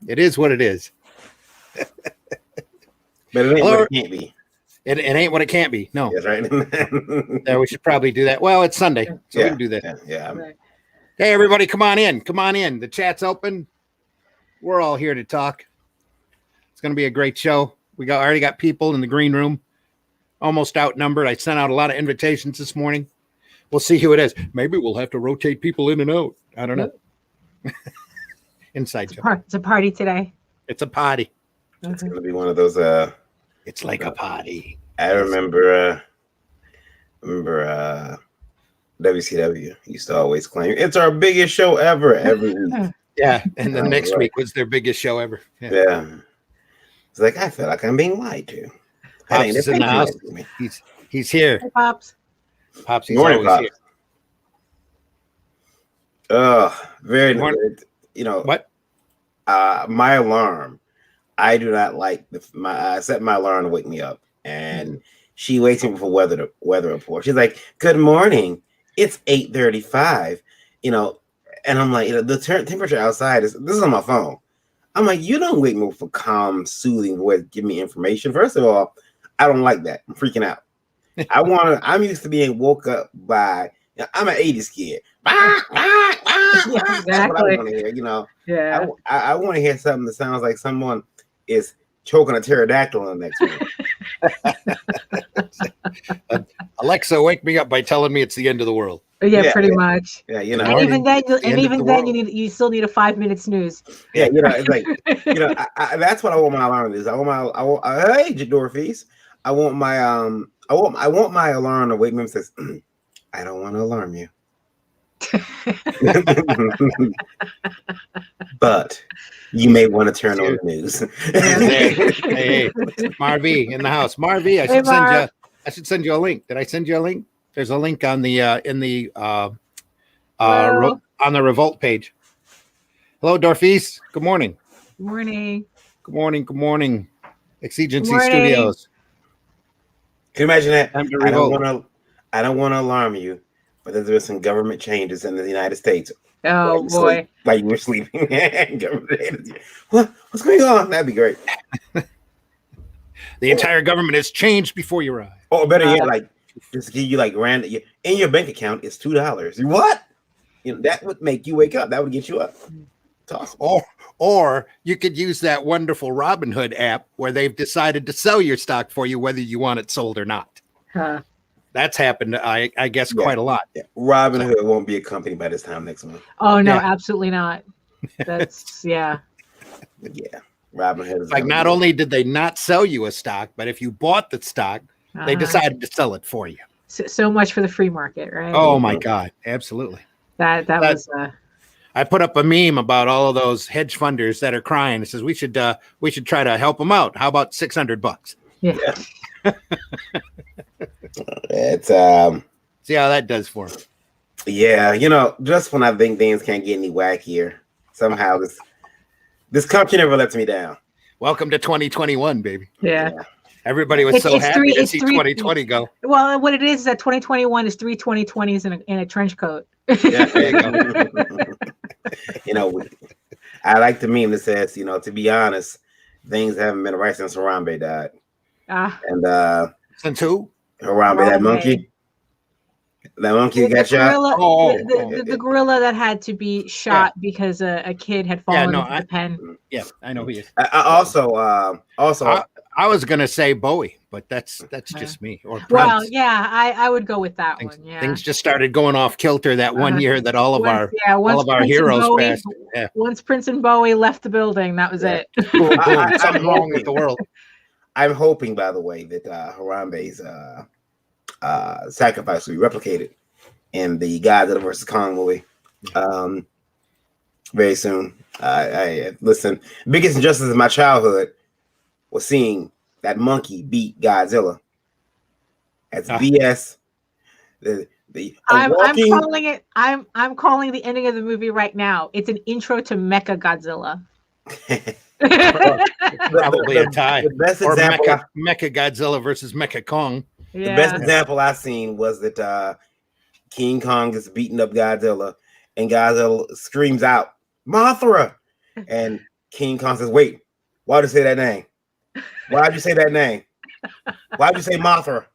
It is what it is. But it ain't what it can't be. It ain't what it can't be. No. That's right. Yeah, we should probably do that. Well, it's Sunday, so we can do that. Yeah. Hey, everybody, come on in. Come on in. The chat's open. We're all here to talk. It's going to be a great show. Already got people in the green room, almost outnumbered. I sent out a lot of invitations this morning. We'll see who it is. Maybe we'll have to rotate people in and out. I don't know. Inside joke. It's a party today. It's a party. It's going to be one of those. It's like a party. I remember WCW used to always claim it's our biggest show ever every week. Yeah, and the next week was their biggest show ever. Yeah. It's like I feel like I'm being lied to. Pops is in the house. He's here. Hey, Pops. Pops, he's always Pops. here. Very Morning. You know what? My alarm. I do not like I set my alarm to wake me up, and she wakes me for weather report. She's like, "Good morning. It's 8:35." And I'm like, the temperature outside is. This is on my phone. I'm like, you don't wake me up for calm, soothing voice, give me information. First of all, I don't like that. I'm freaking out. I'm used to being woke up by. I'm an 80s kid. Exactly. That's what I want to hear. Yeah. I want to hear something that sounds like someone is choking a pterodactyl in the next room. Alexa, wake me up by telling me it's the end of the world. Yeah, pretty much. Yeah, And even then, you still need a 5-minute snooze. Yeah, it's like that's what I want my alarm is. Hey, Dorfies. I want my alarm to wake me up and says, I don't want to alarm you. But you may want to turn on the news. hey, Marv in the house. Marv, I should send you a link. Did I send you a link? There's a link on the on the Revolt page. Hello, Dorfies. Good morning. Good morning. Good morning. Good morning. Exigency Studios. Can you imagine that? I don't want to alarm you, but there's been some government changes in the United States. Oh boy! Like you were sleeping. What's going on? That'd be great. The entire government has changed before your eyes. Oh, better yet, like just give you like random in your bank account. It's $2. What? That would make you wake up. That would get you up. It's awesome. Or you could use that wonderful Robinhood app where they've decided to sell your stock for you, whether you want it sold or not. Huh. That's happened, I guess, quite a lot. Yeah. Robinhood won't be a company by this time next month. Oh no, absolutely not. That's Yeah, Robinhood is like not only did they not sell you a stock, but if you bought the stock, they decided to sell it for you. So much for the free market, right? Oh my God, absolutely. That was. I put up a meme about all of those hedge funders that are crying. It says we should try to help them out. How about $600? Yeah. It's see how that does for them. Yeah, just when I think things can't get any wackier, somehow this country never lets me down. Welcome to 2021, baby. Yeah. Everybody was so happy to see 2020 go. Well, what it is that 2021 is 3 2020s in a trench coat. Yeah, there you go. I like the meme that says, to be honest, things haven't been right since Harambe died. And since who? Harambe, that monkey. That monkey got shot. The gorilla that had to be shot because a kid had fallen into the pen. Yeah, I know who he is. I was gonna say Bowie, but that's just me. Or Prince. Well, yeah, I would go with that one. Yeah, things just started going off kilter that one year that all of our heroes passed. Yeah. Once Prince and Bowie left the building, that was it. Something wrong with the world. I'm hoping, by the way, that Harambe's sacrifice will be replicated in the Godzilla vs. Kong movie very soon. I listen. Biggest injustice in my childhood was seeing that monkey beat Godzilla. That's BS. I'm calling it. I'm calling the ending of the movie right now. It's an intro to Mecha Godzilla. Probably a tie. The best or example, Mecha Godzilla versus Mecha Kong. Yeah. The best example I seen was that King Kong is beating up Godzilla, and Godzilla screams out, "Mothra!" and King Kong says, "Wait, why'd you say that name? Why'd you say that name? Why'd you say Mothra?"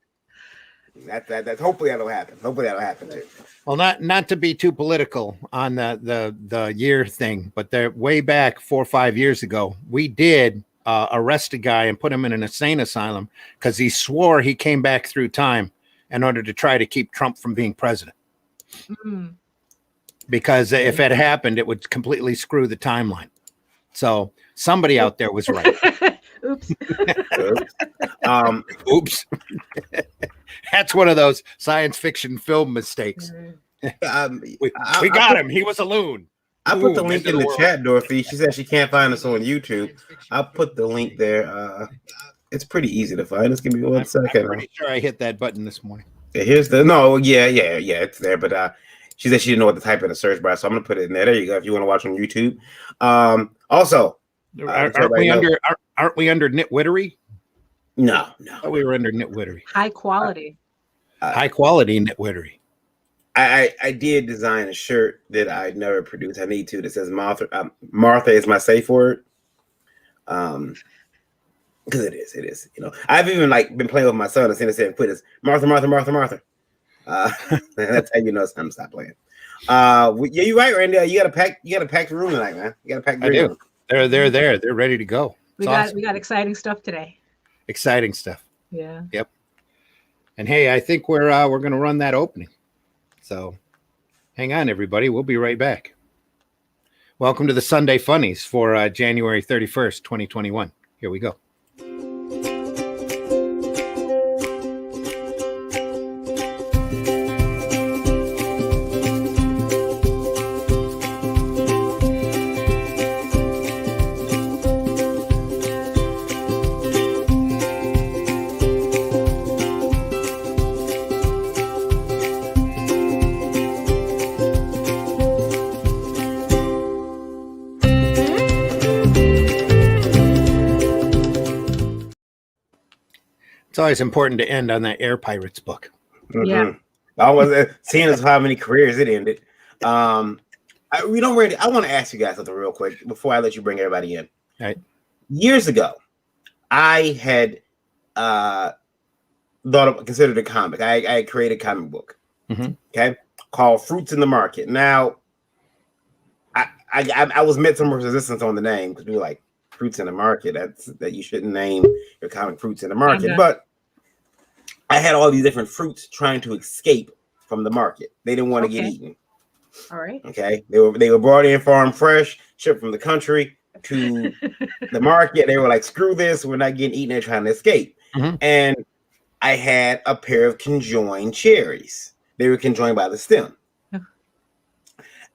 That hopefully that'll happen. Hopefully that'll happen too. Well, not to be too political on the year thing, but way back 4 or 5 years ago, we did arrest a guy and put him in an insane asylum because he swore he came back through time in order to try to keep Trump from being president. Mm. Because if it happened, it would completely screw the timeline. So somebody out there was right. Oops. Oops. That's one of those science fiction film mistakes. We got him. He was a loon. I put the link in the chat, Dorothy. She said she can't find us on YouTube. I'll put the link there. It's pretty easy to find. Just give me one second. I'm pretty sure I hit that button this morning. Yeah, it's there. But she said she didn't know what to type in the search bar, so I'm gonna put it in there. There you go. If you want to watch on YouTube. Also, aren't we under nitwittery? No. We were under nitwittery. High quality. High quality nitwittery. I did design a shirt that I never produced. I need to. That says Martha. Martha is my safe word. Because it is. You know, I've even been playing with my son and saying quit is Martha. That's how you know it's time to stop playing. Yeah, you're right, Randy. You gotta pack the room tonight, man. You gotta pack the room. They're there. They're ready to go. We got exciting stuff today. Exciting stuff. Yeah. Yep. And hey, I think we're gonna run that opening. So hang on, everybody. We'll be right back. Welcome to the Sunday Funnies for January 31st, 2021. Here we go. It's always important to end on that Air Pirates book. Mm-hmm. Yeah. I was seeing as how many careers it ended. Randy, I want to ask you guys something real quick before I let you bring everybody in. All right. Years ago, I had considered a comic. I had created a comic book, okay, called Fruits in the Market. Now, I was met some resistance on the name because we were like, Fruits in the Market. That you shouldn't name your comic Fruits in the Market. But I had all these different fruits trying to escape from the market. They didn't want to get eaten. All right. Okay. They were brought in farm fresh, shipped from the country to the market. They were like, screw this, we're not getting eaten. They're trying to escape. And I had a pair of conjoined cherries. They were conjoined by the stem.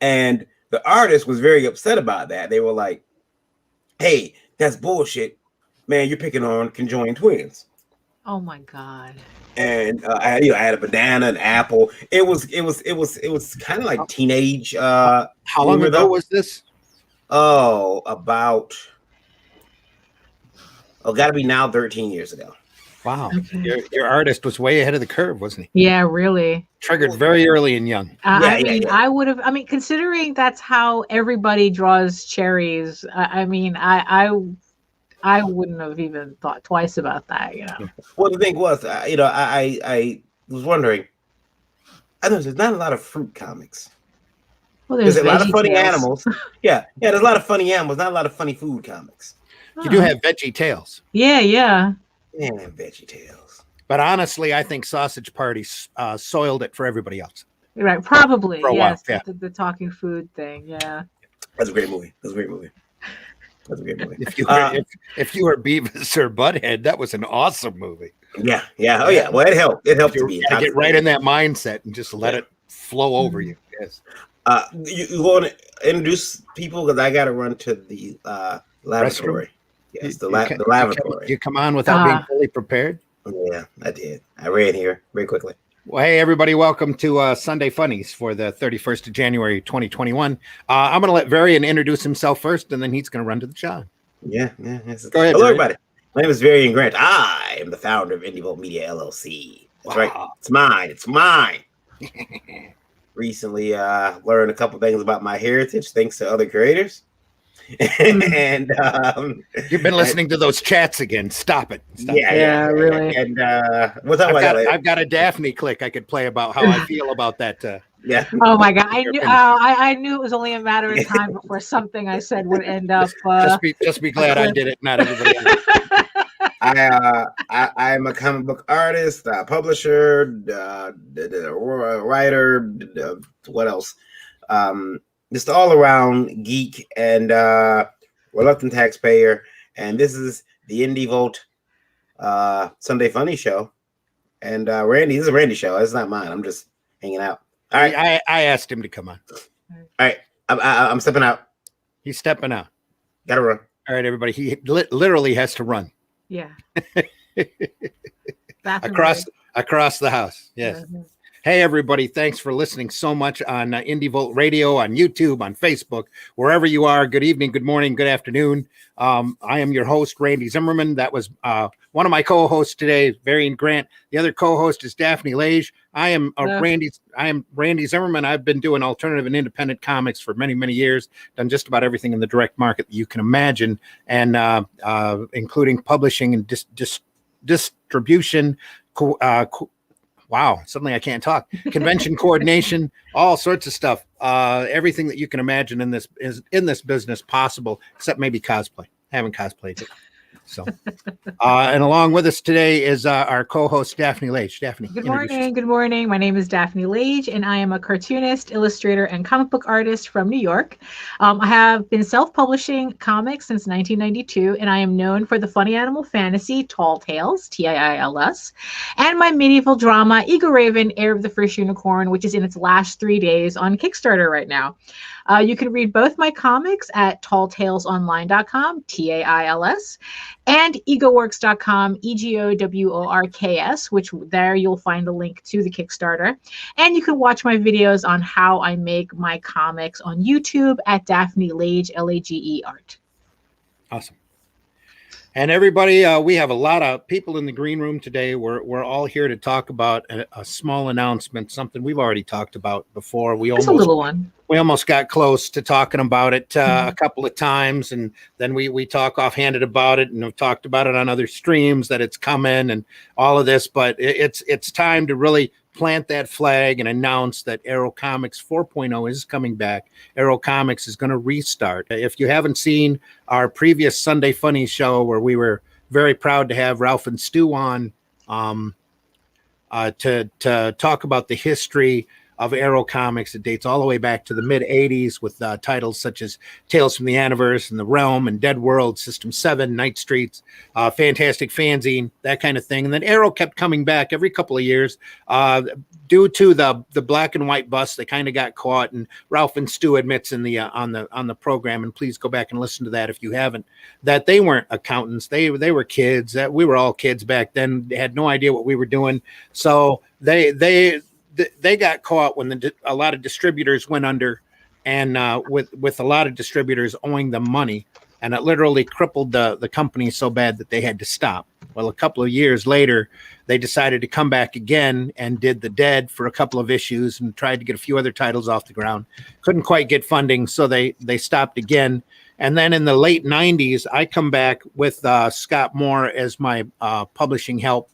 And the artist was very upset about that. They were like, hey, that's bullshit. Man, you're picking on conjoined twins. Oh my God. And I had a banana, an apple. It was kind of like teenage. How long ago was this? Oh, gotta be now 13 years ago. Wow. Okay. Your artist was way ahead of the curve, wasn't he? Yeah, really. Triggered very early and young. I would have. I mean, considering that's how everybody draws cherries. I wouldn't have even thought twice about that. You know. Well, the thing was, I was wondering. I know there's not a lot of fruit comics. Well, there's a lot of funny animals. Yeah, there's a lot of funny animals. Not a lot of funny food comics. You do have Veggie Tales. Yeah. Yeah, Veggie Tales. But honestly, I think Sausage Party soiled it for everybody else. Right, probably. Yes, yeah. The talking food thing. Yeah. That's a great movie. If you were Beavis or Butthead, that was an awesome movie. Yeah. Oh yeah. Well, it helped. It helped to get right in that mindset and just let it flow over you. Yes. You want to introduce people because I got to run to the laboratory. Yes, the laboratory. You come on without being fully prepared? Yeah, I did. I ran here very quickly. Well, hey, everybody. Welcome to Sunday Funnies for the 31st of January, 2021. I'm going to let Varian introduce himself first, and then he's going to run to the job. Yeah. Go ahead, hello, Varian. everybody. My name is Varian Grant. I am the founder of INDIE VOLT Media, LLC. That's right. It's mine. Recently learned a couple things about my heritage thanks to other creators. And you've been listening to those chats again. Stop it. Stop Yeah, really. And we'll talk about that later. I've got a Daphne click I could play about how I feel about that. Yeah. Oh my God! I knew it was only a matter of time before something I said would end up. Just be glad I did it, not everybody else. I'm a comic book artist, publisher, writer. What else? Just all around geek and reluctant taxpayer. And this is the Indie Volt Sunday Funny show. And Randy, this is Randy's show. It's not mine. I'm just hanging out. All right. I asked him to come on. All right. I'm stepping out. He's stepping out. Gotta run. All right, everybody. He literally has to run. Yeah. across the house. Yes. Mm-hmm. Hey, everybody. Thanks for listening so much on Indie Volt Radio, on YouTube, on Facebook, wherever you are. Good evening, good morning, good afternoon. I am your host, Randy Zimmerman. That was one of my co-hosts today, Varian Grant. The other co-host is Daphne Lage. I am Randy Zimmerman. I've been doing alternative and independent comics for many, many years. Done just about everything in the direct market that you can imagine, and including publishing and distribution. Wow, suddenly I can't talk. Convention coordination, all sorts of stuff. Everything that you can imagine in this business possible, except maybe cosplay. Haven't cosplayed it. So, and along with us today is our co-host Daphne Lage. Daphne, good morning. Good morning. My name is Daphne Lage, and I am a cartoonist, illustrator, and comic book artist from New York. I have been self-publishing comics since 1992, and I am known for the funny animal fantasy Tall Tales, TIILS, and my medieval drama Eagle Raven, Heir of the First Unicorn, which is in its last 3 days on Kickstarter right now. You can read both my comics at talltalesonline.com, TAILS, and egoworks.com, EGOWORKS, which there you'll find a link to the Kickstarter. And you can watch my videos on how I make my comics on YouTube at Daphne Lage, LAGE Art. Awesome. And everybody, we have a lot of people in the green room today. We're all here to talk about a small announcement, something we've already talked about before. Just a little one. We almost got close to talking about it a couple of times, and then we talk offhanded about it, and have talked about it on other streams that it's coming and all of this. But it's time to really plant that flag and announce that Arrow Comics 4.0 is coming back. Arrow Comics is going to restart. If you haven't seen our previous Sunday Funnies show, where we were very proud to have Ralph and Stu on to talk about the history of Arrow Comics, it dates all the way back to the mid 80s with titles such as Tales from the Aniverse and The Realm and Dead World, System 7, Night Streets, Fantastic Fanzine, that kind of thing. And then Arrow kept coming back every couple of years. Due to the black and white bus, they kind of got caught, and Ralph and Stu admits in the on the program, and please go back and listen to that if you haven't, that they weren't accountants. They were kids. That we were all kids back then. They had no idea what we were doing. So they got caught when a lot of distributors went under, and with a lot of distributors owing them money, and it literally crippled the company so bad that they had to stop. Well, a couple of years later, they decided to come back again and did The Dead for a couple of issues and tried to get a few other titles off the ground. Couldn't quite get funding, so they stopped again. And then in the late 90s, I come back with Scott Moore as my publishing help.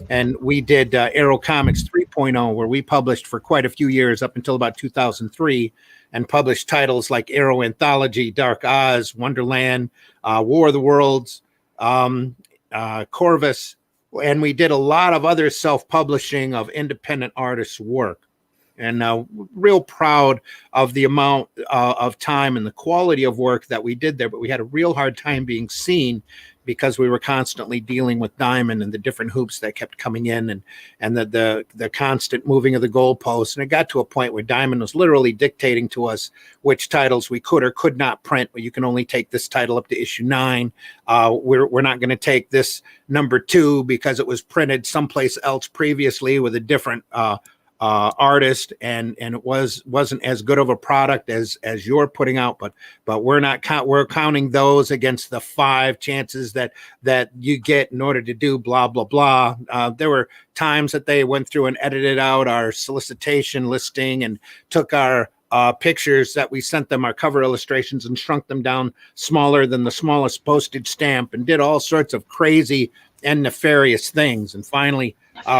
And we did Arrow Comics 3.0, where we published for quite a few years up until about 2003, and published titles like Arrow Anthology, Dark Oz, Wonderland, War of the Worlds, Corvus. And we did a lot of other self-publishing of independent artists' work. And real proud of the amount of time and the quality of work that we did there. But we had a real hard time being seen because we were constantly dealing with Diamond and the different hoops that kept coming in, and the constant moving of the goalposts. And it got to a point where Diamond was literally dictating to us which titles we could or could not print. But you can only take this title up to issue 9. We're not going to take this number 2 because it was printed someplace else previously with a different artist, and it wasn't as good of a product as you're putting out, but we're counting those against the 5 chances that you get in order to do blah blah blah. There were times that they went through and edited out our solicitation listing and took our pictures that we sent them, our cover illustrations, and shrunk them down smaller than the smallest postage stamp, and did all sorts of crazy and nefarious things. And finally,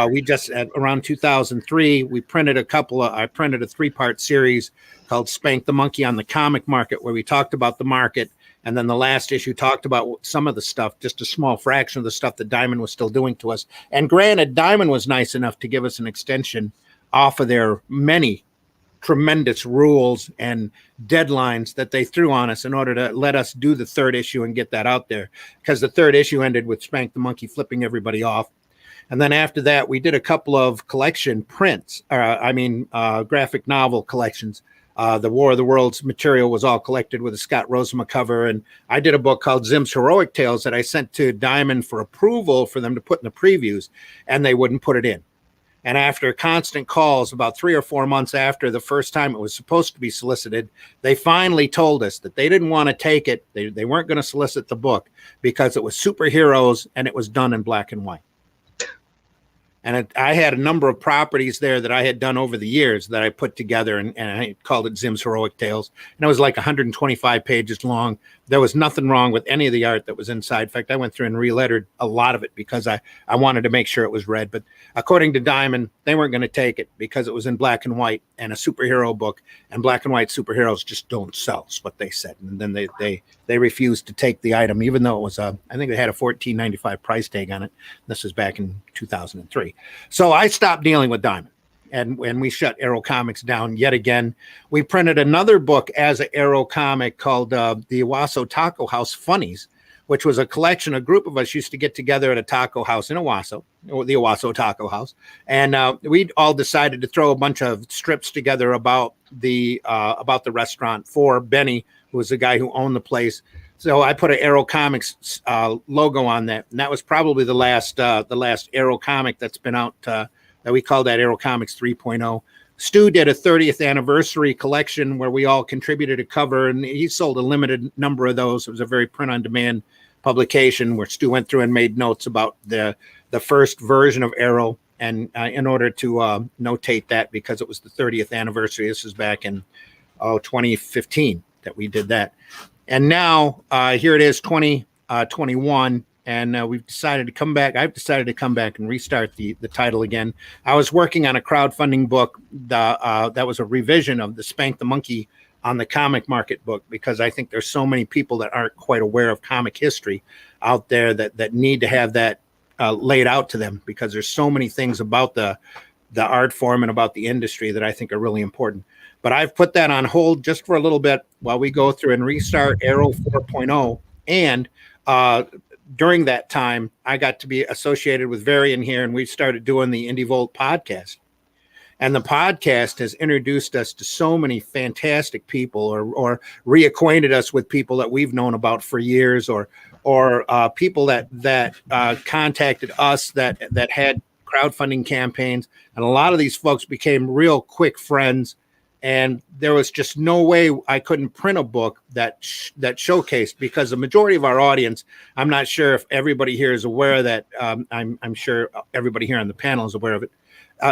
we just at around 2003, we printed I printed a 3-part series called Spank the Monkey on the Comic Market, where we talked about the market. And then the last issue talked about some of the stuff, just a small fraction of the stuff that Diamond was still doing to us. And granted, Diamond was nice enough to give us an extension off of their many tremendous rules and deadlines that they threw on us in order to let us do the 3rd issue and get that out there, because the 3rd issue ended with Spank the Monkey flipping everybody off. And then after that, we did a couple of collection prints, graphic novel collections. The War of the Worlds material was all collected with a Scott Rosema cover. And I did a book called Zim's Heroic Tales that I sent to Diamond for approval for them to put in the previews, and they wouldn't put it in. And after constant calls, about 3 or 4 months after the first time it was supposed to be solicited, they finally told us that they didn't want to take it. They weren't going to solicit the book because it was superheroes and it was done in black and white. And I had a number of properties there that I had done over the years that I put together, and I called it Zim's Heroic Tales. And it was like 125 pages long. There was nothing wrong with any of the art that was inside. In fact, I went through and relettered a lot of it because I wanted to make sure it was read. But according to Diamond, they weren't going to take it because it was in black and white and a superhero book, and black and white superheroes just don't sell, is what they said. And then they refused to take the item, even though it was I think they had a $14.95 price tag on it. This was back in 2003. So I stopped dealing with Diamond, and when we shut Arrow Comics down yet again, we printed another book as an Arrow comic called the Owasso Taco House Funnies, which was a collection. A group of us used to get together at a taco house in Owasso, or the Owasso Taco House, and we all decided to throw a bunch of strips together about the restaurant for Benny, who was the guy who owned the place. So I put an Arrow Comics logo on that, and that was probably the last Arrow comic that's been out. That we call that Arrow Comics 3.0. Stu did a 30th anniversary collection where we all contributed a cover, and he sold a limited number of those. It was a very print-on-demand publication where Stu went through and made notes about the first version of Arrow, and in order to notate that, because it was the 30th anniversary. This was back in 2015 that we did that. And now here it is, 2021, and we've decided to come back. I've decided to come back and restart the title again. I was working on a crowdfunding book that was a revision of the Spank the Monkey on the Comic Market book, because I think there's so many people that aren't quite aware of comic history out there that need to have that laid out to them, because there's so many things about the art form and about the industry that I think are really important. But I've put that on hold just for a little bit while we go through and restart Arrow 4.0. And during that time, I got to be associated with Varian here, and we started doing the INDIE VOLT podcast. And the podcast has introduced us to so many fantastic people, or reacquainted us with people that we've known about for years, or people that contacted us that had crowdfunding campaigns. And a lot of these folks became real quick friends. And there was just no way I couldn't print a book that showcased, because the majority of our audience, I'm not sure if everybody here is aware of that. I'm sure everybody here on the panel is aware of it.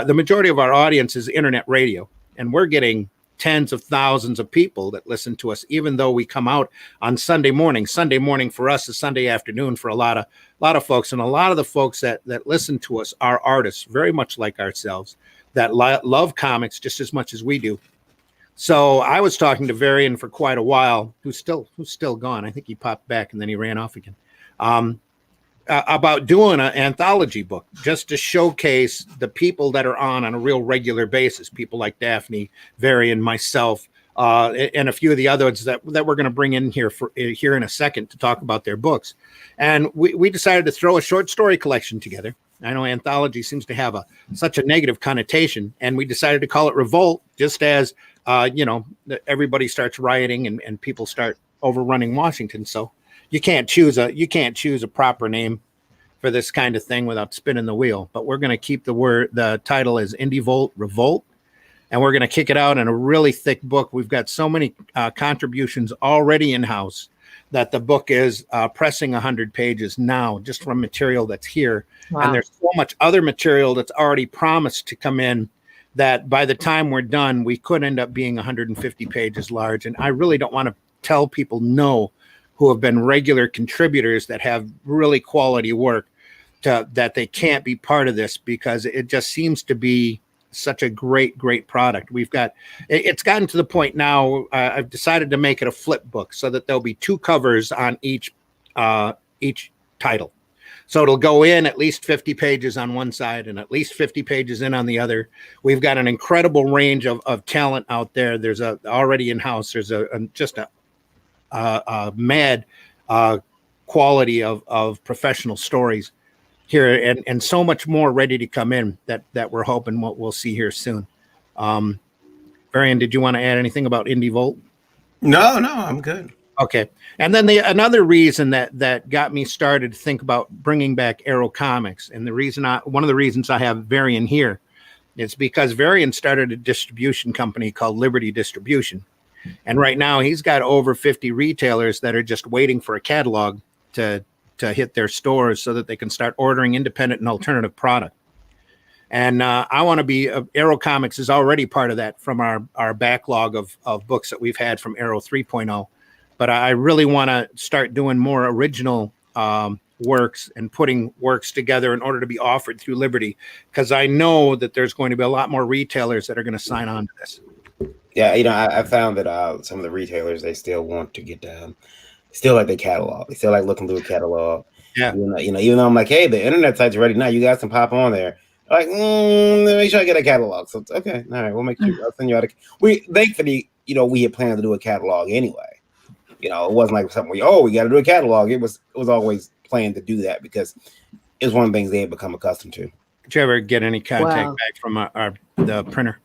The majority of our audience is internet radio, and we're getting tens of thousands of people that listen to us, even though we come out on Sunday morning. Sunday morning for us is Sunday afternoon for a lot of folks, and a lot of the folks that listen to us are artists, very much like ourselves, that love comics just as much as we do. So I was talking to Varian for quite a while, who's still gone. I think he popped back and then he ran off again. About doing an anthology book just to showcase the people that are on a real regular basis, people like Daphne, Varian, myself, and a few of the others that we're going to bring in here in a second to talk about their books. And we decided to throw a short story collection together. I know anthology seems to have such a negative connotation, and we decided to call it Revolt, just as everybody starts rioting and people start overrunning Washington. So you can't choose a proper name for this kind of thing without spinning the wheel. But we're going to keep the title as INDIE VOLT REVOLT, and we're going to kick it out in a really thick book. We've got so many contributions already in-house that the book is pressing 100 pages now, just from material that's here. Wow. And there's so much other material that's already promised to come in that by the time we're done, we could end up being 150 pages large. And I really don't want to tell people no who have been regular contributors that have really quality work that they can't be part of this, because it just seems to be such a great product. It's gotten to the point now, I've decided to make it a flip book so that there'll be 2 covers on each title. So it'll go in at least 50 pages on one side and at least 50 pages in on the other. We've got an incredible range of talent out there. There's already in-house, there's just a mad quality of professional stories here, and so much more ready to come in that we're hoping we'll see here soon. Varian, did you want to add anything about Indie Volt? No, I'm good. Okay. And then another reason that got me started to think about bringing back Arrow Comics, and one of the reasons I have Varian here, is because Varian started a distribution company called Liberty Distribution. And right now he's got over 50 retailers that are just waiting for a catalog to hit their stores so that they can start ordering independent and alternative product. And I want to be, Arrow Comics is already part of that from our backlog of books that we've had from Arrow 3.0. But I really want to start doing more original works and putting works together in order to be offered through Liberty, because I know that there's going to be a lot more retailers that are going to sign on to this. Yeah, I found that some of the retailers, they still want to get still like the catalog. They still like looking through a catalog. Yeah. Even though I'm like, hey, the internet site's ready now. You guys can pop on there. Like, make sure I get a catalog. So it's okay. All right, we'll make sure. I'll send you out. Thankfully, we had planned to do a catalog anyway. It wasn't like something we got to do a catalog. It was always planned to do that because it was one of the things they had become accustomed to. Did you ever get any contact back from the printer?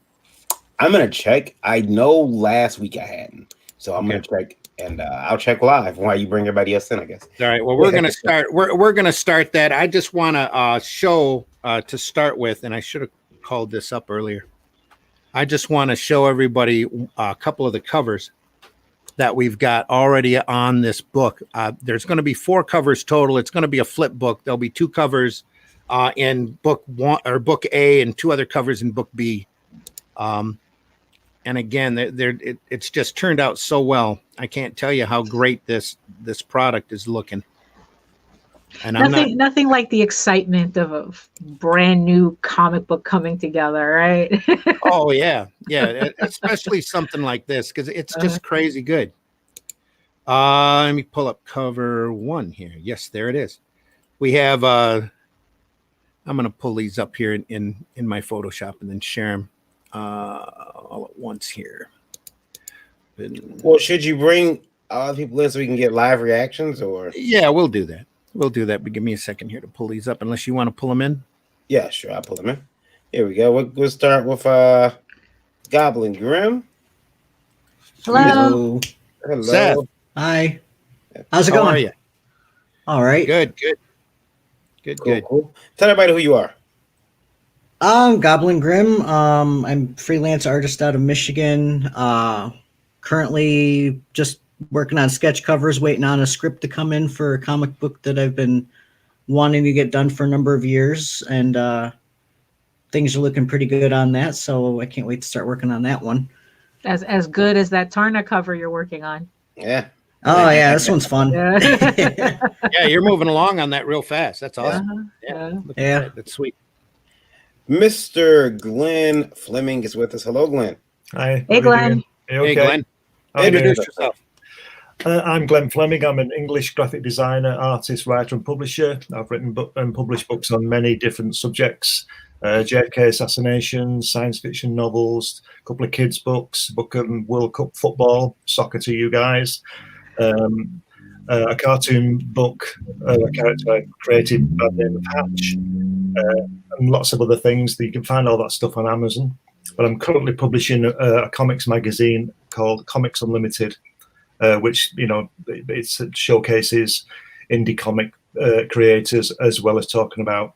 I'm gonna check. I know last week I hadn't, so I'm gonna check, and I'll check live while you bring everybody else in, I guess. All right. Well, we're gonna start. We're gonna start that. I just want to show to start with, and I should have called this up earlier. I just want to show everybody a couple of the covers that we've got already on this book. There's going to be 4 covers total. It's going to be a flip book. There'll be 2 covers in book 1 or book A, and 2 other covers in book B. And again, it's just turned out so well. I can't tell you how great this product is looking. And nothing like the excitement of a brand new comic book coming together, right? Oh yeah, especially something like this, because it's just crazy good. Let me pull up cover 1 here. Yes, there it is. We have. I'm going to pull these up here in my Photoshop and then share them all at once here. Well, should you bring other people in so we can get live reactions, or? Yeah, we'll do that. But give me a second here to pull these up, unless you want to pull them in. Yeah, sure. I'll pull them in. Here we go. We'll start with Goblin Grim. Hello. Seth. Hi. How's it going? How are you? All right. Good. Cool. Tell everybody who you are. Goblin Grim. I'm freelance artist out of Michigan. Currently just working on sketch covers, waiting on a script to come in for a comic book that I've been wanting to get done for a number of years, and things are looking pretty good on that, so I can't wait to start working on that one. As good as that Tarna cover you're working on. Yeah. Oh yeah, this one's fun. Yeah, Yeah, you're moving along on that real fast. That's awesome. Yeah. That's sweet. Mr. Glenn Fleming is with us. Hello, Glenn. Hi. Hey, Glenn. Hey, Glenn. Introduce yourself. I'm Glenn Fleming. I'm an English graphic designer, artist, writer, and publisher. I've written and published books on many different subjects: JFK assassination, science fiction novels, a couple of kids' books, a book on World Cup football, soccer to you guys, a cartoon book, a character I created by the name of Hatch, and lots of other things. You can find all that stuff on Amazon. But I'm currently publishing a comics magazine called Comics Unlimited, which, it showcases indie comic creators, as well as talking about,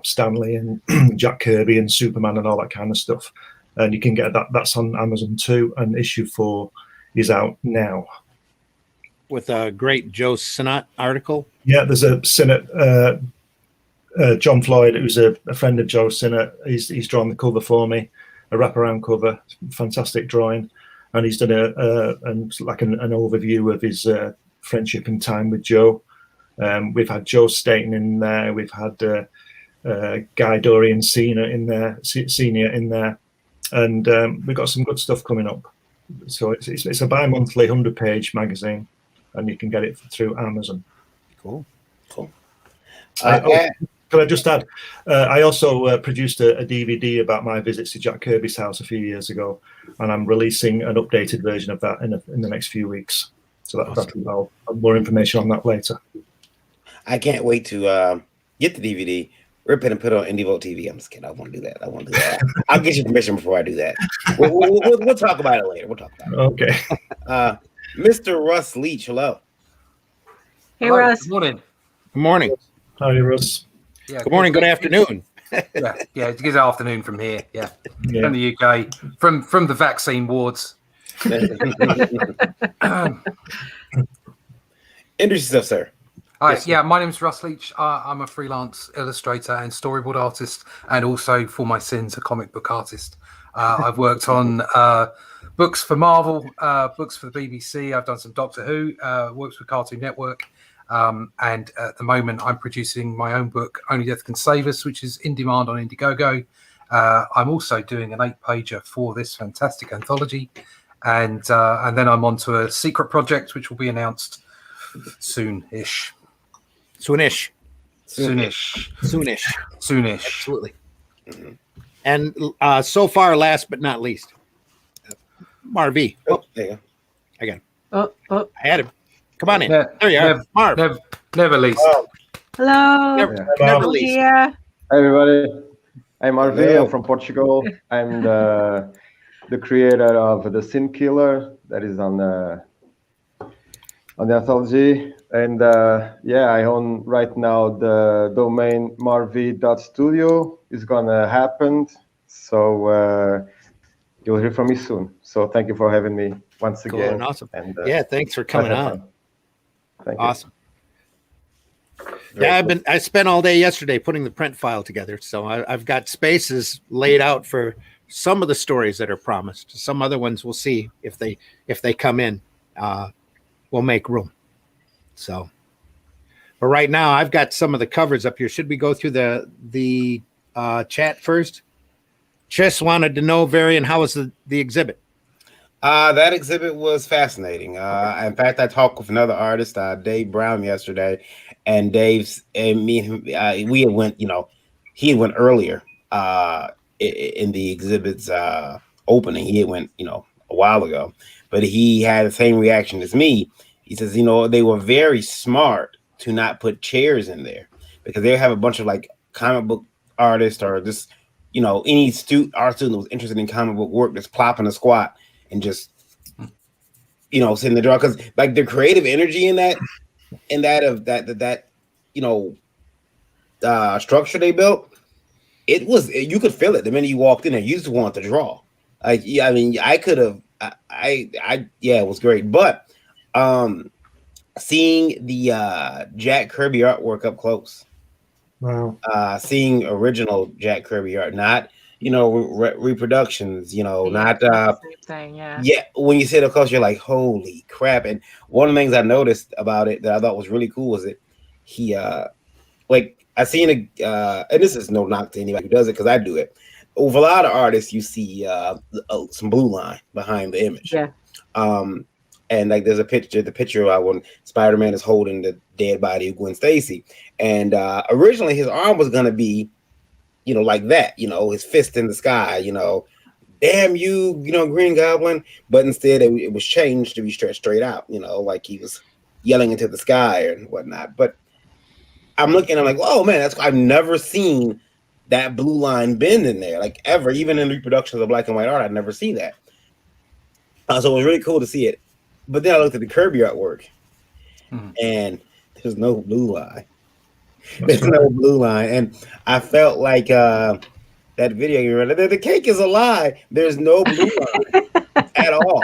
Stan Lee and Jack Kirby and Superman and all that kind of stuff. And you can get that. That's on Amazon too. And issue 4 is out now. With a great Joe Sinnott article. Yeah, there's a Sinnott, John Floyd, who's a friend of Joe Sinnott. He's drawn the cover for me. wraparound cover, fantastic drawing, and he's done an overview of his friendship and time with Joe. We've had Joe Staten in there. We've had Guy Dorian Senior in there, and we've got some good stuff coming up. So it's a bi-monthly 100-page magazine, and you can get it through Amazon. Cool. Can I just add? I also produced a DVD about my visits to Jack Kirby's house a few years ago, and I'm releasing an updated version of that in the next few weeks. So I'll have more information on that later. I can't wait to get the DVD, rip it, and put it on INDIE VOLT TV. I'm just kidding. I want to do that. I'll get your permission before I do that. We'll talk about it later. Okay. Mr. Russ Leach, hello. Hey, Hello, Russ. Good morning. Good morning. Hi, Russ. Yeah, Good morning. Good afternoon. Yeah, it's good afternoon from here. Yeah. From the UK, from the vaccine wards. Introduce yourself, sir. Hi, Yes, yeah, my name's Russ Leach. I'm a freelance illustrator and storyboard artist, and also, for my sins, a comic book artist. I've worked on books for Marvel, books for the BBC. I've done some Doctor Who, works for Cartoon Network. And at the moment, I'm producing my own book, Only Death Can Save Us, which is in demand on Indiegogo. I'm also doing an 8-pager for this fantastic anthology. And then I'm on to a secret project, which will be announced soon-ish. Soonish. Soonish. Absolutely. And so far, last but not least, Marv. Oh, there you go. Again. Oh, I had him. Come on in. Yeah, There you are. Marv. Never least. hello. Never least. Yeah. Hi everybody, I'm RV. Hello. I'm from Portugal. I'm the creator of the Sin Killer that is on the anthology, and I own right now the domain marv.studio. Is gonna happen, so you'll hear from me soon. So thank you for having me once Cool again. and awesome. And Thanks for coming on. Thank you. Awesome. I spent all day yesterday putting the print file together, so I've got spaces laid out for some of the stories that are promised. Some other ones we'll see if they come in. We'll make room. So, but right now I've got some of the covers up here. Should we go through the chat first? Just wanted to know, Varian, how was the exhibit? That exhibit was fascinating. In fact, I talked with another artist, Dave Brown, yesterday, and Dave's and me and him, we had went. He had went earlier in the exhibit's opening. He had went, a while ago, but he had the same reaction as me. He says, they were very smart to not put chairs in there because they have a bunch of like comic book artists or just, any art student that was interested in comic book work just plopping a squat and just, sitting the draw, because like the creative energy in that structure they built, you could feel it the minute you walked in there. You just wanted to draw. Like, yeah, I mean, I could have, it was great. But seeing the Jack Kirby artwork up close, Wow. seeing original Jack Kirby art, not reproductions, not Same thing, yeah. yeah. When you see it up close, you're like, holy crap! And one of the things I noticed about it that I thought was really cool was that he, like, I seen and this is no knock to anybody who does it because I do it. With a lot of artists, you see some blue line behind the image. Yeah. And like there's the picture when Spider-Man is holding the dead body of Gwen Stacy. And originally his arm was gonna be, like that, his fist in the sky, damn you, Green Goblin. But instead it was changed to be stretched straight out, like he was yelling into the sky and whatnot. But I'm looking, I'm like, oh man, I've never seen that blue line bend in there, like ever, even in reproductions of black and white art. I'd never seen that. So it was really cool to see it. But then I looked at the Kirby artwork, and there's no blue line. There's no blue line, and I felt like that video you read. The cake is a lie. There's no blue line at all.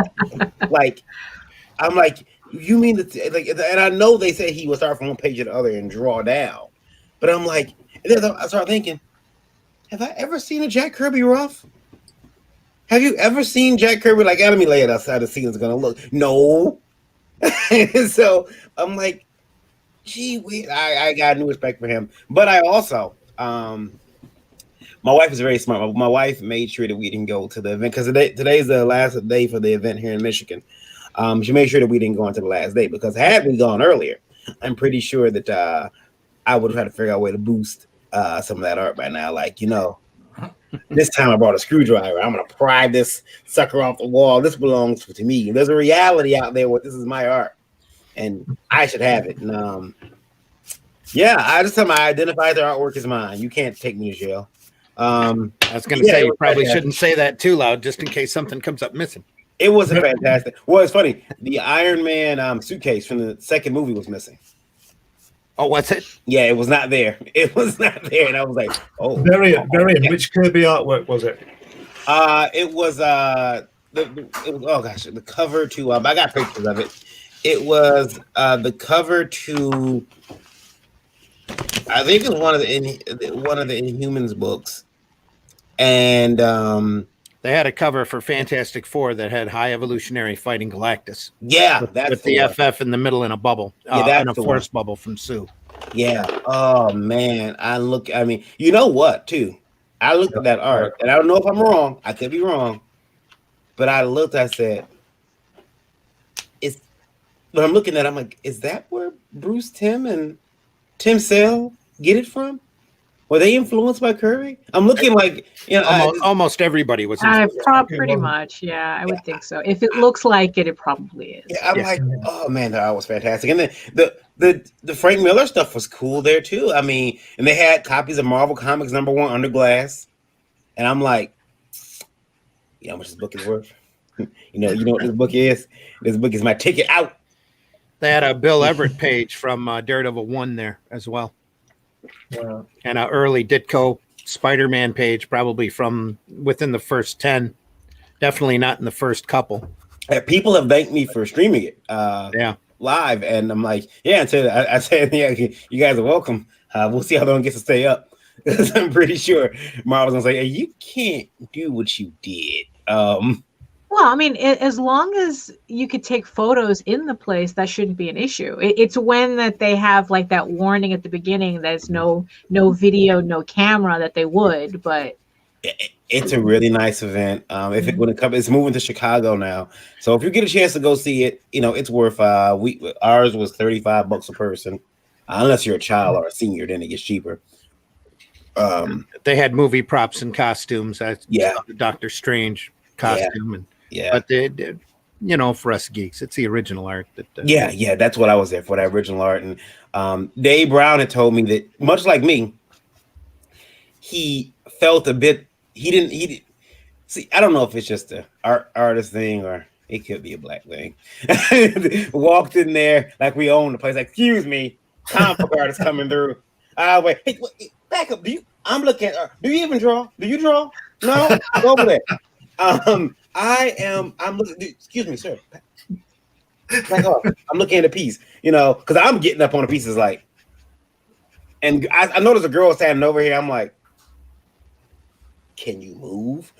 Like, I'm like, you mean like? And I know they said he would start from one page to the other and draw down, but I'm like, and then I started thinking, have I ever seen a Jack Kirby rough? have you ever seen Jack Kirby? Like, let me lay it outside the scene. It's gonna look no. So I'm like, gee, I got new respect for him. But I also, my wife is very smart. My wife made sure that we didn't go to the event because today's the last day for the event here in Michigan. She made sure that we didn't go until the last day because had we gone earlier, I'm pretty sure that I would have had to figure out a way to boost some of that art by now. Like, this time I brought a screwdriver. I'm gonna pry this sucker off the wall. This belongs to me. There's a reality out there where this is my art, and I should have it. And yeah, I just tell them I identify their artwork as mine. You can't take me to jail. I was going to say you probably shouldn't say that too loud, just in case something comes up missing. It was a fantastic. Well, it's funny. The Iron Man suitcase from the second movie was missing. Oh, what's it? Yeah, it was not there. It was not there, and I was like, "Oh, Varian. Which Kirby artwork was it? It was oh gosh, the cover to. I got pictures of it. It was the cover to. I think it was one of the Inhumans books, and they had a cover for Fantastic Four that had High Evolutionary fighting Galactus. Yeah, that's with the FF in the middle in a bubble, and a force bubble from Sue. Yeah. Oh man, I mean, you know what? Too, I looked at that art, and I don't know if I'm wrong. I could be wrong, but I looked. I said, "It's." When I'm looking at it, I'm like, "Is that where Bruce Timm and Tim Sale get it from? Were they influenced by Kirby?" I'm looking like, almost everybody was. Pretty much, yeah, I would think so. If it looks like it, it probably is. Yeah, I'm like, oh man, that was fantastic. And then the Frank Miller stuff was cool there too. I mean, and they had copies of Marvel Comics #1 Under Glass, and I'm like, you know how much this book is worth? you know what this book is? This book is my ticket out. They had a Bill Everett page from Daredevil 1 there as well. Wow. And an early Ditko Spider-Man page, probably from within the first 10. Definitely not in the first couple. People have thanked me for streaming it live. And I'm like, yeah, I said, yeah, you guys are welcome. We'll see how long it gets to stay up. Because I'm pretty sure Marvel's going to say, hey, you can't do what you did. Well, I mean, as long as you could take photos in the place, that shouldn't be an issue. It's when that they have like that warning at the beginning that it's no video, no camera that they would. But it's a really nice event. If it wouldn't come, it's moving to Chicago now. So if you get a chance to go see it, it's worth. Ours was $35 a person, unless you're a child or a senior, then it gets cheaper. They had movie props and costumes. Yeah, Doctor Strange costume and. Yeah, but they did, for us geeks, it's the original art. Yeah, that's what I was there for, that original art. And Dave Brown had told me that, much like me, he felt a bit. He didn't see. I don't know if it's just a artist thing or it could be a black thing. Walked in there like we own the place. Like, excuse me, comic book artist coming through. Wait, hey, back up. I'm looking at. Do you even draw? Do you draw? No, go over there. I'm looking. Excuse me, sir. Back off. I'm looking at a piece, because I'm getting up on the pieces like, and I noticed a girl standing over here. I'm like, can you move?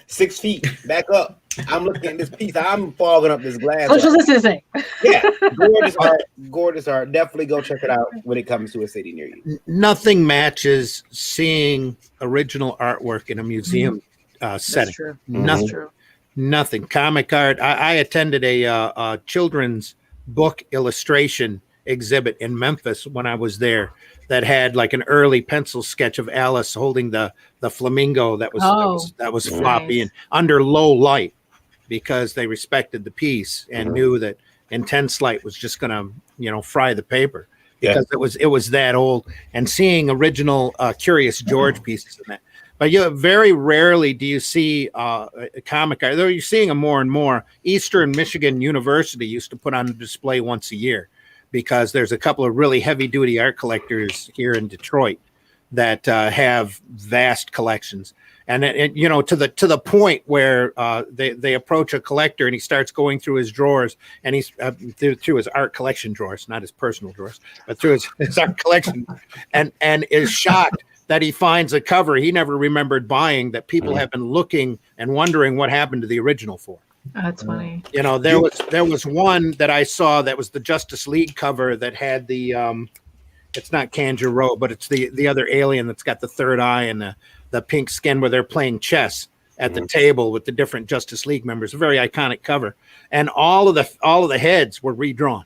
6 feet back up. I'm looking at this piece. I'm fogging up this glass. Social distancing. Yeah, gorgeous art. Definitely go check it out when it comes to a city near you. Nothing matches seeing original artwork in a museum. Setting. That's true. Nothing. That's true. Nothing. Comic art. I attended a children's book illustration exhibit in Memphis when I was there that had like an early pencil sketch of Alice holding the flamingo that was floppy and under low light because they respected the piece and knew that intense light was just going to fry the paper because it was that old. And seeing original Curious George pieces in that. But very rarely do you see a comic art, though you're seeing them more and more. Eastern Michigan University used to put on a display once a year because there's a couple of really heavy-duty art collectors here in Detroit that have vast collections. And to the point where they approach a collector and he starts going through his drawers and he's through his art collection drawers, not his personal drawers, but through his art collection, and is shocked that he finds a cover he never remembered buying that people have been looking and wondering what happened to the original for. That's funny. You know, there was one that I saw that was the Justice League cover that had the it's not Kanjuro, but it's the other alien that's got the third eye and the pink skin where they're playing chess at the table with the different Justice League members. A very iconic cover. And all of the heads were redrawn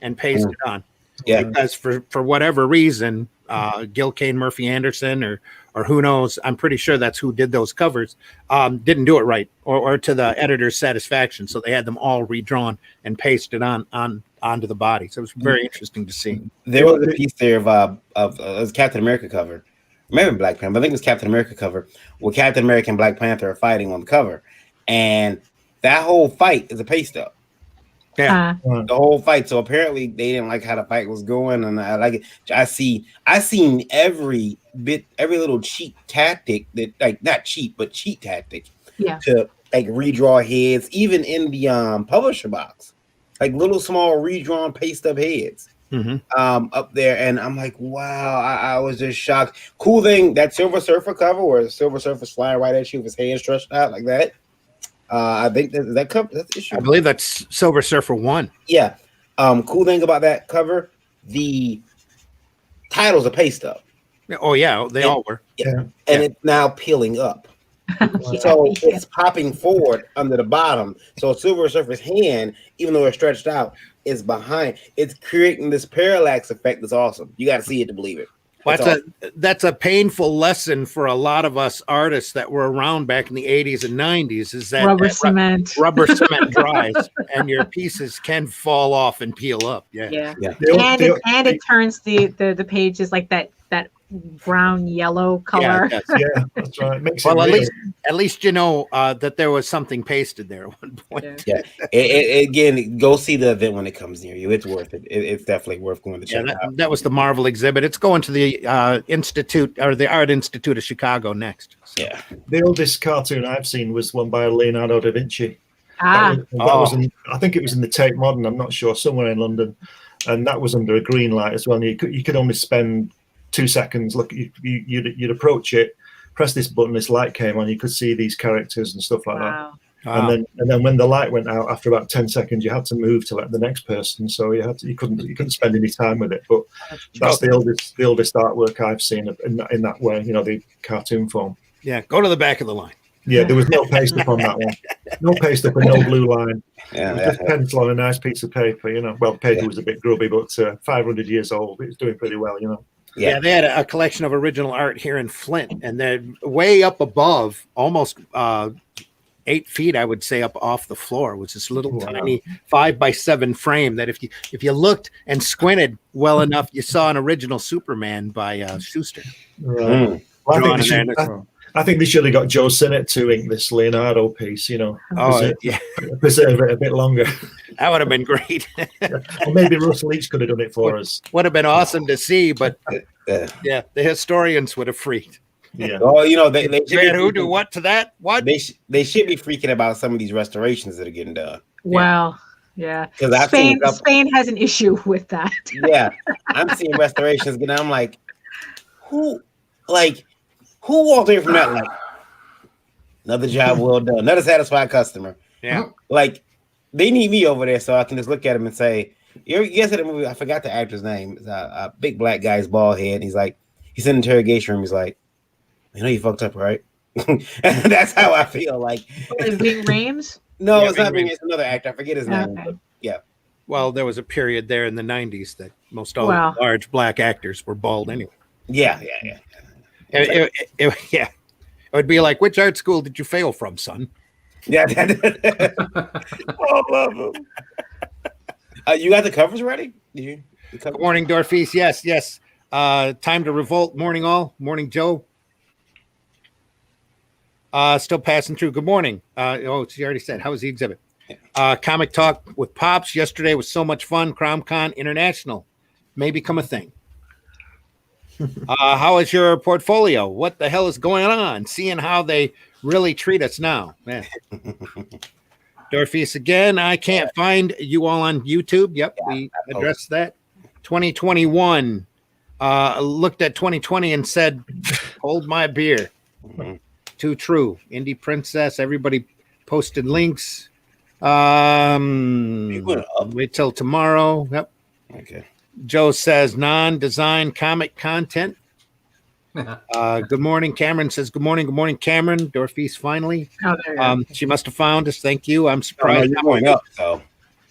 and pasted on. Yeah. Because for whatever reason, Gil Kane, Murphy Anderson, or who knows, I'm pretty sure that's who did those covers, didn't do it right or to the editor's satisfaction. So they had them all redrawn and pasted onto the body. So it was very interesting to see. There was a piece there of it was Captain America cover. Maybe Black Panther, but I think it was Captain America cover where Captain America and Black Panther are fighting on the cover. And that whole fight is a paste up. Yeah. The whole fight. So apparently they didn't like how the fight was going, and I like it. I seen every little cheat tactic that, like, not cheat, but cheat tactic. Yeah. To like redraw heads, even in the publisher box, like little small redrawn paste up heads. Up there, and I'm like, wow, I was just shocked. Cool thing, that Silver Surfer cover where Silver Surfer's flying right at you with his hand stretched out like that. I think that cover, that's the issue. I believe that's Silver Surfer 1. Yeah. Cool thing about that cover, the titles are paste up. Oh yeah, they all were. Yeah. And it's now peeling up. So it's popping forward under the bottom. So Silver Surfer's hand, even though it's stretched out, is behind. It's creating this parallax effect that's awesome. You got to see it to believe it. Well, that's a painful lesson for a lot of us artists that were around back in the 80s and 90s, is that rubber cement dries and your pieces can fall off and peel up. And it turns the pages like that brown yellow color. Yeah, that's right. Makes well, it at least you know that there was something pasted there at one point. Yeah. Again, go see the event when it comes near you. It's worth it. It's definitely worth going to check out. That was the Marvel exhibit. It's going to the Institute or the Art Institute of Chicago next. So. Yeah. The oldest cartoon I've seen was one by Leonardo da Vinci. I think it was in the Tate Modern. I'm not sure, somewhere in London, and that was under a green light as well. And you could only spend 2 seconds. Look, you'd approach it, press this button, this light came on, you could see these characters and stuff like that. Wow. And then when the light went out after about 10 seconds, you had to move to let the next person. So you couldn't spend any time with it. But that's the oldest artwork I've seen in that way. You know, the cartoon form. Yeah, go to the back of the line. Yeah, there was no paste up on that one. No paste up and no blue line. Just pencil on a nice piece of paper. You know, well, paper was a bit grubby, but 500 years old, it's doing pretty well. You know. Yeah, they had a collection of original art here in Flint, and they're way up above, almost 8 feet, I would say, up off the floor, was this little tiny 5x7 frame that if you looked and squinted well enough, you saw an original Superman by Schuster. Right. Well, I think they should have got Joe Sinnott to ink this Leonardo piece, you know. Preserve it a bit longer. That would have been great. Or maybe Russ Leach could have done it for us. Would have been awesome to see, but the historians would have freaked. Yeah. Well, you know, they who do what to that? What? They should be freaking about some of these restorations that are getting done. Well, yeah. Because Spain has an issue with that. Yeah, I'm seeing restorations, and I'm like, who walked away from that like another job well done, another satisfied customer? Yeah, like they need me over there so I can just look at him and say, you guys at the movie? I forgot the actor's name. It's a big black guy's bald head. And he's in the interrogation room. He's like, you know, you fucked up, right? And that's how I feel. Like, is Ving Rhames? No, it's not Ving. It's another actor. I forget his name. But yeah. Well, there was a period there in the 90s that most all large black actors were bald anyway. Yeah. It would be like, which art school did you fail from, son? Yeah. Oh, love them. You got the covers ready? Good morning, Dorfis. Yes. Time to revolt. Morning, all. Morning, Joe. Still passing through. Good morning. She already said. How was the exhibit? Comic Talk with Pops yesterday was so much fun. CromCon International may become a thing. How is your portfolio? What the hell is going on? Seeing how they really treat us now. Man. Dorfis again. I can't find you all on YouTube. Yep, we addressed that. 2021. looked at 2020 and said, "Hold my beer." Mhm. Too true. Indie Princess. Everybody posted links. You going up? Wait till tomorrow. Yep. Okay. Joe says non-design comic content. Good morning. Cameron says good morning. Good morning, Cameron. Dorothy's finally. Oh, there you go. She must have found us. Thank you. I'm Oh, no, surprised. you're going up. So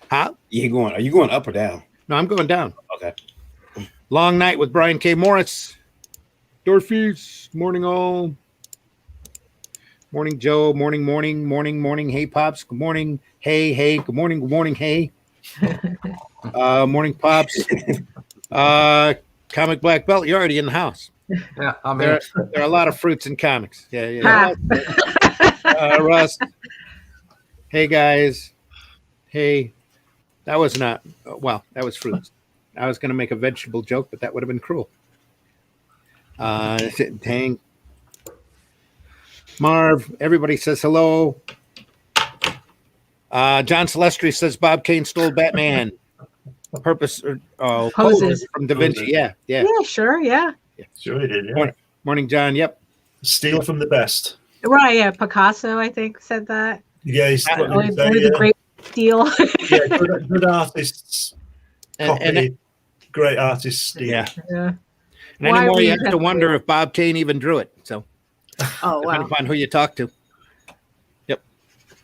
Huh? are you going up or down? No, I'm going down. Okay. Long night with Brian K. Morris. Dorothy's morning all. Morning, Joe. Morning. Hey, Pops. Good morning. Hey. Good morning. Hey. Morning, Pops. Comic Black Belt. You're already in the house. Yeah, I'm There here. are a lot of fruits in comics. Yeah. Russ. Hey, guys. Hey. That was not, well, that was fruits. I was going to make a vegetable joke, but that would have been cruel. Dang. Marv, everybody says hello. John Celestri says Bob Kane stole Batman. Poses from Da Vinci. Yeah. Yeah, sure. Yeah. Sure he did, yeah. Morning, John. Yep. Steal from the best. Right. Yeah. Picasso, I think, said that. Yeah, he's Only the great steal. yeah, good artists copy, And great artists steal. yeah. Yeah. And anymore, you have to wonder if Bob Kane even drew it. So, Oh, wow. depending upon who you talk to.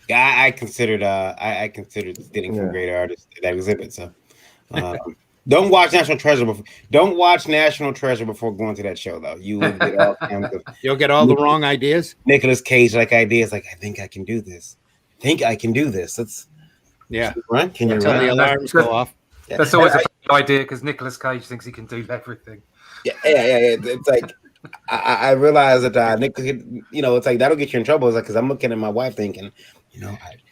Yeah, I considered stealing from great artists at that exhibit. So don't watch National Treasure before going to that show, though. You will get all kinds of You'll get all the wrong ideas. Nicolas Cage like ideas, like I think I can do this. Let's Yeah. run. Can you Until the run? alarms go off. Yeah. That's always a bad idea because Nicolas Cage thinks he can do everything. Yeah. It's like I realize that Nicolas, it's like that'll get you in trouble. It's like because I'm looking at my wife thinking,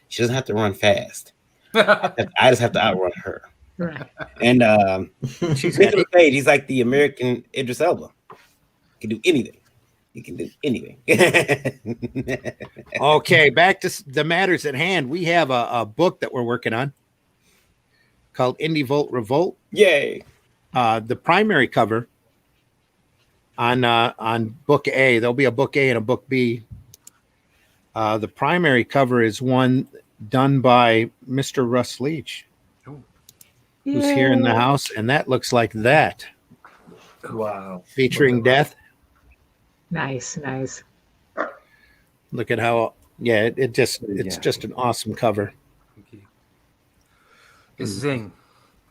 she doesn't have to run fast. I just have to outrun her. Right. And Nicolas Cage, he's like the American Idris Elba. He can do anything. Okay, back to the matters at hand. We have a book that we're working on called Indie Volt Revolt. Yay! The primary cover on book A, there'll be a book A and a book B. The primary cover is one done by Mr. Russ Leach, who's here in the house, and that looks like that. Wow. Featuring Death. Nice. Look at how, it's just an awesome cover. Thank you. It's zing.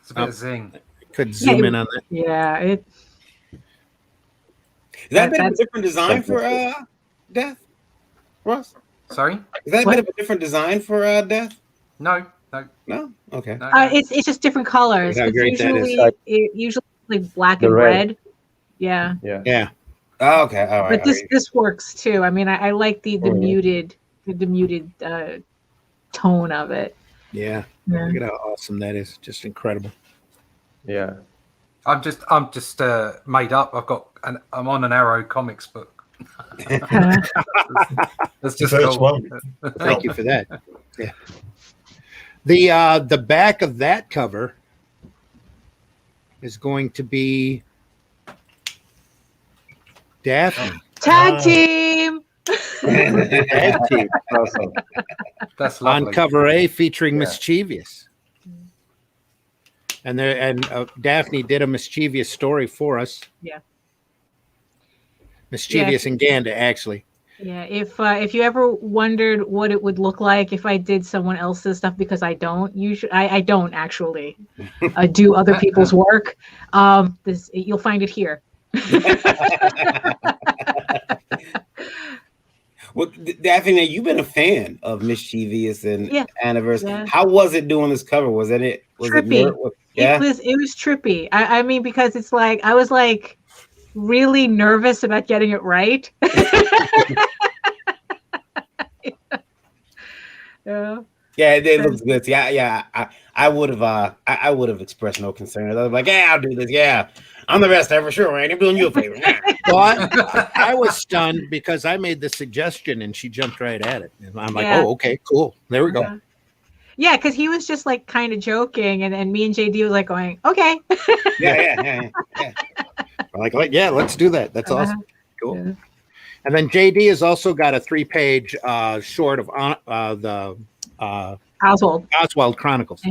It's a bit of zing. Could zoom in on that. Yeah. Is that been a different design for Death, Russ? Sorry? Is that a bit of a different design for Death? No. No? Okay. No. It's just different colors. How It's great that is. usually like black The and red. red. Yeah. Yeah. Oh, okay. All right. But this works too. I mean, I like the Mhm. muted tone of it. Yeah. Yeah. Look at how awesome that is. Just incredible. Yeah. I'm just made up. I'm on an Arrow Comics book. That's just First cool. one. Thank you for that. Yeah. The back of that cover is going to be Daphne. Tag team. Tag team Awesome. That's lovely. on cover A featuring Yeah. Mischievous. And Daphne did a Mischievous story for us. Yeah. Mischievous and Ganda, actually. Yeah, if you ever wondered what it would look like if I did someone else's stuff, because I don't actually do other people's work. You'll find it here. Well, Daphne, you've been a fan of Mischievous and Anniversary. Yeah. How was it doing this cover? Was it Trippy. Yeah. It was trippy. I mean, because it's like I was like really nervous about getting it right. Yeah. Yeah, it looks good. Yeah. I would have expressed no concern. I was like, yeah, I'll do this. Yeah, I'm the best ever. Sure, Randy, I'm doing you a favor. Well, I was stunned because I made the suggestion and she jumped right at it. And I'm like, Yeah. oh, okay, cool. There we go. Yeah, because he was just like kind of joking, and me and JD was like going, okay. Yeah. Like, yeah, let's do that. That's awesome. Cool. Yeah. And then JD has also got a 3-page short of the Oswald Chronicles.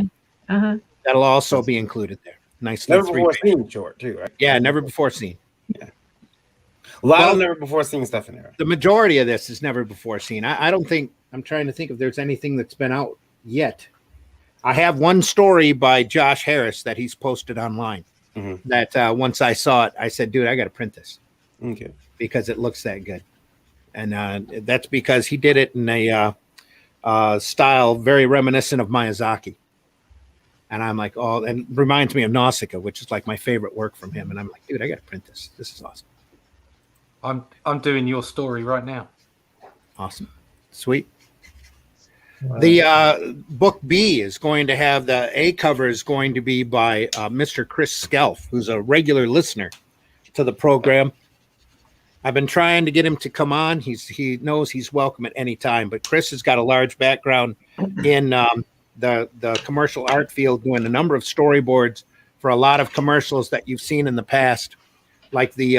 Uh-huh. That'll also be included there. Nice. Never before seen short too, right? Yeah, never before seen. Yeah. A lot of never before seen stuff in there. The majority of this is never before seen. I don't think, I'm trying to think if there's anything that's been out yet. I have one story by Josh Harris that he's posted online. Mm-hmm. That once I saw it, I said, dude, I got to print this. Okay. Because it looks that good. And that's because he did it in a style very reminiscent of Miyazaki. And I'm like, oh, and reminds me of Nausicaa, which is like my favorite work from him. And I'm like, dude, I got to print this. This is awesome. I'm doing your story right now. Awesome. Sweet. The book B is going to have the A cover is going to be by Mr. Chris Skelf, who's a regular listener to the program. I've been trying to get him to come on. He knows he's welcome at any time, but Chris has got a large background in the commercial art field, doing a number of storyboards for a lot of commercials that you've seen in the past, like the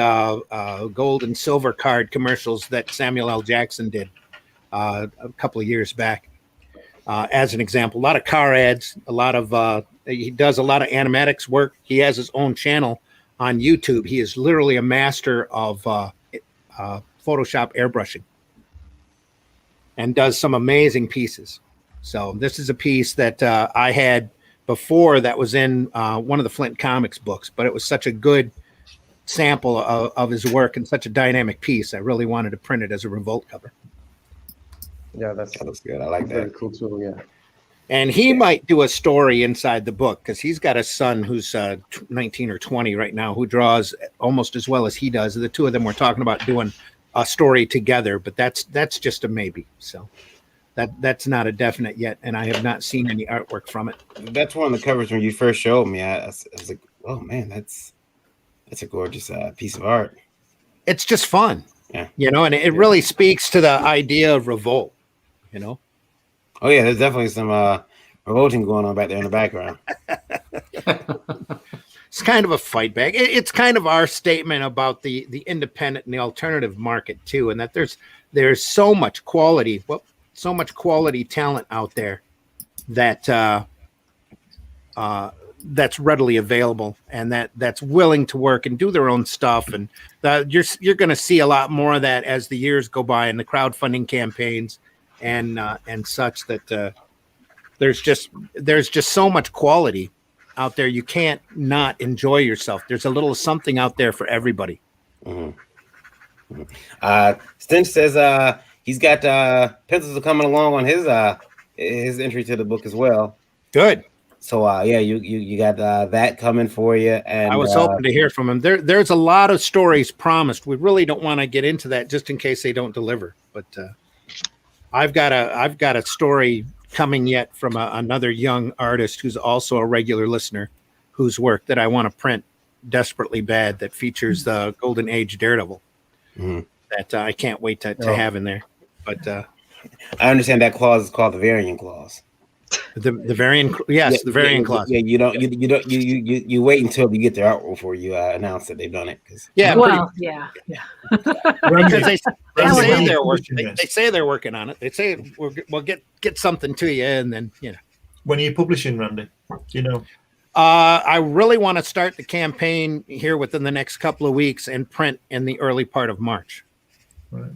gold and silver card commercials that Samuel L. Jackson did a couple of years back. As an example, a lot of car ads, he does a lot of animatics work. He has his own channel on YouTube. He is literally a master of Photoshop airbrushing and does some amazing pieces. So this is a piece that I had before that was in one of the Flint Comics books, but it was such a good sample of his work and such a dynamic piece. I really wanted to print it as a Revolt cover. Yeah, that looks good. I like very that. cool too. Yeah. And he might do a story inside the book because he's got a son who's 19 or 20 right now who draws almost as well as he does. The two of them were talking about doing a story together, but that's just a maybe. So that's not a definite yet, and I have not seen any artwork from it. That's one of the covers when you first showed me. I was like, oh man, that's a gorgeous piece of art. It's just fun, yeah. And it really speaks to the idea of revolt. Oh yeah, there's definitely some revolting going on back there in the background. It's kind of a fight back. It's kind of our statement about the independent and the alternative market too, and that there's so much quality, talent out there that that's readily available and that's willing to work and do their own stuff. And you're going to see a lot more of that as the years go by in the crowdfunding campaigns and such. That there's just so much quality out there. You can't not enjoy yourself. There's a little something out there for everybody. Mm-hmm. Stinch says he's got pencils coming along on his entry to the book as well. Good. So yeah, you got that coming for you. And I was hoping to hear from him. There's a lot of stories promised. We really don't want to get into that just in case they don't deliver. But I've got a story coming yet from another young artist who's also a regular listener, whose work that I want to print desperately bad, that features the Golden Age Daredevil. Mm-hmm. That I can't wait to have in there. But I understand that clause is called the Varian clause. The Varian, yes, the Varian clause. Yeah, you wait until you get their artwork before you announce that they've done it. Yeah. Because they say they're working on it. They say we'll get something to you, and then When are you publishing, Randy? Do you know? I really want to start the campaign here within the next couple of weeks and print in the early part of March. Right.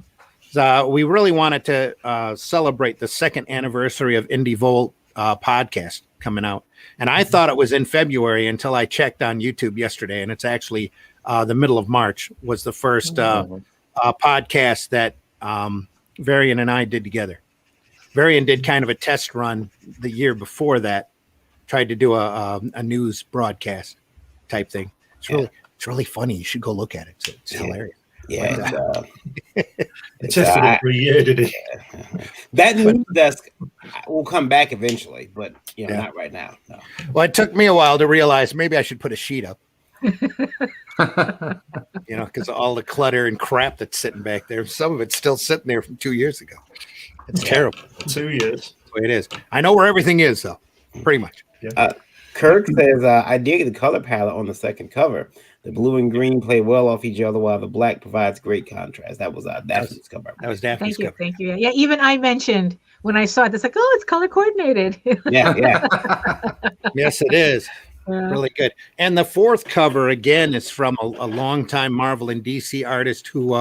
We really wanted to celebrate the second anniversary of Indie Volt podcast coming out. And I thought it was in February until I checked on YouTube yesterday. And it's actually the middle of March was the first podcast that Varian and I did together. Varian did kind of a test run the year before that, tried to do a news broadcast type thing. It's really funny. You should go look at it. It's hilarious. Yeah, it tested it for a year, did it? That news desk will come back eventually, but not right now. No. Well, it took me a while to realize maybe I should put a sheet up. Because of all the clutter and crap that's sitting back there. Some of it's still sitting there from 2 years ago. It's terrible. 2 years. That's the way it is. I know where everything is, though. Pretty much. Kirk says, I dig the color palette on the second cover. The blue and green play well off each other, while the black provides great contrast. That was Daphne's cover. That was Daphne's cover. Thank you. Yeah, even I mentioned when I saw it, it's like, oh, it's color coordinated. Yeah. Yes, it is. Really good. And the fourth cover, again, is from a longtime Marvel and DC artist who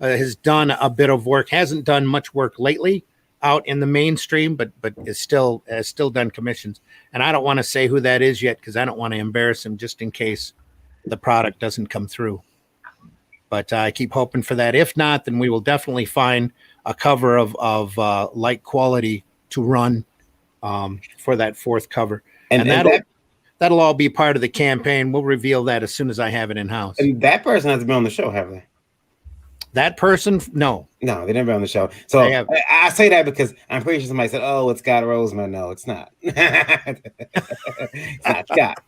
has done a bit of work, hasn't done much work lately out in the mainstream, but has still done commissions. And I don't want to say who that is yet because I don't want to embarrass him just in case the product doesn't come through. But I keep hoping for that. If not, then we will definitely find a cover of like quality to run for that fourth cover. And that'll all be part of the campaign. We'll reveal that as soon as I have it in house. And that person hasn't been on the show, have they? That person? No, they never been on the show. So I say that because I'm pretty sure somebody said, "Oh, it's Scott Roseman." No, it's not. It's not Scott.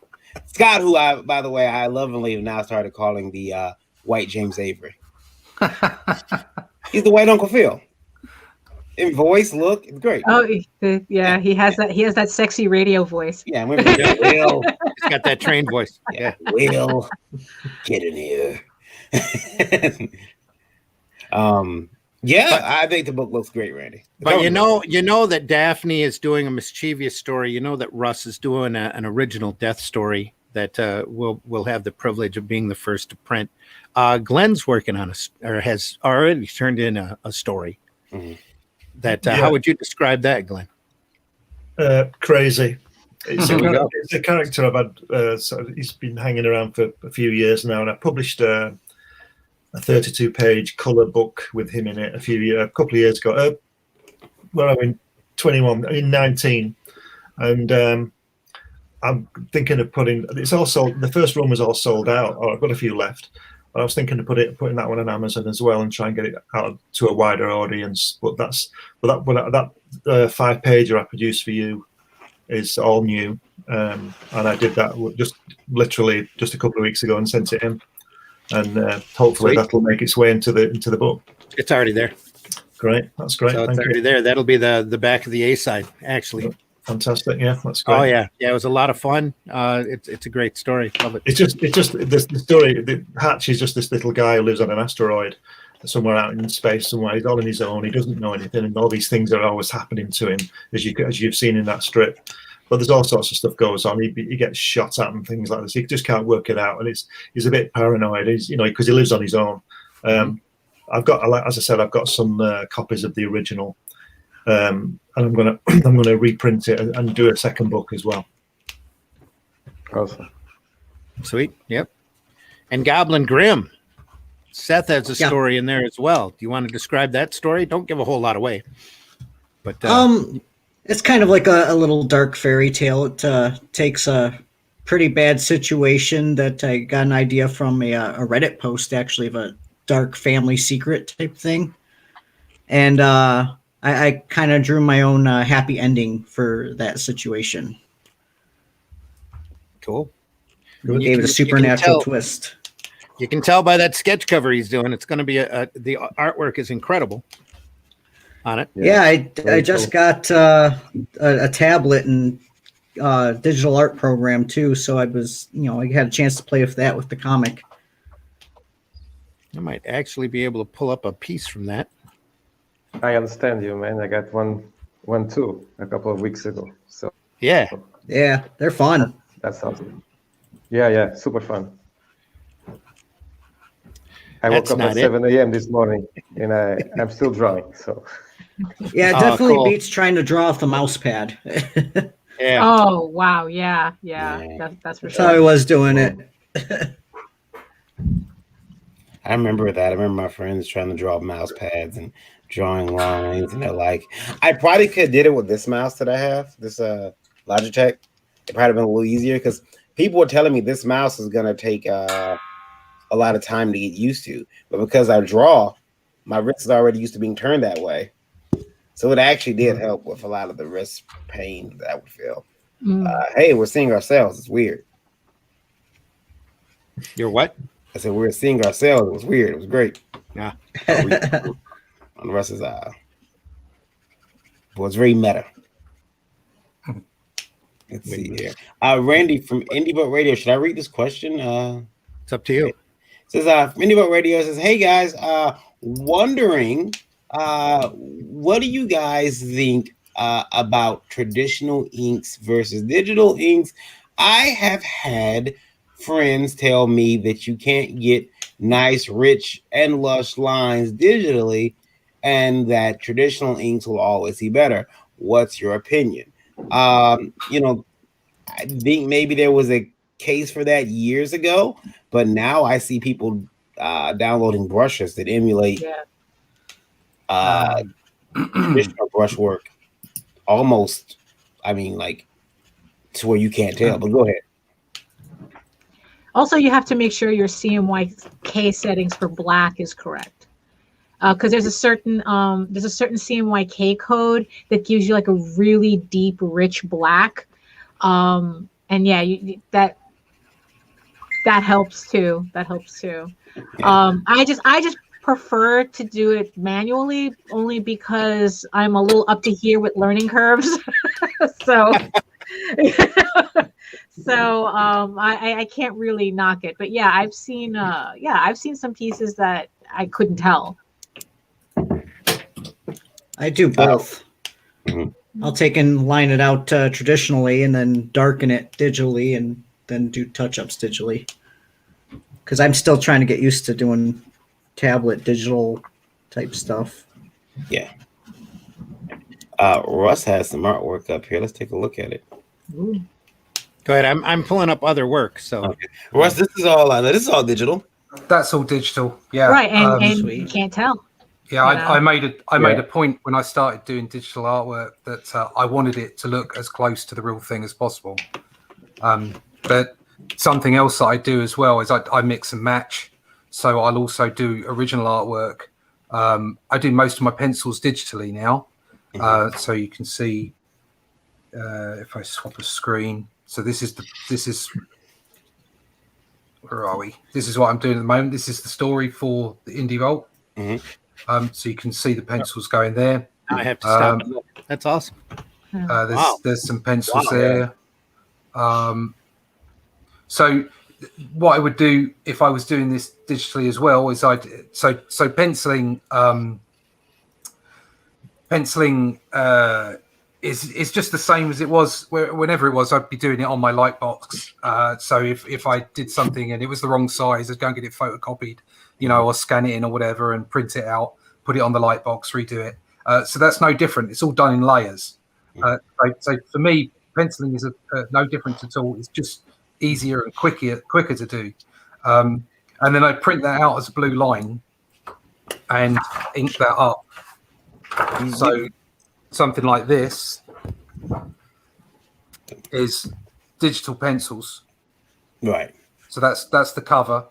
Scott, who by the way, I lovingly now started calling the white James Avery. He's the white Uncle Phil. In voice, look, it's great. Oh, yeah, he has that. He has that sexy radio voice. Yeah, Will. He's got that trained voice. Yeah, Will, get in here. I think the book looks great, Randy. But you know that Daphne is doing a mischievous story. You know that Russ is doing an original death story that we'll have the privilege of being the first to print. Glenn's working on or has already turned in a story. Mm-hmm. How would you describe that, Glenn? Crazy. It's a character I've had. So he's been hanging around for a few years now, and I published a 32-page color book with him in it a couple of years ago. In 19, and I'm thinking of putting. It's all sold. The first run was all sold out, or I've got a few left. But I was thinking of putting that one on Amazon as well and try and get it out to a wider audience. But that 5-pager I produced for you is all new, and I did that just literally just a couple of weeks ago and sent it in, and hopefully that'll make its way into the book. It's already there. Great, that's great. So it's already there. That'll be the back of the A side, actually. Fantastic, yeah, that's great. Oh yeah, it was a lot of fun. It's a great story. Love it. It's just the story. The Hatch is just this little guy who lives on an asteroid somewhere out in space somewhere. He's all on his own. He doesn't know anything, and all these things are always happening to him, as you've seen in that strip. But there's all sorts of stuff goes on. He gets shot at and things like this. He just can't work it out, and he's a bit paranoid. He's because he lives on his own. I've got, as I said, I've got some copies of the original. And I'm gonna reprint it and do a second book as well. Awesome. Sweet. Yep. And Goblin Grimm. Seth has a story in there as well. Do you want to describe that story? Don't give a whole lot away. But it's kind of like a little dark fairy tale. It takes a pretty bad situation that I got an idea from a Reddit post, actually, of a dark family secret type thing. And I kind of drew my own happy ending for that situation. Cool. Gave it a supernatural twist. You can tell by that sketch cover he's doing. It's going to be the artwork is incredible on it. Yeah, I just got a tablet and digital art program too, so I was I had a chance to play with that with the comic. I might actually be able to pull up a piece from that. I understand you, man. I got one too a couple of weeks ago. So yeah, they're fun. That's awesome. Yeah, super fun. I woke up at 7 a.m. this morning, and I'm still drawing. So yeah, it definitely beats trying to draw off the mouse pad. Yeah. Oh wow, yeah. That's for sure. That's how I was doing it. I remember that. I remember my friends trying to draw mouse pads and drawing lines, and they're like, I probably could have did it with this mouse that I have, this Logitech. It probably been a little easier because people were telling me this mouse is gonna take a lot of time to get used to, but because I draw, my wrist is already used to being turned that way, so it actually did help with a lot of the wrist pain that I would feel. Hey, we're seeing ourselves. It's weird. You're what? I said we were seeing ourselves. It was weird. It was great. Yeah. On the rest of the aisle. But it's very meta. Let's see here. Randy from Indie Volt Radio. Should I read this question? It's up to you. It says Indie Volt Radio says, hey guys, wondering what do you guys think about traditional inks versus digital inks? I have had friends tell me that you can't get nice, rich, and lush lines digitally, and that traditional inks will always be better. What's your opinion? You know, I think maybe there was a case for that years ago, but now I see people downloading brushes that emulate traditional brushwork almost, I mean, like to where you can't tell. But go ahead. Also, you have to make sure your CMYK settings for black is correct, because there's a certain CMYK code that gives you like a really deep, rich black, and yeah, that helps too. That helps too. Yeah. I just prefer to do it manually, only because I'm a little up to here with learning curves, so. So I can't really knock it, but yeah, I've seen some pieces that I couldn't tell. I do both. I'll take and line it out traditionally, and then darken it digitally, and then do touch-ups digitally. Because I'm still trying to get used to doing tablet digital type stuff. Yeah. Russ has some artwork up here. Let's take a look at it. Ooh. Go ahead. I'm pulling up other work. So, Okay. Russ, this is all digital. That's all digital. Yeah. Right, and Sweet. you can't tell. Yeah, I made a point when I started doing digital artwork that I wanted it to look as close to the real thing as possible. But something else that I do as well is I mix and match. So I'll also do original artwork. I do most of my pencils digitally now. So you can see if I swap a screen. So this is where are we? This is what I'm doing at the moment. This is the story for the Indie Volt. So you can see the pencils going there. I have to stop. And look. That's awesome. There's some pencils there. So what I would do if I was doing this digitally as well is so penciling is just the same as it was whenever it was. I'd be doing it on my light box. So if I did something and it was the wrong size, I'd go and get it photocopied, or scan it in or whatever and print it out, put it on the light box, redo it. So that's no different. It's all done in layers. So for me, penciling is no different at all. It's just easier and quicker to do. And then I print that out as a blue line and ink that up. So something like this is digital pencils. Right. So that's the cover.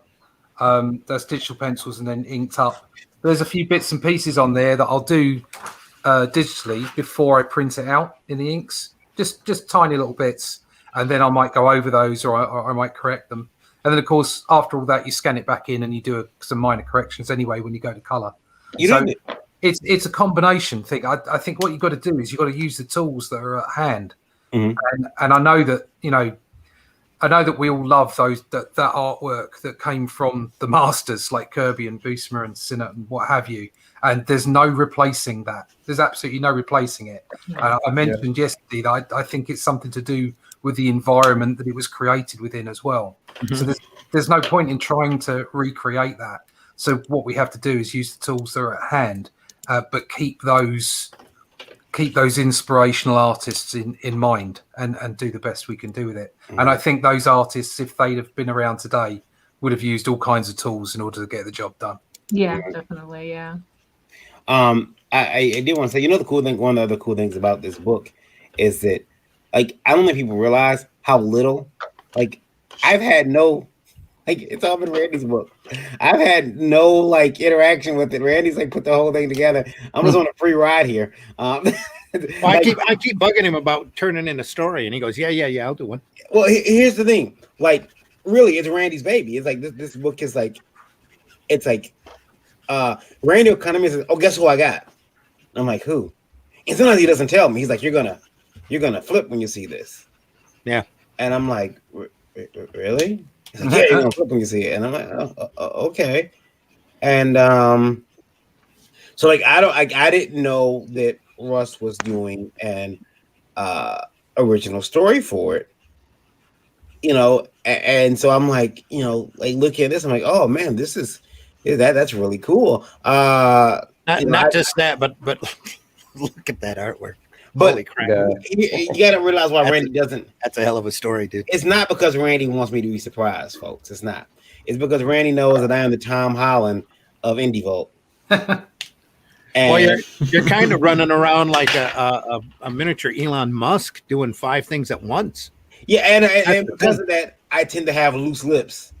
That's digital pencils and then inked up. There's a few bits and pieces on there that I'll do digitally before I print it out in the inks. Just tiny little bits. And then I might go over those or I might correct them. And then, of course, after all that, you scan it back in and you do some minor corrections anyway when you go to colour. It's a combination thing. I think what you've got to do is you've got to use the tools that are at hand. And I know that, we all love that artwork that came from the masters like Kirby and Buscema and Sinnott and what have you. And there's no replacing that. There's absolutely no replacing it. I mentioned yesterday that I think it's something to do with the environment that it was created within as well. So there's no point in trying to recreate that. So what we have to do is use the tools that are at hand, but keep those inspirational artists in mind and do the best we can do with it. And I think those artists, if they'd have been around today, would have used all kinds of tools in order to get the job done. Yeah, definitely. Yeah. I did want to say, the cool thing, one of the other cool things about this book is that, I don't think people realize how little, I've had no, it's all been Randy's book. I've had no, interaction with it. Randy's, put the whole thing together. I'm just on a free ride here. Well, I keep bugging him about turning in a story, and he goes, yeah, I'll do one. Well, here's the thing. Really, it's Randy's baby. It's this book is Randy will come to me and says, oh, guess who I got? I'm like, who? And sometimes he doesn't tell me. He's like, you're gonna flip when you see this. Yeah. And I'm like, really? He's like, yeah, you're gonna flip when you see it. And I'm like, okay. And so like I didn't know that Russ was doing an original story for it. And so I'm like, like looking at this, I'm like, oh man, that's really cool. Not just that, but look at that artwork. But holy crap. you got to realize why Randy doesn't. That's a hell of a story, dude. It's not because Randy wants me to be surprised, folks. It's not. It's because Randy knows that I am the Tom Holland of Indie Volt. Well, you're kind of running around like a miniature Elon Musk doing 5 things at once. Yeah, and because of that, I tend to have loose lips.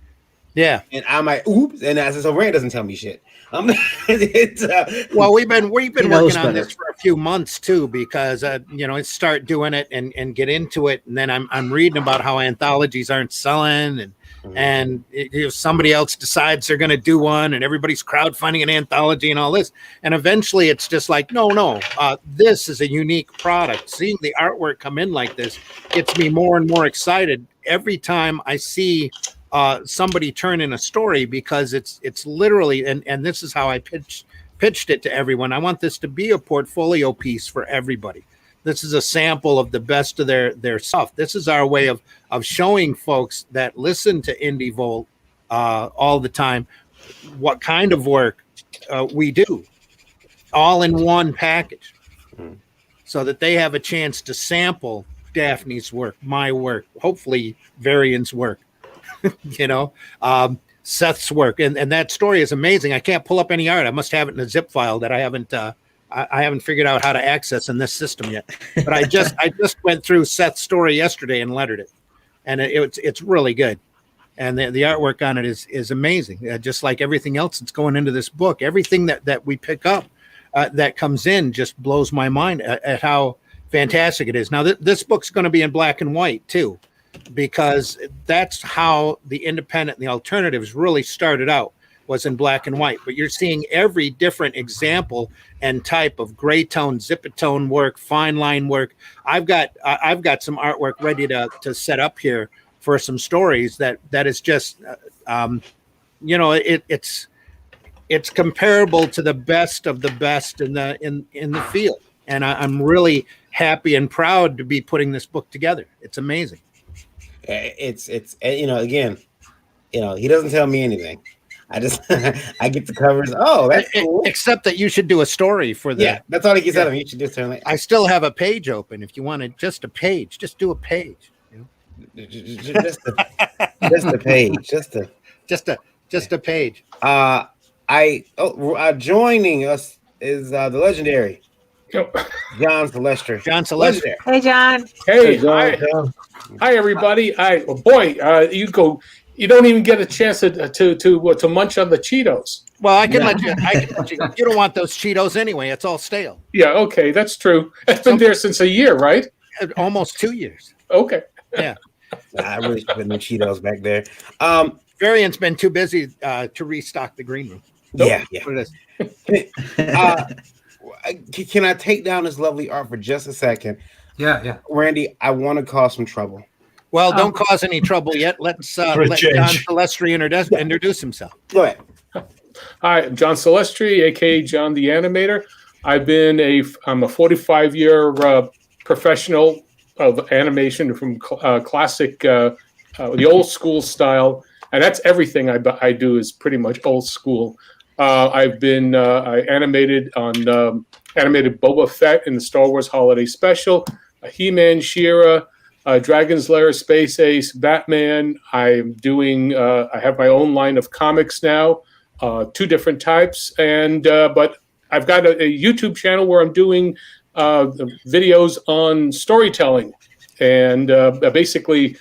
Yeah, and I might oops, and so Randy doesn't tell me shit. Well, we've been working on this for a few months too, because start doing it and get into it, and then I'm reading about how anthologies aren't selling, and if somebody else decides they're going to do one, and everybody's crowdfunding an anthology and all this, and eventually it's just like no, this is a unique product. Seeing the artwork come in like this gets me more and more excited every time I see somebody turn in a story, because it's literally, and this is how I pitched it to everyone. I want this to be a portfolio piece for everybody. This is a sample of the best of their stuff. This is our way of showing folks that listen to Indie Volt all the time what kind of work we do, all in one package, so that they have a chance to sample Daphne's work, my work, hopefully Varian's work. Seth's work, and that story is amazing. I can't pull up any art. I must have it in a zip file that I haven't figured out how to access in this system yet. But I just went through Seth's story yesterday and lettered it, and it's really good. And the artwork on it is amazing. Just like everything else that's going into this book, everything that we pick up that comes in just blows my mind at how fantastic it is. Now this book's going to be in black and white too, because that's how the independent and the alternatives really started out, was in black and white. But you're seeing every different example and type of gray tone, zipatone work, fine line work. I've got some artwork ready to set up here for some stories that is just it's comparable to the best of the best in the field. And I'm really happy and proud to be putting this book together. It's amazing. It's again, he doesn't tell me anything. I just I get the covers. Oh, that's cool. Except that you should do a story for that. Yeah, that's all he keeps telling me. You should just turn it. I still have a page open. If you wanted just a page, just do a page. Just a page. Just a page. Joining us is the legendary John Celestri. John Celestri. Hey, John. Hey, hi everybody. You don't even get a chance to munch on the Cheetos. Well, I can let you. You don't want those Cheetos anyway. It's all stale. Yeah, okay, that's true. It's been there since a year, right? Almost 2 years. Okay. Yeah. I really should put new Cheetos back there. Varian's been too busy to restock the green room. Yeah. What it is. Can I take down this lovely art for just a second? Yeah. Randy, I want to cause some trouble. Well, don't cause any trouble yet. Let John Celestri introduce himself. Go ahead. Hi, I'm John Celestri, aka John the Animator. I'm a 45-year professional of animation from classic, the old school style, and that's everything I do is pretty much old school. I've been I animated Boba Fett in the Star Wars Holiday Special, He-Man, She-Ra, Dragon's Lair, Space Ace, Batman. I'm doing. I have my own line of comics now, 2 different types, and but I've got a YouTube channel where I'm doing videos on storytelling and basically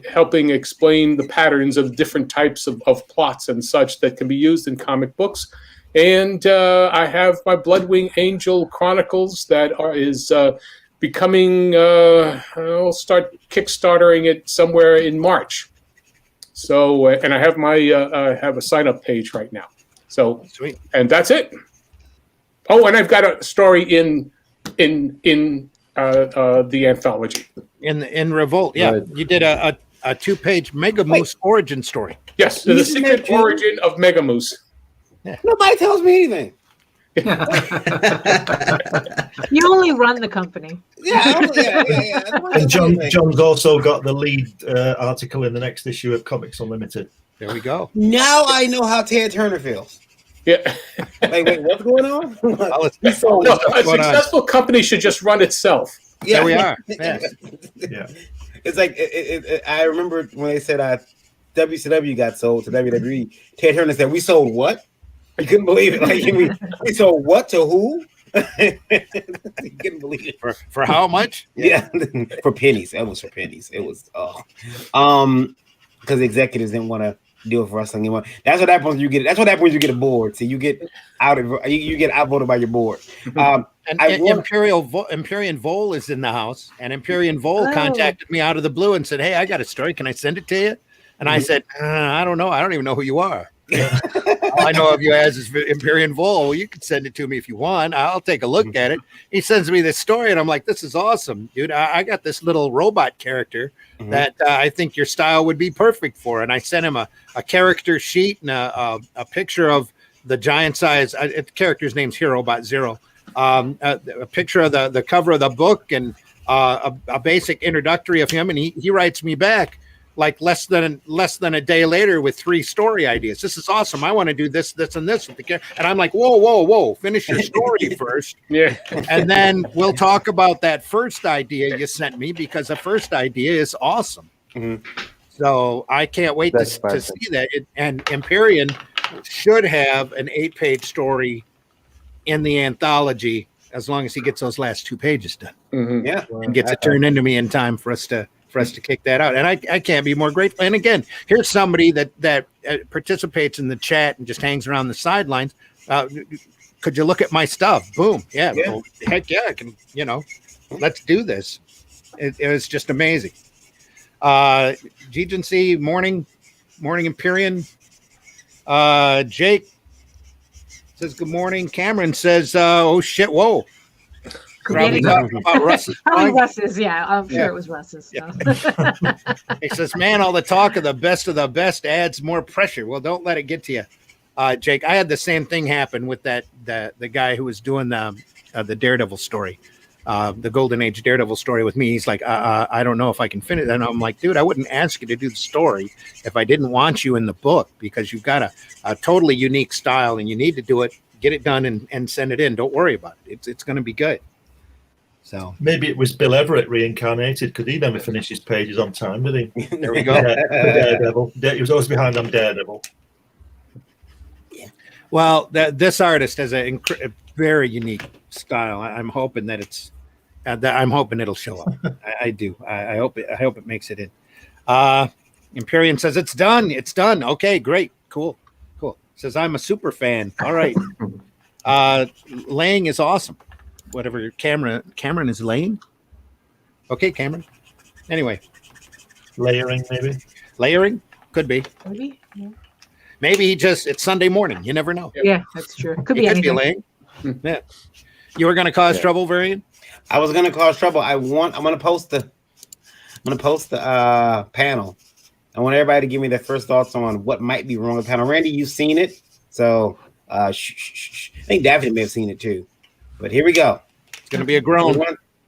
helping explain the patterns of different types of plots and such that can be used in comic books. And I have my Bloodwing Angel Chronicles that is becoming. I'll start kickstartering it somewhere in March. So, and I have have a sign up page right now. So, sweet. And that's it. Oh, and I've got a story in the anthology. In Revolt, yeah. Right. You did a a 2-page Mega Moose origin story. Yes, the secret origin of Mega Moose. Nobody tells me anything. You only run the company. Yeah. And John's also got the lead article in the next issue of Comics Unlimited. There we go. Now I know how Ted Turner feels. Yeah. Wait, what's going on? No, a successful company should just run itself. There we are. Yeah. Yeah. It's like I remember when they said WCW got sold to WWE. Ted Turner said, "We sold what?" You couldn't believe it. Like we sold what to who? You couldn't believe it. For how much? Yeah, for pennies. It was for pennies. It was because the executives didn't want to deal with wrestling anymore. That's what happens when you get. That's what happens when you get a board. So you get you get outvoted by your board. And Empyrean Vol is in the house, and Empyrean Vol contacted me out of the blue and said, "Hey, I got a story. Can I send it to you?" And I said, "I don't know. I don't even know who you are. All I know of you as is Empyrean Vol. Well, you can send it to me if you want. I'll take a look at it." He sends me this story, and I'm like, "This is awesome, dude. I got this little robot character that I think your style would be perfect for." And I sent him a character sheet and a picture of the giant size. The character's name's Herobot Zero. A picture of the cover of the book and a basic introductory of him, and he writes me back like less than a day later with 3 story ideas. This is awesome. I want to do this, and this with the character. And I'm like, whoa! Finish your story first. Yeah, and then we'll talk about that first idea you sent me, because the first idea is awesome. So I can't wait to see that. And Empyrean should have an 8-page story in the anthology as long as he gets those last 2 pages done. Yeah, and gets it turned into me in time for us to kick that out. And I can't be more grateful. And again, here's somebody that participates in the chat and just hangs around the sidelines. Could you look at my stuff? Boom. Yeah. Well, heck yeah. I can, let's do this. It was just amazing. Agency, morning Empyrean. Jake says good morning. Cameron says, oh shit, whoa. Probably talking about Russ's. Probably Russ's, yeah. I'm sure it was Russ's. So. He says, man, all the talk of the best adds more pressure. Well, don't let it get to you, Jake. I had the same thing happen with the guy who was doing the Daredevil story, the Golden Age Daredevil story with me. He's like, I don't know if I can finish it. And I'm like, dude, I wouldn't ask you to do the story if I didn't want you in the book, because you've got a totally unique style and you need to do it, get it done and send it in. Don't worry about it. It's going to be good. So maybe it was Bill Everett reincarnated, because he never finished his pages on time, did he? There we go. Daredevil. He was always behind on Daredevil. Yeah. Well, this artist has a very unique style. I'm hoping that I'm hoping it'll show up. I do. I hope it makes it in. Empyrean says it's done. It's done. Okay, great, cool. Says I'm a super fan. All right. Laying is awesome. Whatever your Cameron is laying. Okay, Cameron. Anyway, layering could be. Maybe. Yeah. Maybe it's Sunday morning. You never know. Yeah, that's true. Could be anything. anything. Yeah. You were going to cause trouble, Varian? I was going to cause trouble. I'm going to post the panel. I want everybody to give me their first thoughts on what might be wrong with the panel. Randy, you've seen it, so I think Daphne may have seen it too. But here we go. It's going to be a groan.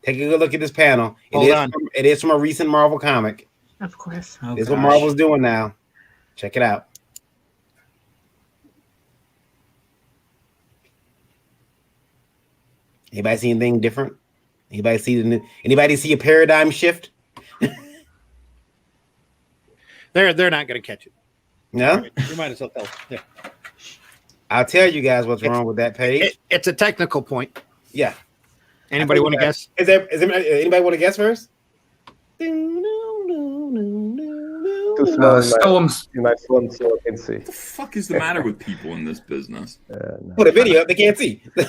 Take a good look at this panel. It is from a recent Marvel comic. Of course. This is what Marvel's doing now. Check it out. Anybody see anything different? Anybody see a paradigm shift? They're not going to catch it. No? You might as well tell. Yeah. I'll tell you guys what's wrong with that page. It's a technical point. Yeah. Anybody want to guess? Is there anybody want to guess first? Storms. You might want so I can see. What the fuck is the matter with people in this business? No. Put a video up, they can't see. Yeah,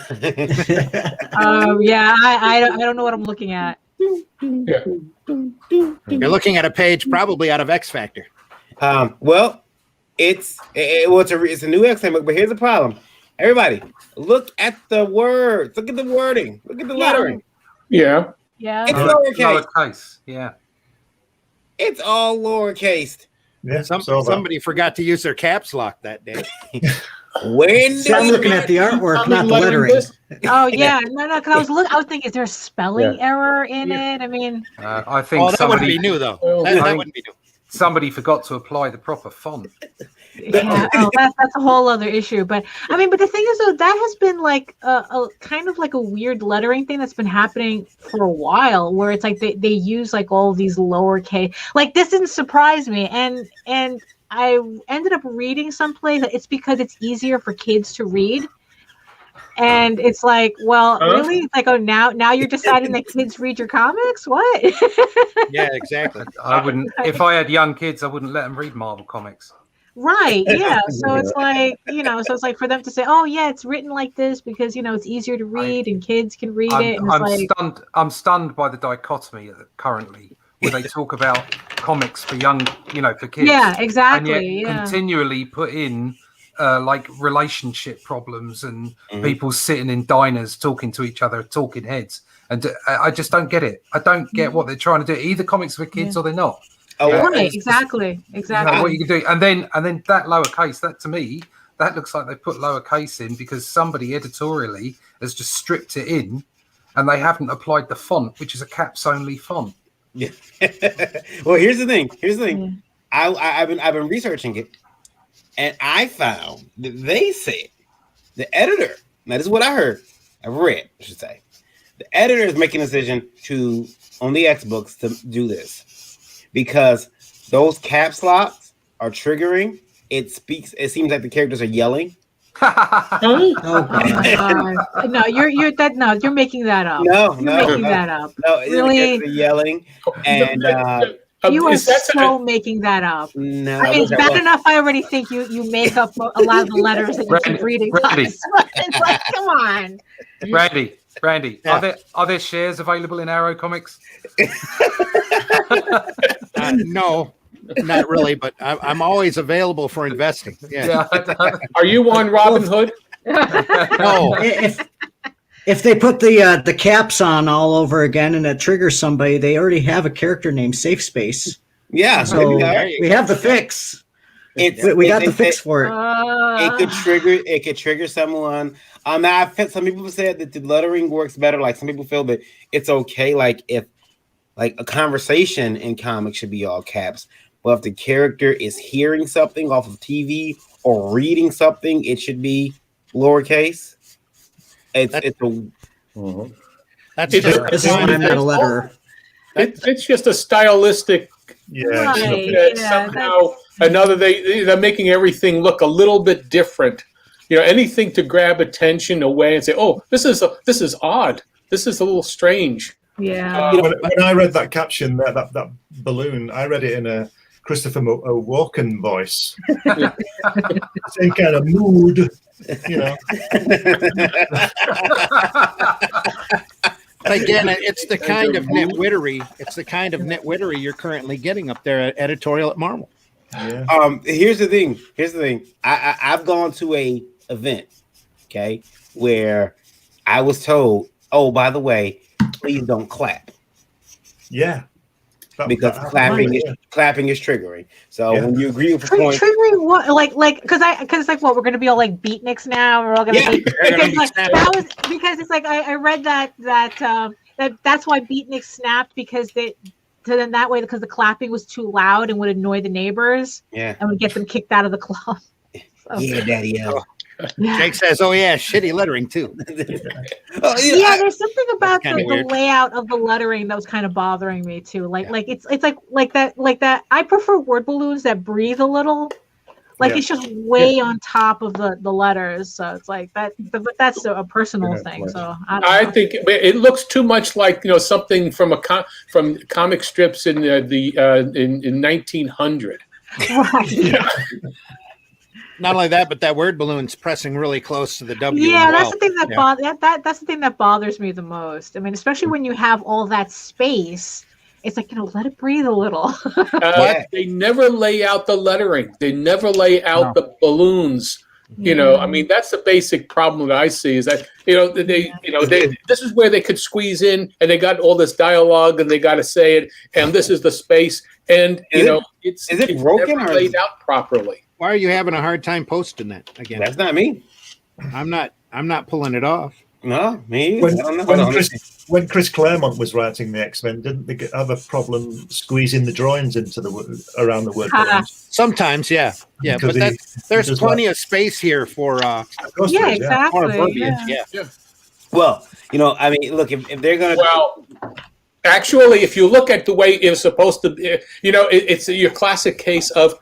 I don't know what I'm looking at. Yeah. You're looking at a page probably out of X Factor. Well, it's a new X-Men book, but here's the problem. Everybody, look at the words. Look at the wording. Look at the lettering. Yeah. Yeah. It's lowercase. Lowercase. Yeah. It's all lowercase. Yeah, Somebody forgot to use their caps lock that day. When See, I'm looking at the artwork, not the lettering. Oh yeah, no, because I was thinking, is there a spelling error in it? I mean, I think that wouldn't be new though. That wouldn't be new. Somebody forgot to apply the proper font. Yeah, that's a whole other issue. But I mean, but the thing is, though, that has been like a kind of like a weird lettering thing that's been happening for a while, where it's like they use like all these lowercase. Like this didn't surprise me, and I ended up reading someplace that it's because it's easier for kids to read. And it's like, well, really? It's like, oh, now you're deciding that kids read your comics? What? Yeah, exactly. I wouldn't. If I had young kids, I wouldn't let them read Marvel comics. Right. Yeah. So it's like, so it's like for them to say, oh yeah, it's written like this because it's easier to read and kids can read it. And I'm stunned by the dichotomy currently where they talk about comics for young, for kids. Yeah, exactly. And yet continually put in like relationship problems and people sitting in diners talking to each other, talking heads. And I just don't get it. I don't get what they're trying to do. Either comics for kids or they're not. Oh, right, exactly. What you can do, and then that lowercase, that to me, that looks like they put lowercase in because somebody editorially has just stripped it in, and they haven't applied the font, which is a caps only font. Yeah. Well, here's the thing. I've been researching it, and I found that they said the editor. Now, this is what I heard. I've read, I should say. The editor is making a decision on the X books to do this. Because those caps locks are triggering. It seems like the characters are yelling. No, you're making that up. No, you're making that up. No, really, they're yelling, and you are so making that up. No, I mean, it's bad enough. I already think you make up a lot of the letters that you keep reading. It's like, come on, Randy, are there shares available in Arrow Comics? No, not really, but I'm always available for investing. Yeah. Are you on Robinhood? No. If they put the caps on all over again and it triggers somebody, they already have a character named Safe Space. Yeah, so we have the fix. We got the fix for it. It could trigger someone. Now some people said that the lettering works better. Like some people feel that it's okay. Like if a conversation in comics should be all caps, but if the character is hearing something off of TV or reading something, it should be lowercase. It's not a letter. It's just a stylistic. Somehow another they're making everything look a little bit different. Anything to grab attention away and say, "Oh, this is odd. This is a little strange." Yeah. When I read that caption, that balloon, I read it in a Christopher Walken voice. Same kind of mood, But again, it's the kind of nitwittery. It's the kind of nitwittery you're currently getting up there at editorial at Marvel. Yeah. Here's the thing. I've gone to a event, okay, where I was told, "Oh, by the way, please don't clap." Yeah. Because clapping is triggering. So when you agree with the point, triggering what? Like because it's like what we're going to be all like beatniks now. We're all going to be because it's like I read that's why beatniks snapped because then that way because the clapping was too loud and would annoy the neighbors. Yeah, and would get them kicked out of the club. So. Yeah, Daddy. Jake says, "Oh yeah, shitty lettering too." There's something about the layout of the lettering that was kind of bothering me too. Like it's like that. I prefer word balloons that breathe a little. Like it's just way on top of the letters. So it's like that. But that's a personal thing. So I think it looks too much like something from from comic strips in in 1900. Right. Yeah. Not only that, but that word balloon's pressing really close to the W. Yeah, that's the thing that's the thing that bothers me the most. I mean, especially when you have all that space, it's like let it breathe a little. They never lay out the lettering. They never lay out the balloons You know, I mean, that's the basic problem that I see is that, this is where they could squeeze in and they got all this dialogue and they got to say it. And this is the space. And, it's broken never or laid out properly. Why are you having a hard time posting that again? That's not me. I'm not pulling it off. No, me. I don't know. When Chris Claremont was writing the X-Men, didn't they have a problem squeezing the drawings into around the word balloons? Sometimes, yeah, but there's plenty of space here for exactly. Yeah. Well, I mean, look, if they're gonna actually, if you look at the way it was supposed to be, it's your classic case of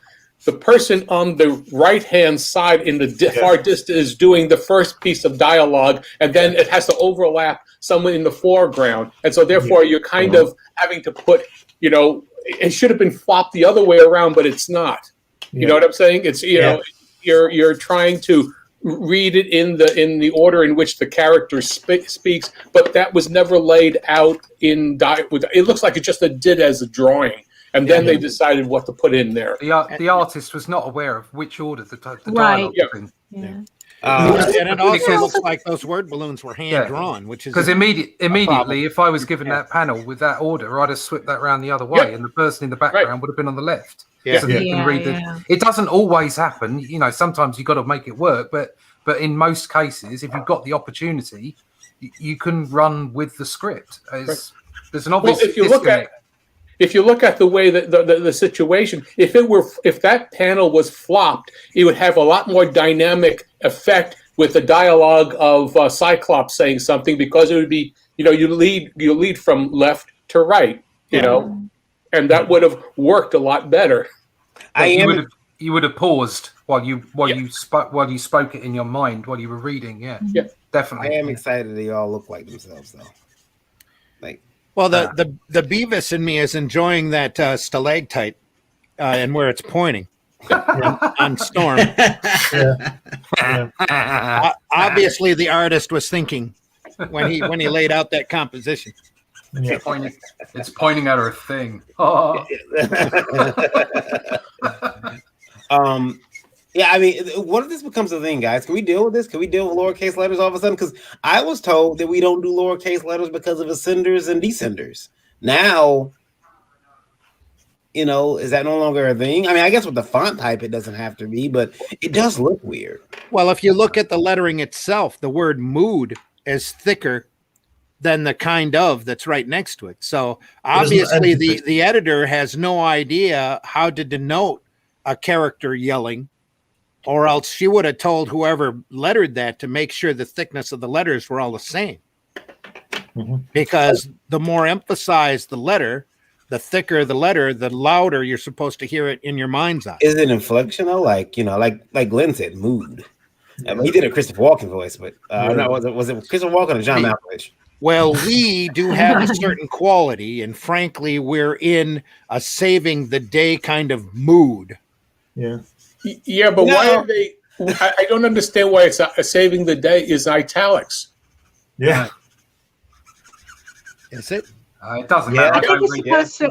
the person on the right-hand side in the far distance is doing the first piece of dialogue, and then it has to overlap someone in the foreground. And so therefore you're kind of having to put, it should have been flopped the other way around, but it's not. You know what I'm saying? It's, you're trying to read it in the order in which the character speaks, but that was never laid out it looks like it just did as a drawing. And then they decided what to put in there. The artist was not aware of which order the Right. dialogue was in. And it also looks like those word balloons were hand drawn, which is because immediately, if I was given that panel with that order, I'd have slipped that around the other way, and the person in the background would have been on the left. So they can read it. It doesn't always happen. Sometimes you got to make it work, but in most cases, if you've got the opportunity, you can run with the script. There's an obvious disconnect. If you look at the way that the situation, if that panel was flopped, it would have a lot more dynamic effect with the dialogue of Cyclops saying something, because it would be, you lead from left to right, and that would have worked a lot better. You would have paused while you spoke it in your mind while you were reading. Yeah, definitely. I am excited they all look like themselves though. Well, the Beavis in me is enjoying that stalactite and where it's pointing on Storm. Obviously, the artist was thinking when he laid out that composition. It's pointing at her thing. Yeah, I mean, what if this becomes a thing, guys? Can we deal with this? Can we deal with lowercase letters all of a sudden? Because I was told that we don't do lowercase letters because of ascenders and descenders. Now, is that no longer a thing? I mean, I guess with the font type, it doesn't have to be, but it does look weird. Well, if you look at the lettering itself, the word mood is thicker than the kind of that's right next to it. So obviously the editor has no idea how to denote a character yelling, or else she would have told whoever lettered that to make sure the thickness of the letters were all the same. Because the more emphasized the letter, the thicker the letter, the louder you're supposed to hear it in your mind's eye. Is it inflection though? Like Glenn said, mood. I mean, he did a Christopher Walken voice, but no, was it Christopher Walken or John Malkovich? Well, we do have a certain quality, and frankly, we're in a saving the day kind of mood. Yeah, but why are they? I don't understand why it's saving the day is italics. Yeah. Is it? It doesn't matter.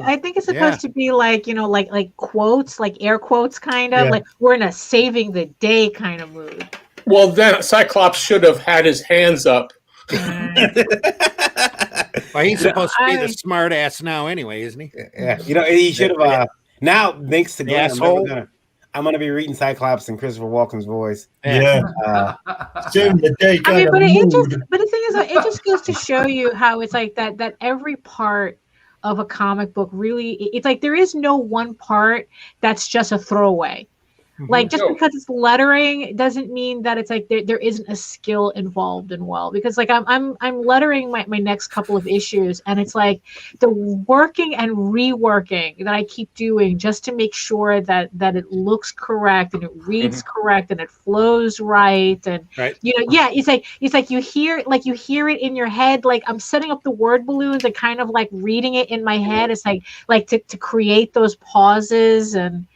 I think it's supposed to be like, like quotes, like air quotes, kind of like we're in a saving the day kind of mood. Well, then Cyclops should have had his hands up. Well, he's supposed to be the smart ass now anyway, isn't he? Yeah. He should have. Now, thanks to Glenn, I'm going to be reading Cyclops and Christopher Walken's voice. Yeah. Soon the day. I mean, but the thing is, it just goes to show you how it's like that every part of a comic book really, it's like there is no one part that's just a throwaway. Like just because it's lettering doesn't mean that it's like there isn't a skill involved in because like I'm lettering my next couple of issues, and it's like the working and reworking that I keep doing just to make sure that it looks correct and it reads correct and it flows right, and it's like you hear it in your head. Like I'm setting up the word balloons and kind of like reading it in my head. It's like to create those pauses and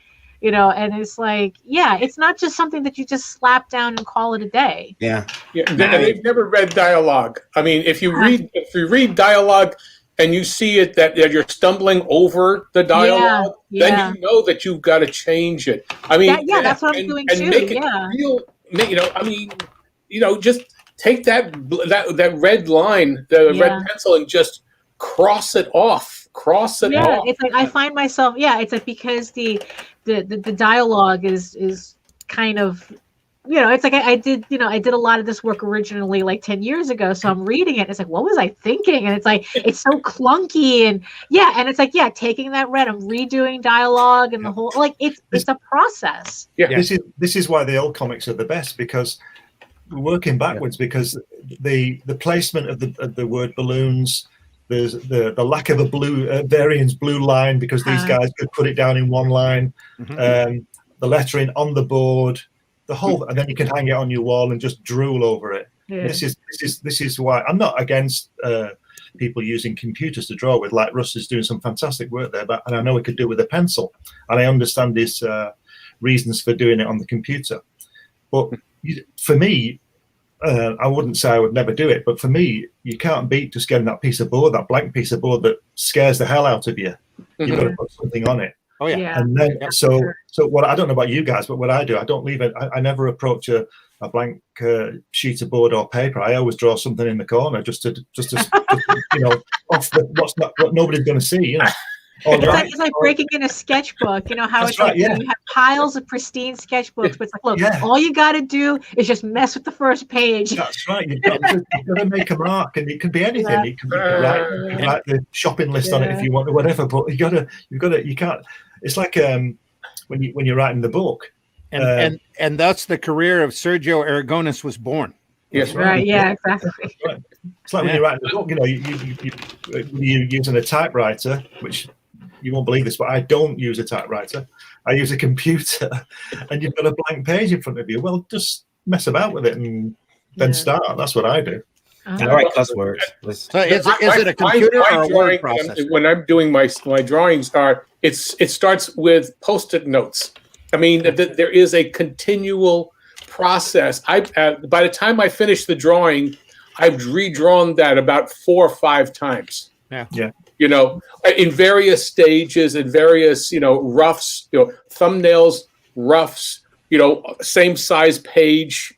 and it's like, it's not just something that you just slap down and call it a day. Yeah. And they've never read dialogue. I mean, if you read dialogue and you see it that you're stumbling over the dialogue, then you know that you've got to change it. I mean, that's what I'm doing too. Make it real. I mean, just take that red line, the red pencil, and just cross it off. Cross it off. It's like I find myself. Yeah, it's like because the dialogue is kind of. It's like I did a lot of this work originally like 10 years ago. So I'm reading it. And it's like, what was I thinking? And it's like, it's so clunky. And it's like, taking that red, I'm redoing dialogue and the whole, like, it's a process. Yeah. This is why the old comics are the best, because we're working backwards, because the placement of the word balloons, there's the lack of a Varian's blue line, because these guys could put it down in one line, the lettering on the board, the whole, and then you can hang it on your wall and just drool over it. Yeah. This is why I'm not against people using computers to draw with. Like Russ is doing some fantastic work there, and I know he could do it with a pencil, and I understand his reasons for doing it on the computer. But for me, I wouldn't say I would never do it, but for me, you can't beat just getting that piece of board, that blank piece of board that scares the hell out of you. You've got to put something on it. Oh yeah. And then so what, I don't know about you guys, but what I do, I don't leave it. I never approach a blank sheet of board or paper. I always draw something in the corner just to off what nobody's going to see. It's like breaking in a sketchbook. You know how it's like you have piles of pristine sketchbooks, but it's like, look, all you got to do is just mess with the first page. That's right. You've got to make a mark, and it can be anything. Yeah. You can write the shopping list on it if you want, or whatever. But you can't. It's like when you're writing the book, and that's the career of Sergio Aragonis was born. Yes, right. Yeah, exactly. Right. It's like when you're writing a book. You're using a typewriter, which you won't believe this, but I don't use a typewriter. I use a computer, and you've got a blank page in front of you. Well, just mess about with it and then start. That's what I do. All right, cuss words. So is it a computer or a word processor? When I'm doing my drawings, it starts with Post-it notes. I mean, there is a continual process. By the time I finish the drawing, I've redrawn that about 4 or 5 times. Yeah. In various stages, in various, roughs, thumbnails, roughs, same size page,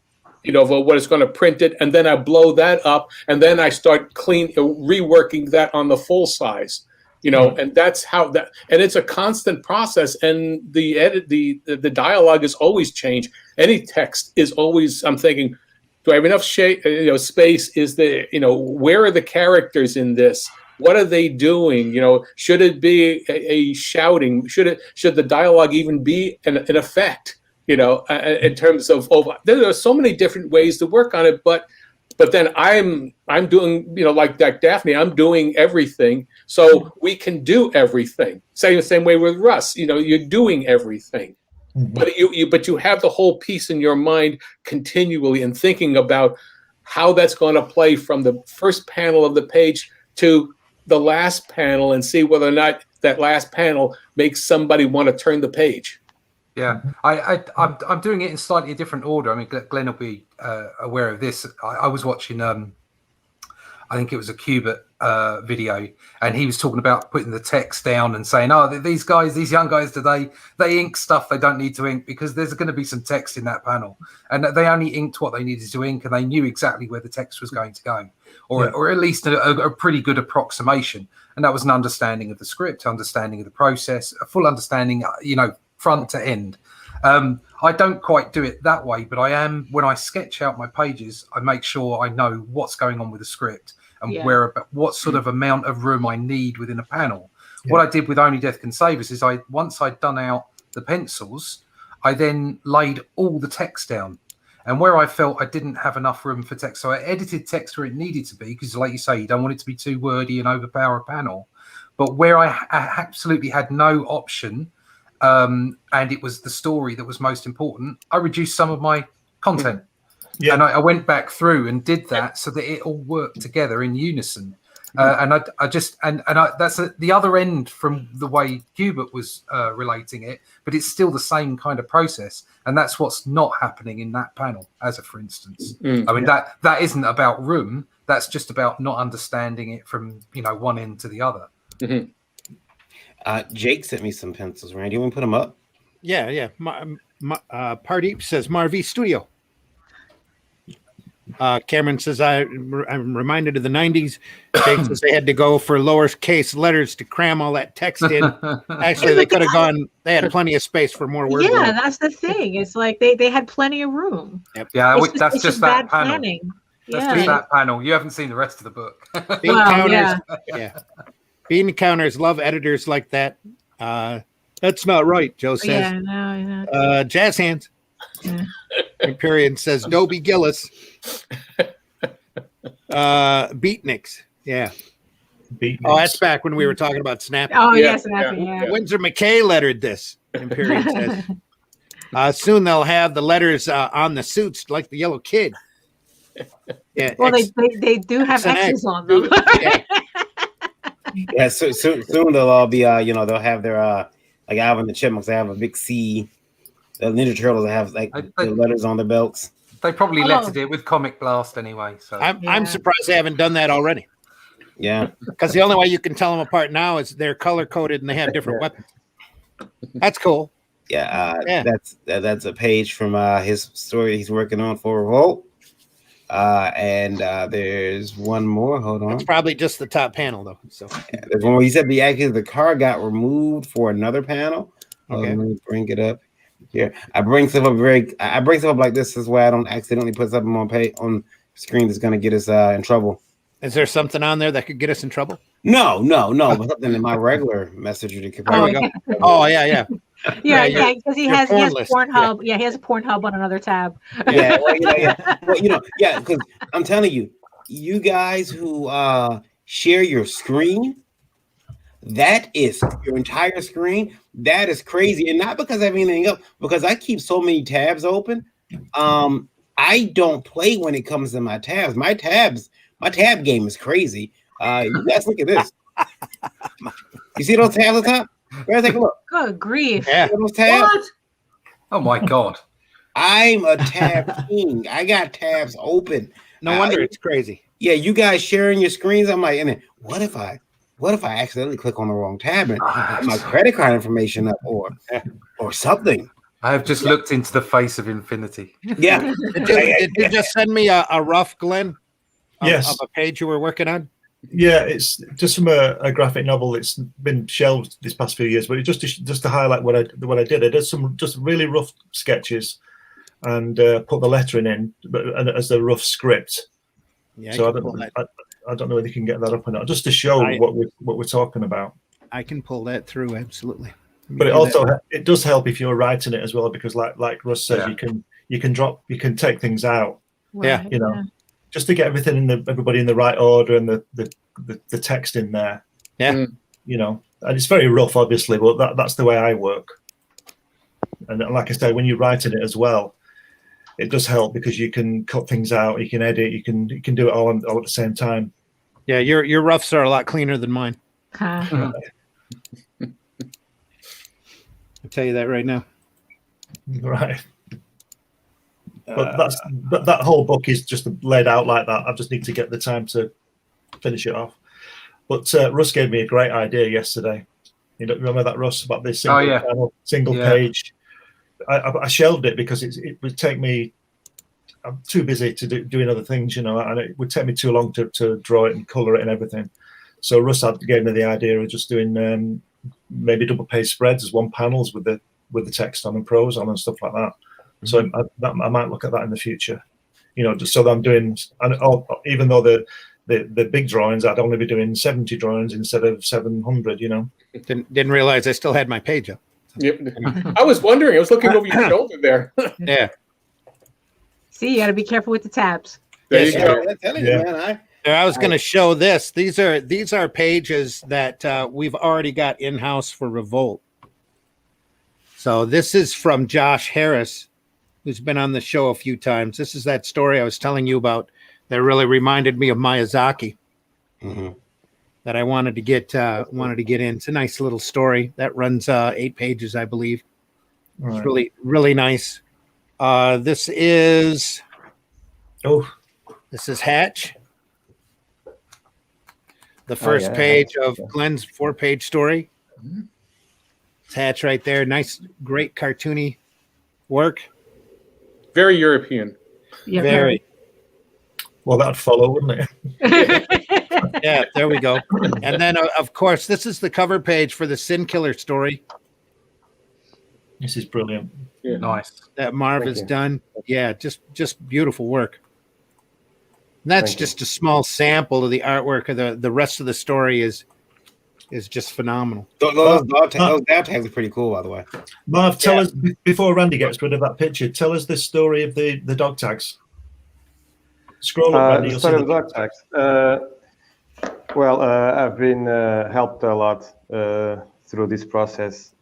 of what is going to print it. And then I blow that up, and then I start reworking that on the full size, and that's how that, and it's a constant process. And the dialogue is always changed. Any text is always, I'm thinking, do I have enough space? Is where are the characters in this? What are they doing? Should it be a shouting? Should the dialogue even be an effect? In terms of, there are so many different ways to work on it. But then I'm doing, like Daphne, I'm doing everything, so we can do everything. Same way with Russ. You're doing everything. Mm-hmm. But you have the whole piece in your mind continually and thinking about how that's going to play from the first panel of the page to the last panel, and see whether or not that last panel makes somebody want to turn the page. Yeah, I'm doing it in slightly different order. I mean, Glenn will be aware of this. I was watching, I think it was a Qubit video, and he was talking about putting the text down and saying, these young guys today, they ink stuff they don't need to ink because there's going to be some text in that panel, and they only inked what they needed to ink, and they knew exactly where the text was going to go, or at least a pretty good approximation. And that was an understanding of the script, understanding of the process, a full understanding, front to end. I don't quite do it that way, but when I sketch out my pages, I make sure I know what's going on with the script and what sort of amount of room I need within a panel. Yeah. What I did with Only Death Can Save Us is once I'd done out the pencils, I then laid all the text down. And where I felt I didn't have enough room for text, so I edited text where it needed to be, because like you say, you don't want it to be too wordy and overpower a panel. But where I absolutely had no option, and it was the story that was most important, I reduced some of my content. Yeah. And I went back through and did that so that it all worked together in unison. And that's the other end from the way Qubit was relating it, but it's still the same kind of process. And that's what's not happening in that panel, for instance. I mean, that isn't about room. That's just about not understanding it from, one end to the other. Mm-hmm. Jake sent me some pencils, Randy. You want to put them up? Yeah. Pardeep says Marv Studio. Cameron says, I'm reminded of the 90s. Jake says they had to go for lowercase letters to cram all that text in. Actually, they could have gone, they had plenty of space for more word. Yeah, that's the thing. It's like they had plenty of room. Yep. Yeah, It's that's just that bad panel. planning. That's Yeah. just that panel. You haven't seen the rest of the book. Bean Well, counters, yeah. Bean counters love editors like that. That's not right, Joe says. Yeah, no. Jazz hands. Yeah. Empyrean says Dobie Gillis. Beatniks. Yeah. Oh, that's back when we were talking about snapping. Oh, Yeah, yes, yeah. Windsor McKay lettered this. Empyrean says. Soon they'll have the letters on the suits like the Yellow Kid. Yeah. Well, they do have X's on them. Yeah, so soon they'll all be they'll have their like Alvin the Chipmunks, they have a big C. The Ninja Turtles have like the letters on their belts. They probably lettered it with Comic Blast anyway. So I'm surprised they haven't done that already. Yeah, because the only way you can tell them apart now is they're color coded and they have different weapons. That's cool. Yeah, that's a page from his story he's working on for Revolt. And there's one more. Hold on. It's probably just the top panel though. So there's one where he said the car got removed for another panel. Okay. Let me bring it up here. I bring stuff up like this is why I don't accidentally put something on screen that's gonna get us in trouble. Is there something on there that could get us in trouble? No, but something in my regular messenger that could probably go. Oh yeah. Yeah, because he has Pornhub. Yeah. He has Pornhub on another tab. Yeah, because I'm telling you, you guys who share your screen, that is your entire screen. That is crazy, and not because I have anything up, because I keep so many tabs open. I don't play when it comes to my tabs. My tab game is crazy. You guys look at this. You see those tabs on top? Let's take a look. Good grief. Yeah. Those tabs? What? Oh my god. I'm a tab king. I got tabs open. No wonder it's crazy. Yeah, you guys sharing your screens. I'm like, and then what if I accidentally click on the wrong tab and put my credit card information up or something? I have just looked into the face of infinity. Yeah. Did you just send me a rough, Glenn? Yes. Of a page you were working on? Yeah, it's just from a graphic novel. It's been shelved this past few years, but just to highlight what I did some just really rough sketches and put the lettering in, but as a rough script. Yeah, so I don't know whether you can get that up or not, just to show what we're talking about. I can pull that through, absolutely. But it does help if you're writing it as well, because like Russ said, you can take things out. Yeah, just to get everything everybody in the right order and the text in there. Yeah, and it's very rough, obviously, but that's the way I work. And like I said, when you're writing it as well, it does help because you can cut things out, you can edit, you can do it all at the same time. Yeah, your roughs are a lot cleaner than mine. Huh. I'll tell you that right now. Right. But that whole book is just laid out like that. I just need to get the time to finish it off. But Russ gave me a great idea yesterday. You don't remember that, Russ, about this single page? I shelved it because it would take me. I'm too busy to doing other things, and it would take me too long to draw it and color it and everything. So Russ gave me the idea of just doing maybe double page spreads as one panels with the text on and prose on and stuff like that. So I might look at that in the future, just so that I'm doing, even though the big drawings, I'd only be doing 70 drawings instead of 700, Didn't realize I still had my page up. Yep. I was wondering, I was looking over your shoulder there. Yeah. See, you got to be careful with the tabs. There you go. Man, I was going to show this. These are pages that we've already got in-house for Revolt. So this is from Josh Harris, who's been on the show a few times. This is that story I was telling you about that really reminded me of Miyazaki. Mm-hmm. That I wanted to get in. It's a nice little story that runs 8 pages, I believe. Right. It's really, really nice. This is Hatch. The first page of Glenn's 4-page story. It's Hatch right there. Nice, great cartoony work. Very European. Yeah, Very. Well, that'd follow, wouldn't it? Yeah, there we go. And then, of course, this is the cover page for the Sin Killer story This is brilliant. Yeah. Nice. that Marv Thank has you. done. Yeah, just beautiful work. And that's Thank you. just a small sample of the artwork. Of the rest of the story is just phenomenal. Those dog tags are pretty cool, by the way. Marv, tell us, before Randy gets rid of that picture, tell us the story of the dog tags. Scroll up, Randy. The You'll story see of dog tags. Well, I've been helped a lot through this process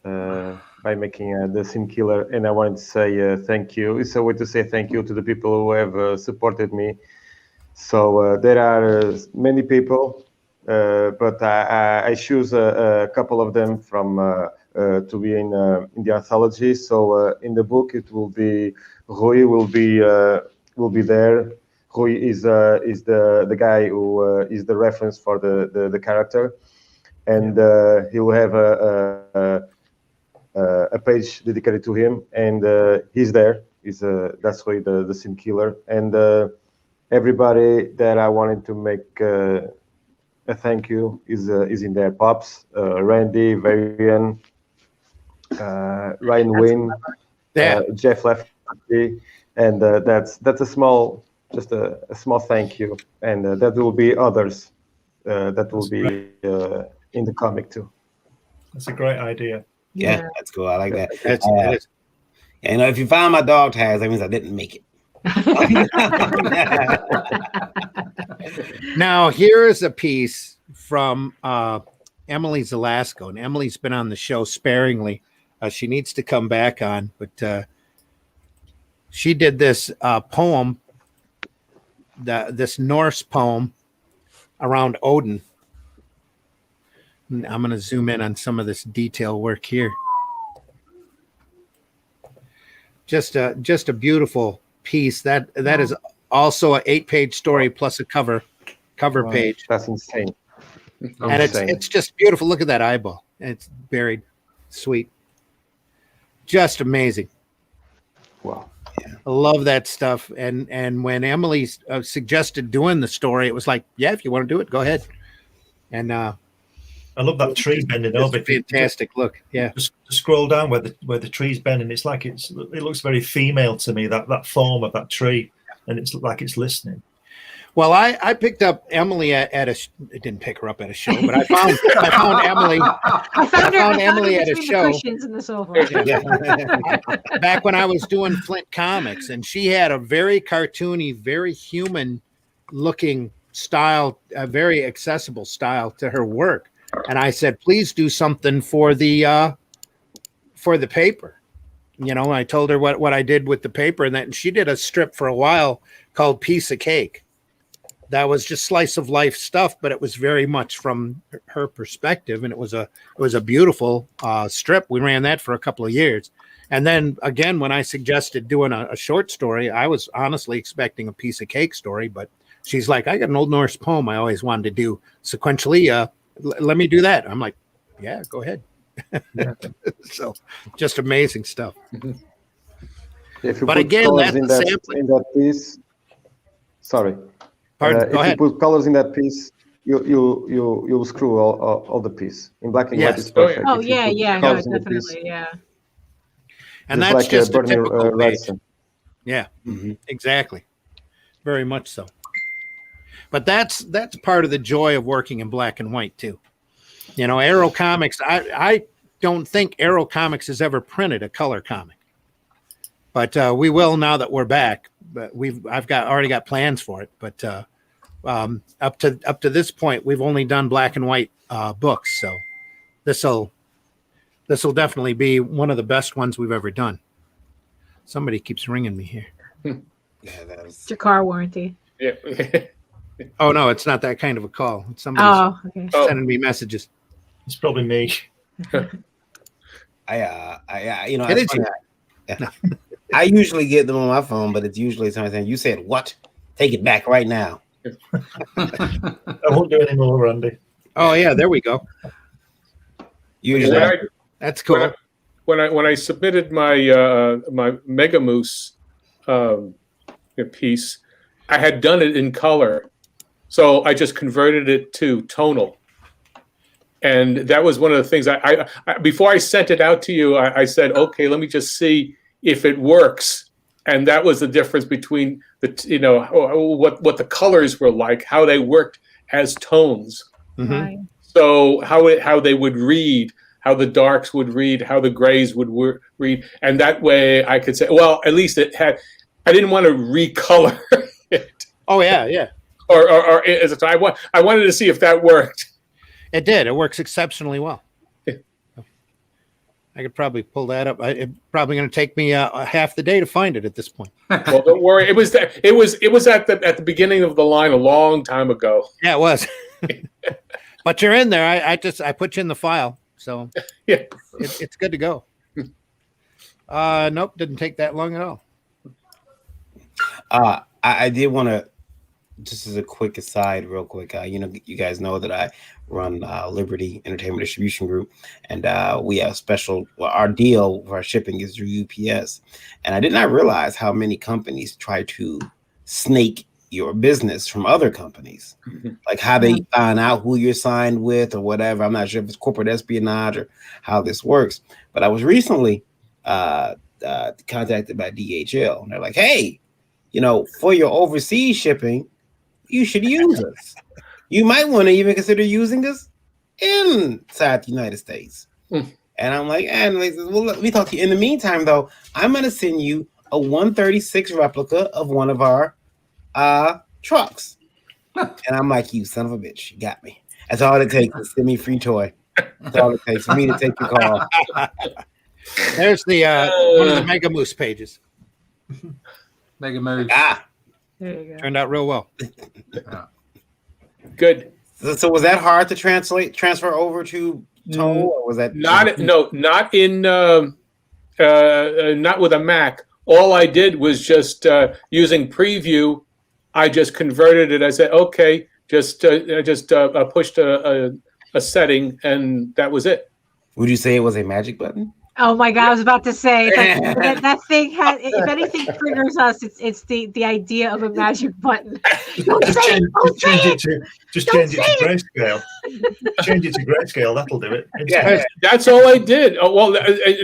by making the Sin Killer, and I wanted to say thank you. It's a way to say thank you to the people who have supported me. So there are many people, but I choose a couple of them from to be in the anthology. So in the book, it will be Rui will be there. Rui is the guy who is the reference for the character, and he will have a page dedicated to him, and he's there. That's Rui, the Sin Killer, and everybody that I wanted to make a thank you is in there. Pops, Randy, Varian, Ryan Wynn, Jeff Lefty, and that's a small. Just a small thank you, and that will be others that will be in the comic too. That's a great idea. Yeah, that's cool. I like that. That is. You know, if you find my dog tags, that means I didn't make it. Now, here is a piece from Emily Zelasco, and Emily's been on the show sparingly. She needs to come back on, but she did this poem, this Norse poem around Odin. And I'm going to zoom in on some of this detail work here. Just a beautiful piece. That is also an 8-page story plus a cover page. That's insane. And it's just beautiful. Look at that eyeball. It's buried. Sweet. Just amazing. Wow. I love that stuff. And when Emily suggested doing the story, it was like, yeah, if you want to do it, go ahead. And I love that tree bending it's over. a fantastic look. Yeah. Just scroll down where the tree's bending. It's like it looks very female to me. That form of that tree, and it's like it's listening. Well, I picked up Emily at a. I didn't pick her up at a show, but I found Emily. I found Emily at a between show. the cushions in the sofa. Back when I was doing Flint Comics, and she had a very cartoony, very human-looking style, a very accessible style to her work. And I said, please do something for the paper. You know, I told her what I did with the paper, and she did a strip for a while called Piece of Cake. That was just slice of life stuff, but it was very much from her perspective, and it was a beautiful strip. We ran that for a couple of years, and then again, when I suggested doing a short story, I was honestly expecting a Piece of Cake story, but she's like, I got an Old Norse poem I always wanted to do sequentially. Let me do that. I'm like, yeah, go ahead. Yeah. So, just amazing stuff. If you But put again, colors that's in that piece. Sorry. Pardon, If go ahead. you put colors in that piece, you'll screw all the piece. In black and white, Yes. it's perfect. Oh If you yeah, put yeah, no, colors in the piece, definitely, yeah. And just that's like just a Bernie typical page. Wrightson. Yeah, exactly. Very much so. But that's part of the joy of working in black and white too. You know, Arrow Comics, I don't think Arrow Comics has ever printed a color comic. But we will now that we're back. But I've already got plans for it. But up to this point, we've only done black and white books. So this will definitely be one of the best ones we've ever done. Somebody keeps ringing me here. Yeah, It's your car warranty. Yeah. Oh no, it's not that kind of a call. It's somebody Oh, okay. sending me messages. It's probably me. I you know, It it's is funny. I usually get them on my phone, but it's usually something. You said what? Take it back right now. I won't do any more, Randy. Oh yeah, there we go. Usually, That's cool. When I submitted my my Mega Moose piece, I had done it in color, so I just converted it to tonal. And that was one of the things I before I sent it out to you, I said, okay, let me just see if it works. And that was the difference between what the colors were like, how they worked as tones. Mm-hmm. Right. So how they would read, how the darks would read, how the grays would read, and that way I could say, well, at least it had. I didn't want to recolor it. Oh yeah. Or as a time, I wanted to see if that worked. It did. It works exceptionally well. I could probably pull that up. It's probably going to take me half the day to find it at this point. Well, don't worry. It was at the beginning of the line a long time ago. Yeah, it was. But you're in there. I put you in the file, so yeah, it's good to go. Nope, didn't take that long at all. I did want to, just as a quick aside, real quick. You guys know that I run Liberty Entertainment Distribution Group, and we have special. Well, our deal for our shipping is through UPS, and I did not realize how many companies try to snake your business from other companies, like how they find out who you're signed with or whatever. I'm not sure if it's corporate espionage or how this works, but I was recently contacted by DHL, and they're like, "Hey, for your overseas shipping, you should use us. You might want to even consider using us inside the United States." And I'm like, and they said, well, let me talk to you. In the meantime, though, I'm going to send you a 136 replica of one of our trucks. And I'm like, you son of a bitch, you got me. That's all it takes to send me a free toy. That's all it takes for me to take your call. There's the one of the Mega Moose pages. Mega Moose. There you go. Turned out real well. Good. So was that hard to transfer over to tone, or was that not with a Mac? All I did was just using Preview. I just converted it. I said, okay, just pushed a setting, and that was it. Would you say it was a magic button? Oh my God! I was about to say that thing had. If anything triggers us, it's the idea of a magic button. Just change it to grayscale. Change it to grayscale. That'll do it. Yeah, that's all I did. Oh, well,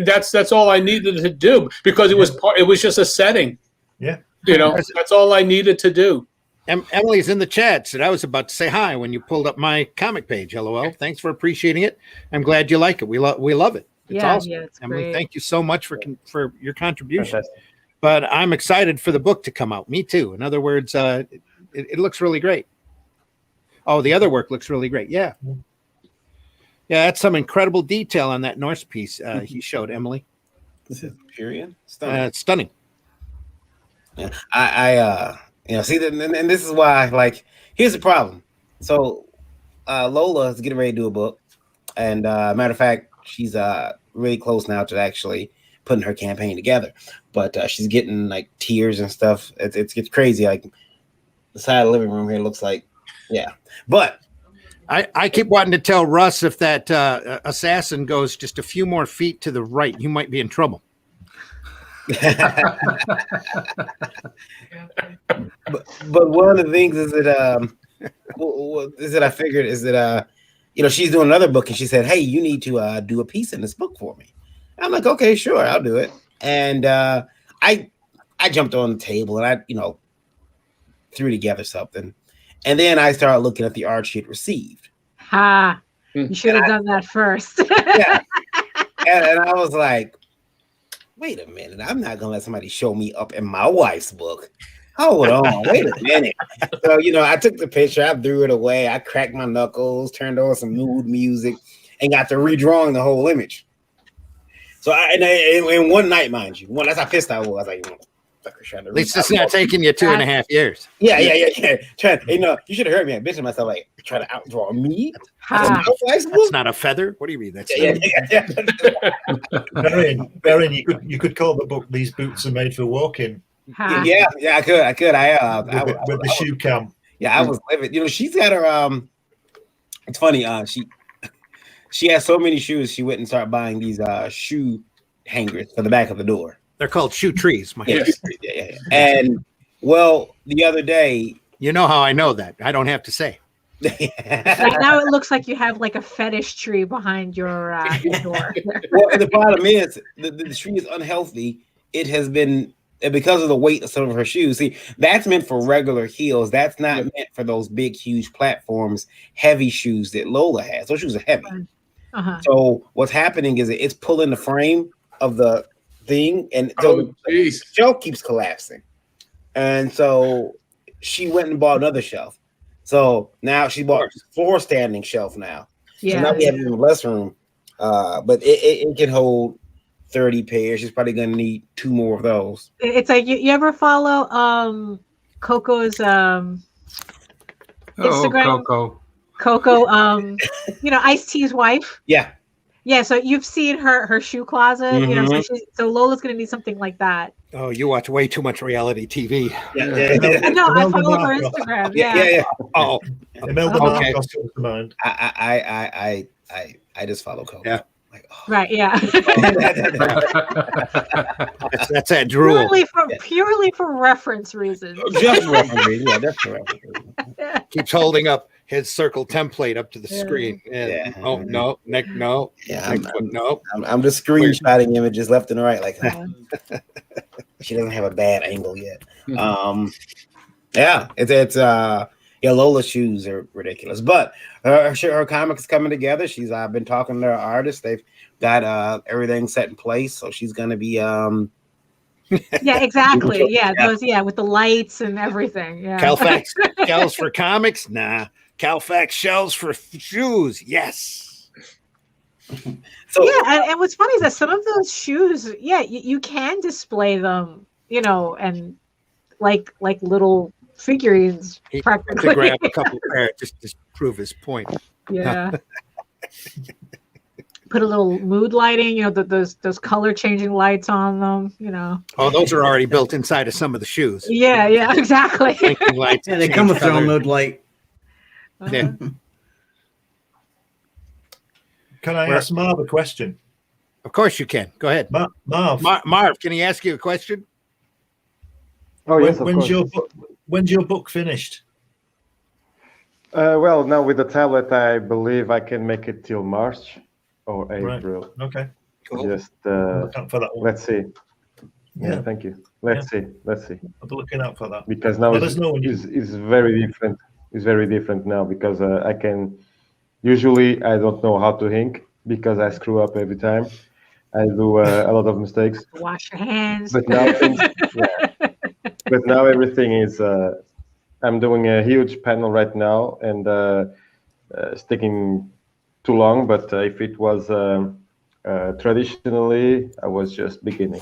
that's all I needed to do because it was just a setting. Yeah, that's all I needed to do. Emily's in the chat. Said I was about to say hi when you pulled up my comic page. LOL. Thanks for appreciating it. I'm glad you like it. We love it. It's awesome. It's Emily, great. thank you so much for your contribution. Fantastic. But I'm excited for the book to come out. Me too. In other words, it looks really great. Oh, the other work looks really great. Yeah. Yeah, that's some incredible detail on that Norse piece he showed, Emily. This is period. Stunning. It's stunning. Yeah, I see that, and this is why. Like, here's the problem. So, Lola is getting ready to do a book, and matter of fact, she's really close now to actually putting her campaign together. But she's getting like tears and stuff. It's crazy. Like the side of the living room here looks like, yeah. But I keep wanting to tell Russ if that assassin goes just a few more feet to the right, you might be in trouble. but one of the things is that I figured is that she's doing another book, and she said, "Hey, you need to do a piece in this book for me." I'm like, "Okay, sure, I'll do it." And I jumped on the table and I threw together something, and then I started looking at the art she had received. You should have done that first. Yeah, and I was like, wait a minute, I'm not gonna let somebody show me up in my wife's book. Hold on, wait a minute. So, I took the picture, I threw it away, I cracked my knuckles, turned on some mood music, and got to redrawing the whole image. So in one night, mind you, that's how pissed I was. Like, at least it's not taking you 2.5 years. Yeah. You should have heard me. I bitching myself, like, trying to outdraw me. That's not a feather. What do you mean? That's Varian, you could call the book "These Boots Are Made for Walking." Yeah, I could. With the shoe cam. Yeah, I was living. She's got her. It's funny. She has so many shoes. She went and started buying these shoe hangers for the back of the door. They're called shoe trees. Yeah. And Well, the other day, You know how I know that. I don't have to say. Right now, it looks like you have like a fetish tree behind your door. well, the problem is the tree is unhealthy. It has been because of the weight of some of her shoes. See, that's meant for regular heels. That's not meant for those big, huge platforms, heavy shoes that Lola has. Those shoes are heavy. Uh-huh. So what's happening is it's pulling the frame of the thing, and so the shelf keeps collapsing. And so she went and bought another shelf. So now she bought a floor standing shelf now. Yeah. So now we have even less room. But it can hold 30 pairs. She's probably gonna need 2 more of those. It's like you ever follow Coco's Instagram? Coco, you know, Ice-T's wife. Yeah. Yeah, so you've seen her shoe closet, you know, Mhm. so Lola's gonna need something like that. Oh, you watch way too much reality TV. No, I follow her Instagram. Yeah. Oh, Imelda okay. Marcos comes to mind. I just follow Coco. Yeah. Right. Yeah. That's that drool. Purely for reference reasons. Just reference. Yeah, that's correct. Keeps holding up his circle template up to the Yeah. screen. And, Yeah. Oh no, Nick, no. Yeah, Next one, no. I'm just screenshotting images left and right. Like she doesn't have a bad angle yet. Yeah, it's Lola's shoes are ridiculous, but her comic is coming together. She's been talking to her artists. They've got everything set in place, so she's gonna be Yeah, exactly. Yeah, those with the lights and everything. Yeah. Calfax shells for comics? Nah. Calfax shells for shoes. Yes. So yeah, and what's funny is that some of those shoes, you can display them, you know, and like little figurines He practically. to grab a couple of pairs just to prove his point. Yeah. Put a little mood lighting, you know, those color changing lights on them, you know. Oh, those are already built inside of some of the shoes. Yeah, exactly. Blinking lights. Yeah, they come with their own mood light. Yeah. Can I ask Marv a question? Of course you can. Go ahead. Marv. Marv, can he ask you a question? Oh, yes, of when's course. When's your book finished? Well, now with the tablet, I believe I can make it till March or April. Right. Okay. Cool. Just Look out for that one. let's see. Yeah. Yeah, thank you. Let's see. I'll be looking out for that. Because now Let us know when you- it's very different. It's very different now because I can. Usually, I don't know how to ink because I screw up every time. I do a lot of mistakes. Wash your hands. But now But now everything is. I'm doing a huge panel right now, and it's taking too long. But if it was traditionally, I was just beginning,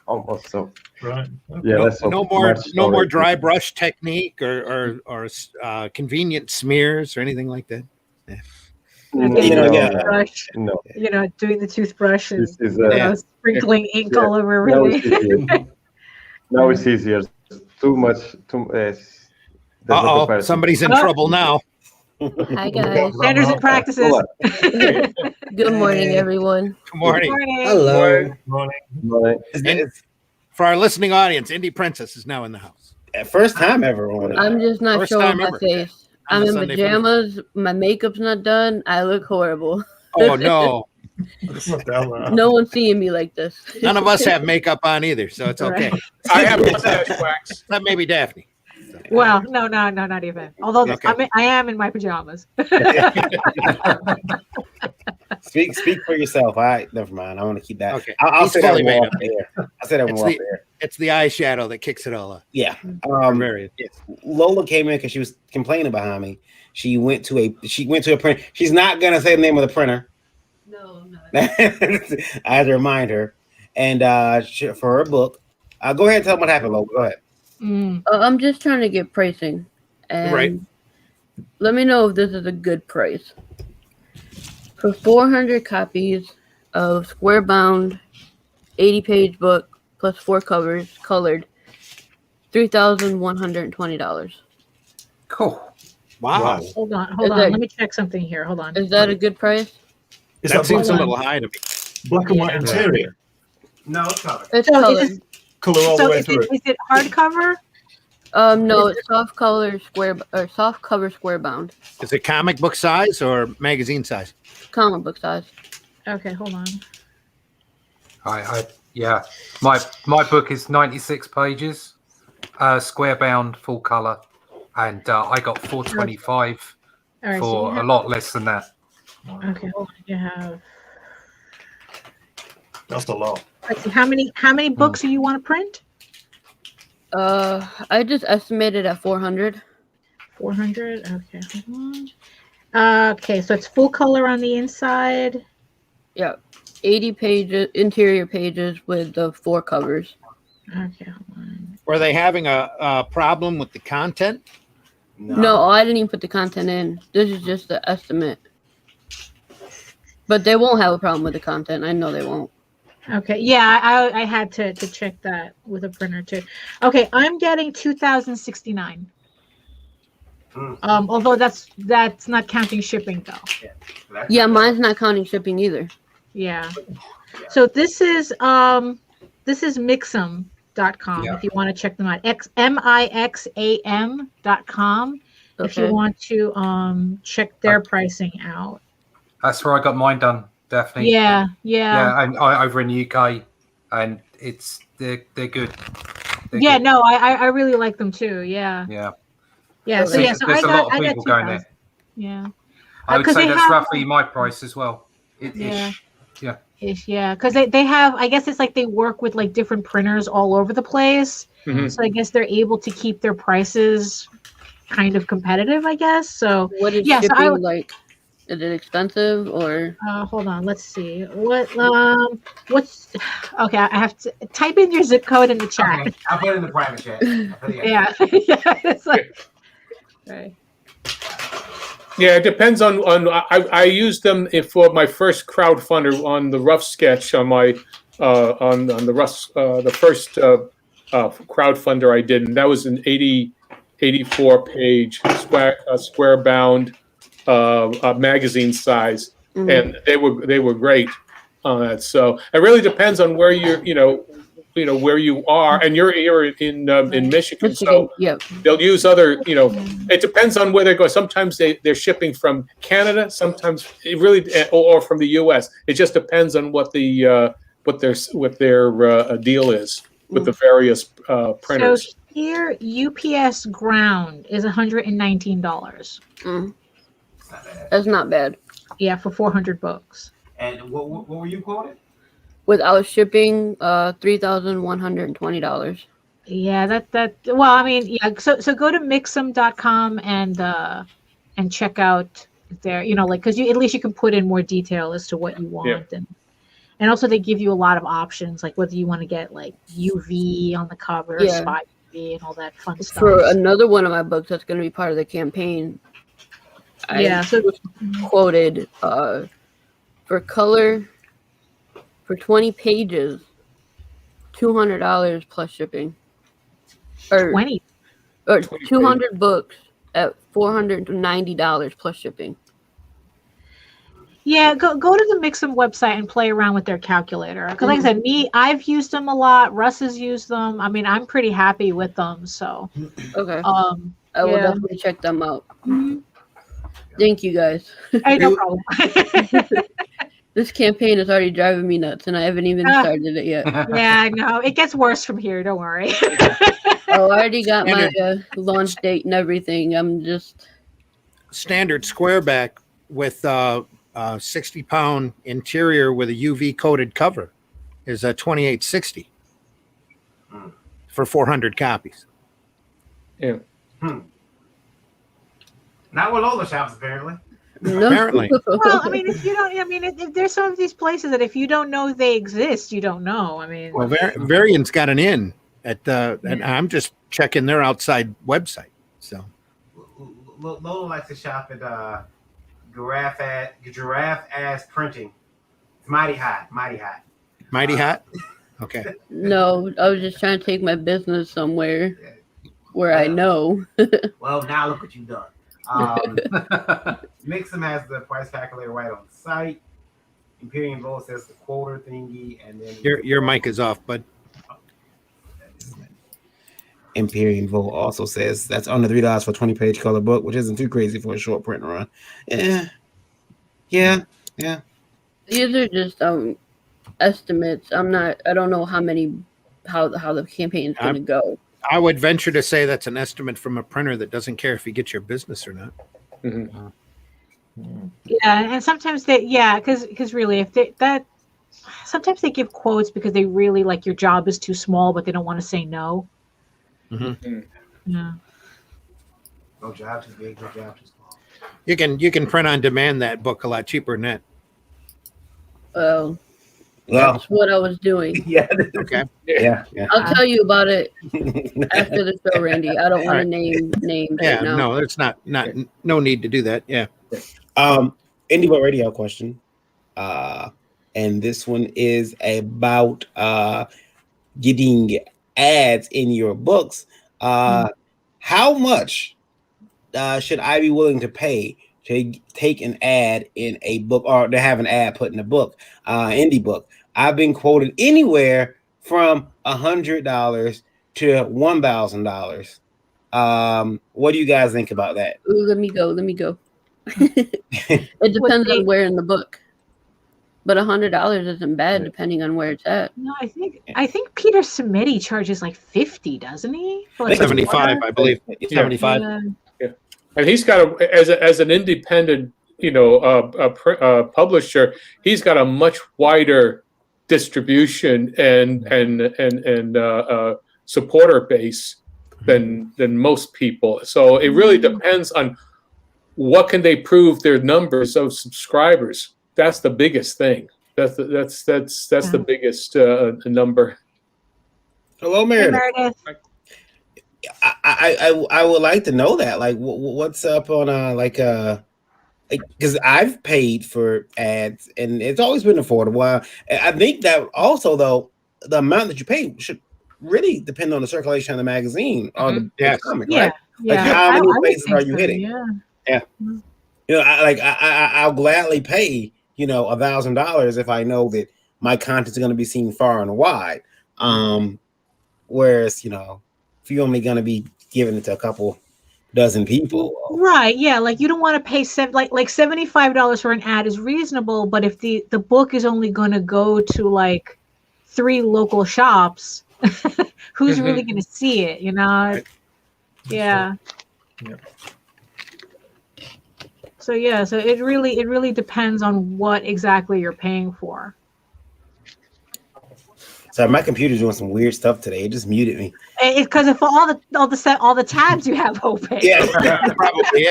almost. So Right. Okay. yeah, let's hope No March more already. dry brush technique or convenient smears or anything like that. Toothbrush, No, you know, doing the toothbrush and this is sprinkling ink yeah. all over now it's everything. easier. Now it's easier. Too much. There's no Uh-oh, comparison. somebody's in trouble now. Hi guys. Standards and practices. Hold on. Good morning, everyone. Good morning. Hello. Right. And for our listening audience, Indie Princess is now in the house. First time ever on it. I'm just not First showing time my ever. face. On I'm the in Sunday pajamas. My makeup's not done. I look horrible. Oh no, No one's seeing me like this. none of us have makeup on either, so it's okay. Right. I have mustache wax. That may be Daphne. Well, no, not even. Although Okay. I am in my pajamas. Speak for yourself. All right, never mind. I want to keep that. Okay. I'll He's say that fully more made off there. I'll say that more off there. It's the eyeshadow that kicks it all up. Yeah. Varian. Lola came in because she was complaining behind me. She went to a print. She's not gonna say the name of the printer. No, no. I had to remind her. And for her book, go ahead and tell them what happened, Lola. Go ahead. I'm just trying to get pricing. And Right. let me know if this is a good price. For 400 copies of square bound 80-page book plus 4 covers colored, $3,120. Cool. Wow. Hold on. Is that- Let me check something here. Hold on. Is that a good price? Is That seems a black little high to me. black and white interior? No, it's not. It's So colored. is Color all the way is through. it hardcover? No, it's soft cover square bound, Is it comic book size or magazine size? comic book size. Okay, hold on. Yeah, my book is 96 pages, square bound, full color, and I got 425 All right, so for you a have, lot less than that. okay, hold on. You have. That's a lot. Let's see, how many books do you want to print? I just estimated at 400. 400. Okay, hold on. Okay, so it's full color on the inside. Yeah, 80 pages, interior pages with the 4 covers. Okay, hold on. Were they having a problem with the content? No, I didn't even put the content in. This is just the estimate. But they won't have a problem with the content. I know they won't. Okay, yeah, I had to check that with a printer too. Okay, I'm getting 2,069. Although that's not counting shipping though. Yeah, mine's not counting shipping either. Yeah. So this is Mixam.com if you want to check them out. Mixam.com if you Okay. want to check their pricing out. That's where I got mine done, Daphne. Yeah. And over in the UK, and they're good. Yeah, good. no, I really like them too. Yeah. Yeah. So yeah, so There's I a lot got of people going 2,000. there. Yeah. I would 'Cause say they that's have- roughly my price as well. Yeah. Yeah. Yeah, because they have, I guess it's like they work with like different printers all over the place. Mhm. So I guess they're able to keep their prices kind of competitive, I guess. So What is yeah, so shipping like? Is it expensive or? hold on, let's see. What's okay, I have to type in your zip code in the chat. Okay, I'll put it in the private chat. Yeah. Yeah, it's like right. Yeah, it depends on I used them for my first crowdfunder on the rough sketch on my on the rough the first crowdfunder I did, and that was an 84 page square bound magazine size, and they were great on that. So it really depends on where you're where you are, and you're in Michigan, so yeah. they'll use other, it depends on where they go. Sometimes they're shipping from Canada, sometimes it really, or from the US. It just depends on what the what their deal is with the various printers. So here UPS ground is $119. That's not bad. Yeah, for 400 books. And what were you quoted? Without shipping, $3,120. Yeah, that well, I mean, yeah, so go to mixam.com and check out there, like, because at least you can put in more detail as to what you want. And also they give you a lot of options, like whether you want to get like UV on the cover, or spot UV, and all that fun stuff. For another one of my books that's going to be part of the campaign, I quoted for color for 20 pages, $200 plus shipping. Or 20 or 200 books at $490 plus shipping. Yeah, go to the Mixam website and play around with their calculator. Because like I said, I've used them a lot. Russ has used them. I mean, I'm pretty happy with them. So okay, I will definitely check them out. Thank you guys. Hey, no problem. This campaign is already driving me nuts, and I haven't even started it yet. Yeah, no, it gets worse from here. Don't worry. I already got my launch date and everything. I'm just standard square back with 60-pound interior with a UV coated cover is a 2860 for 400 copies. Yeah. Not with all the shops, apparently. no. Apparently. Well, I mean, if you don't, I mean, if there's some of these places that if you don't know they exist, you don't know. I mean, Well, Varian's got an in at and I'm just checking their outside website. So Lola likes to shop at Giraffe Ass Printing. It's mighty hot. Mighty Hot. Okay. No, I was just trying to take my business somewhere where I know. Well, now look what you've done. Mixam has the price calculator right on the site. Imperium Volt says the quoter thingy, and then Your mic is off, bud. Imperial Volt also says that's under $3 for a 20-page color book, which isn't too crazy for a short print run. Yeah. These are just estimates. I don't know how the campaign's going to go. I would venture to say that's an estimate from a printer that doesn't care if you get your business or not. Yeah, and sometimes because really, if sometimes they give quotes because they really like your job is too small, but they don't want to say no. Yeah. No job too big, no job too small. You can print on demand that book a lot cheaper than that. Well, that's what I was doing. Yeah. Okay. Yeah. I'll tell you about it after the show, Randy. I don't want to name names right now. No, there's not no need to do that. Yeah. Indie Volt Radio question. And this one is about getting ads in your books. How much should I be willing to pay to take an ad in a book or to have an ad put in a book, indie book? I've been quoted anywhere from $100 to $1,000. What do you guys think about that? Ooh, let me go. It depends on where in the book. But $100 isn't bad depending on where it's at. No, I think Peter Samedi charges like 50, doesn't he? For like 75, I believe. 75. Yeah. And he's got as an independent, publisher, he's got a much wider distribution and supporter base than most people. So it really depends on what can they prove their numbers of subscribers. That's the biggest thing. That's the biggest number. Hello, Meredith. Hey, Meredith. I would like to know that. Like, what's up on because I've paid for ads and it's always been affordable. I think that also though the amount that you pay should really depend on the circulation of the magazine or the comic, right? Like how many places are you hitting? Yeah. I'll gladly pay $1,000 if I know that my content's going to be seen far and wide. Whereas if you're only going to be giving it to a couple dozen people, right? Yeah, like you don't want to pay like $75 for an ad is reasonable, but if the book is only going to go to like 3 local shops, who's really going to see it? Right. Yeah. So it really depends on what exactly you're paying for. So my computer's doing some weird stuff today. It just muted me. It's because of all the tabs you have open. Yeah, probably.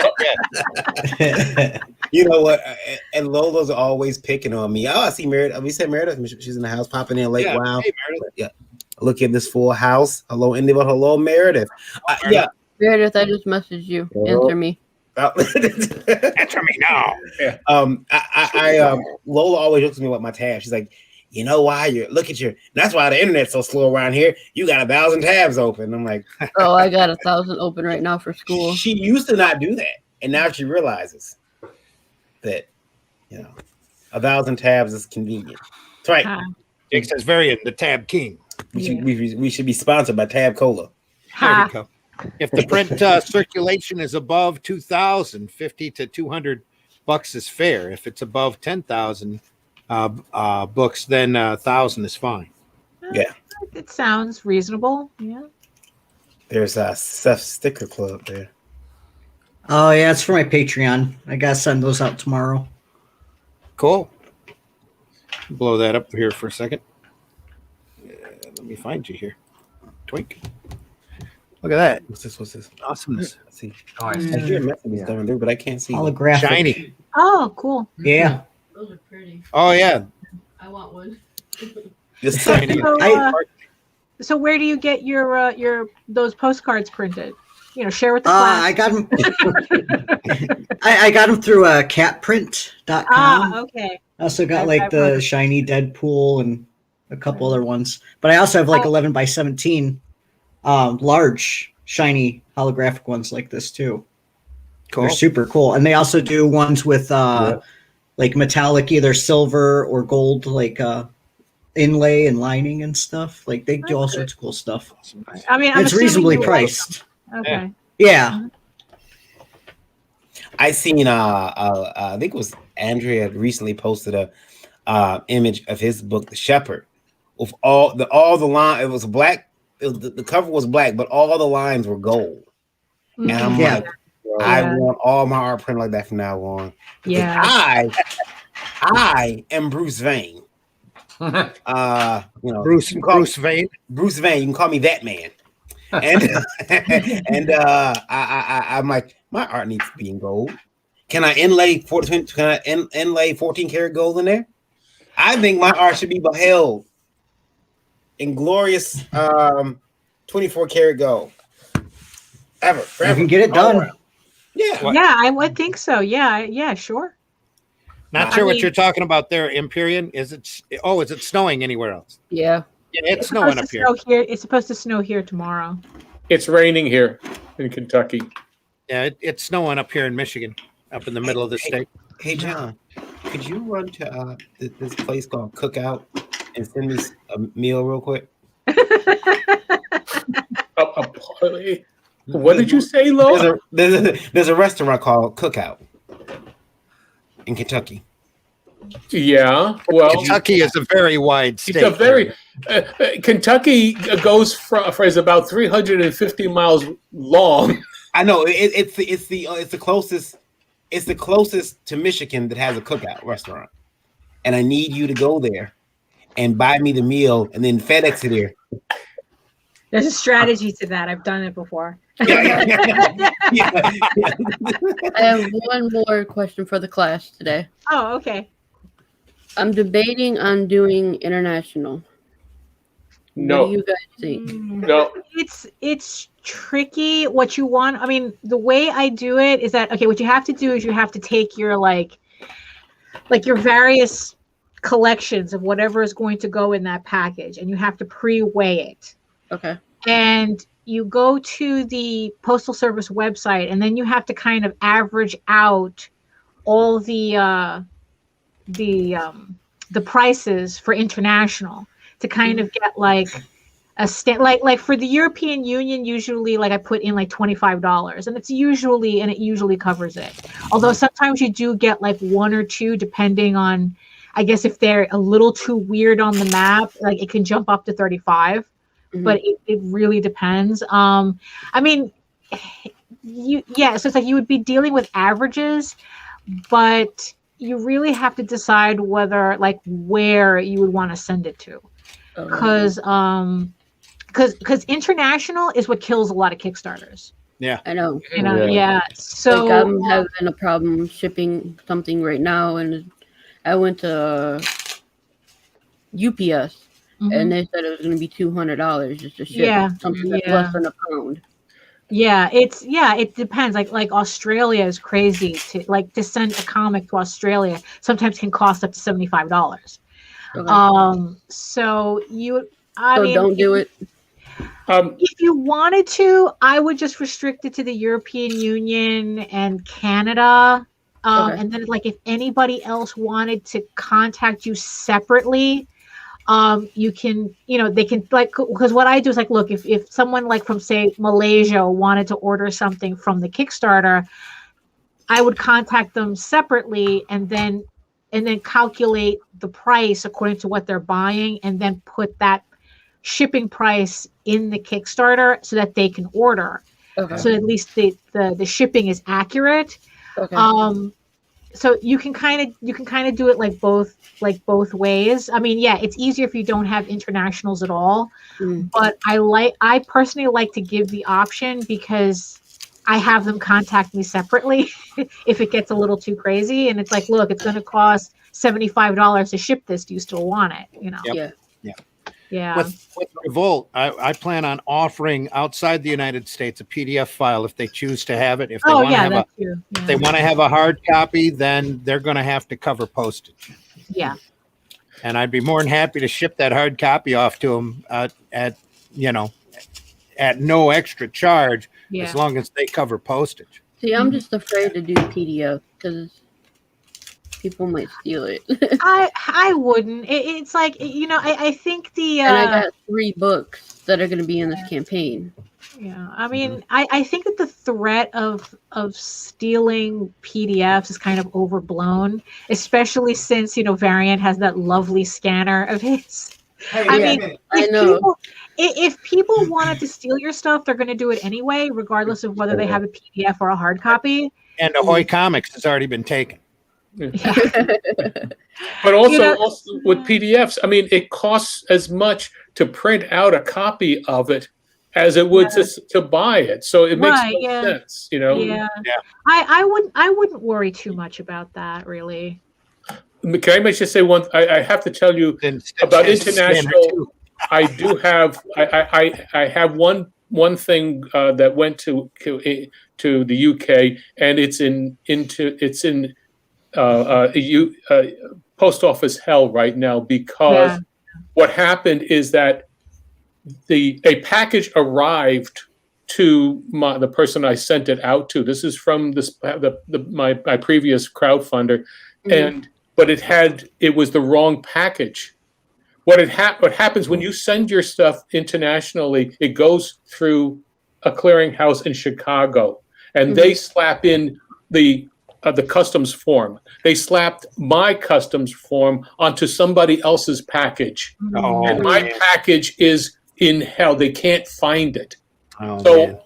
Yeah. You know what? And Lola's always picking on me. Oh, I see Meredith. We said Meredith. She's in the house, popping in late. Wow. Hey, Meredith. Yeah. Look at this full house. Hello, Indie Volt. Hello, Meredith. Yeah. Meredith, I just messaged you. Answer me. Answer me now. Yeah. Lola always looks at me with my tab. She's like, you know why? That's why the internet's so slow around here. You got 1,000 tabs open. I'm like, oh, I got 1,000 open right now for school. She used to not do that, and now she realizes that 1,000 tabs is convenient. That's right. Jake says Varian, the tab king. We should be sponsored by Tab Cola. There you go. If the print circulation is above 2,000, $50 to $200 is fair. If it's above 10,000 books, then 1,000 is fine. Yeah, it sounds reasonable. Yeah. There's a Seth Sticker Club there. Oh yeah, it's for my Patreon. I gotta send those out tomorrow. Cool. Blow that up here for a second. Let me find you here. Twink. Look at that. What's this? Awesomeness. Let's see. Nice. I hear messages coming through, but I can't see. Holographic. Shiny. Oh, cool. Yeah. Those are pretty. Oh yeah. I want one. Just shiny. So where do you get your those postcards printed? Share with the class. I got them. I got them through catprint.com. Okay. I also got the shiny Deadpool and a couple other ones, but I also have 11 by 17 large shiny holographic ones like this too. Cool. They're super cool, and they also do ones with like metallic, either silver or gold, like inlay and lining and stuff. Like they do all sorts of cool stuff. I mean, it's reasonably priced. Okay. Yeah. I seen I think it was Andrea recently posted a image of his book The Shepherd with all the line. It was black. The cover was black, but all the lines were gold. And I'm like, I want all my art print like that from now on. Yeah. I am Bruce Wayne. Bruce Wayne. Bruce Wayne. You can call me that man. And I'm like, my art needs to be in gold. Can I inlay 14 karat gold in there? I think my art should be beheld in glorious 24 karat gold. Forever. You can get it done. Yeah. Yeah, I would think so. Yeah, sure. Not sure what you're talking about there, Empyrean. Is it snowing anywhere else? Yeah. Yeah, it's snowing up here. It's supposed to snow here tomorrow. It's raining here in Kentucky. Yeah, it's snowing up here in Michigan, up in the middle of the state. Hey, John, could you run to this place called Cookout and send me a meal real quick? What did you say, Lo? There's a restaurant called Cookout in Kentucky. Yeah, well, Kentucky is a very wide state. It's a very Kentucky is about 350 miles long. I know it's the closest to Michigan that has a Cookout restaurant, and I need you to go there and buy me the meal and then FedEx it here. There's a strategy to that. I've done it before. I have one more question for the class today. Oh, okay. I'm debating on doing international. No. What do you guys think? No. It's tricky. What you want, I mean, the way I do it is that, okay, what you have to do is you have to take your like your various collections of whatever is going to go in that package, and you have to pre-weigh it. Okay. And you go to the Postal Service website, and then you have to kind of average out all the prices for international to kind of get like a like for the European Union, usually like I put in like $25, and it usually covers it. Although sometimes you do get like one or two, depending on, I guess, if they're a little too weird on the map, like it can jump up to 35. But it really depends. I mean, so it's like you would be dealing with averages, but you really have to decide whether, like, where you would want to send it to, because international is what kills a lot of Kickstarters. Yeah, I know. Yeah. So like I'm having a problem shipping something right now, and I went to UPS. And they said it was going to be $200 just to ship something that's less than £1. Yeah, it depends. Like Australia is crazy to send a comic to Australia. Sometimes can cost up to $75. Okay. So don't do it. If you wanted to, I would just restrict it to the European Union and Canada. And then, like, if anybody else wanted to contact you separately, you can, they can, like, because what I do is like, look, if someone like from, say, Malaysia wanted to order something from the Kickstarter, I would contact them separately and then calculate the price according to what they're buying, and then put that shipping price in the Kickstarter so that they can order. Okay. So at least the shipping is accurate. Okay. So you can kind of do it like both ways. I mean, yeah, it's easier if you don't have internationals at all. But I personally like to give the option, because I have them contact me separately if it gets a little too crazy, and it's like, look, it's going to cost $75 to ship this. Do you still want it? Yep. Yeah. Yeah. With Revolt, I plan on offering outside the United States a PDF file if they choose to have it. If they want to have a hard copy, then they're going to have to cover postage. Yeah. And I'd be more than happy to ship that hard copy off to them at no extra charge, as long as they cover postage. See, I'm just afraid to do PDF because People might steal it. I wouldn't. It's like, I think the and I got 3 books that are going to be in this campaign. Yeah, I mean, I think that the threat of stealing PDFs is kind of overblown, especially since Varian has that lovely scanner of his. Hey, I wait a mean, minute. I know. If people wanted to steal your stuff, they're going to do it anyway, regardless of whether they have a PDF or a hard copy. And Ahoy Comics has already been taken. Yeah. But also with PDFs, I mean, it costs as much to print out a copy of it as it would to buy it. So it makes no sense, Yeah. I wouldn't worry too much about that, really. Can I just say one? I have to tell you about international. I do have. I have one thing that went to the UK, and it's in post office hell right now because what happened is that a package arrived to the person I sent it out to. This is from my previous crowdfunder, but it was the wrong package. What happens when you send your stuff internationally? It goes through a clearinghouse in Chicago, and they slap in the customs form. They slapped my customs form onto somebody else's package, and my package is in hell. They can't find it. And now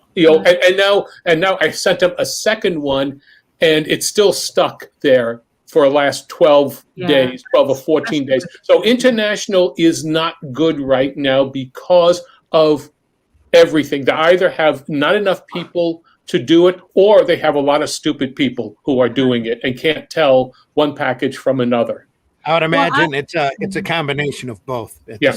I sent them a second one, and it's still stuck there for the last 12 days, 12 or 14 days. So international is not good right now because of everything. They either have not enough people to do it, or they have a lot of stupid people who are doing it and can't tell one package from another. I would imagine it's a combination of both. Yeah.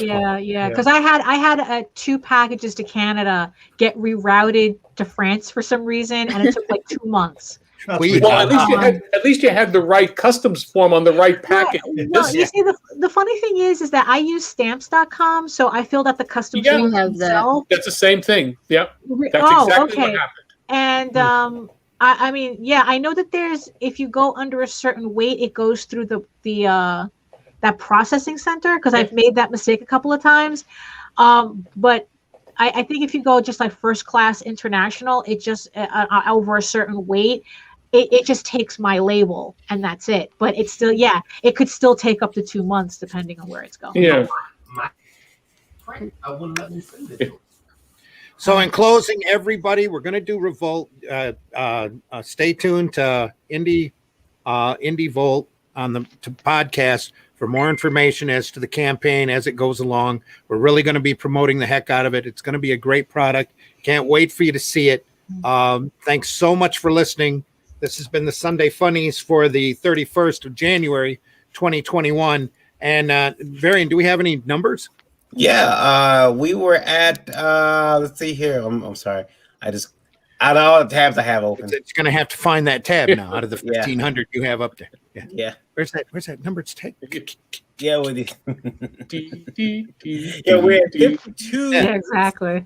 Because I had 2 packages to Canada get rerouted to France for some reason, and it took like 2 months. At least you had the right customs form on the right package. Well, you see, the funny thing is that I use stamps.com, so I filled out the customs form myself. That's the same thing. Yep. That's exactly what happened. And I mean, I know that if you go under a certain weight, it goes through that processing center, because I've made that mistake a couple of times. But I think if you go just like first class international, it just over a certain weight, it just takes my label and that's it. But it's still, it could still take up to 2 months depending on where it's going. Yeah. I wouldn't let me send it. So in closing, everybody, we're going to do Revolt. Stay tuned to Indie Volt on the podcast for more information as to the campaign as it goes along. We're really going to be promoting the heck out of it. It's going to be a great product. Can't wait for you to see it. Thanks so much for listening. This has been the Sunday Funnies for the 31st of January, 2021. And Varian, do we have any numbers? Yeah, we were at let's see here. I'm sorry. Out of all the tabs I have open. It's going to have to find that tab now out of the 1,500 you have up there. Yeah. Where's that number? It's take. Yeah, with it. Yeah, we're at 52. Yeah, exactly.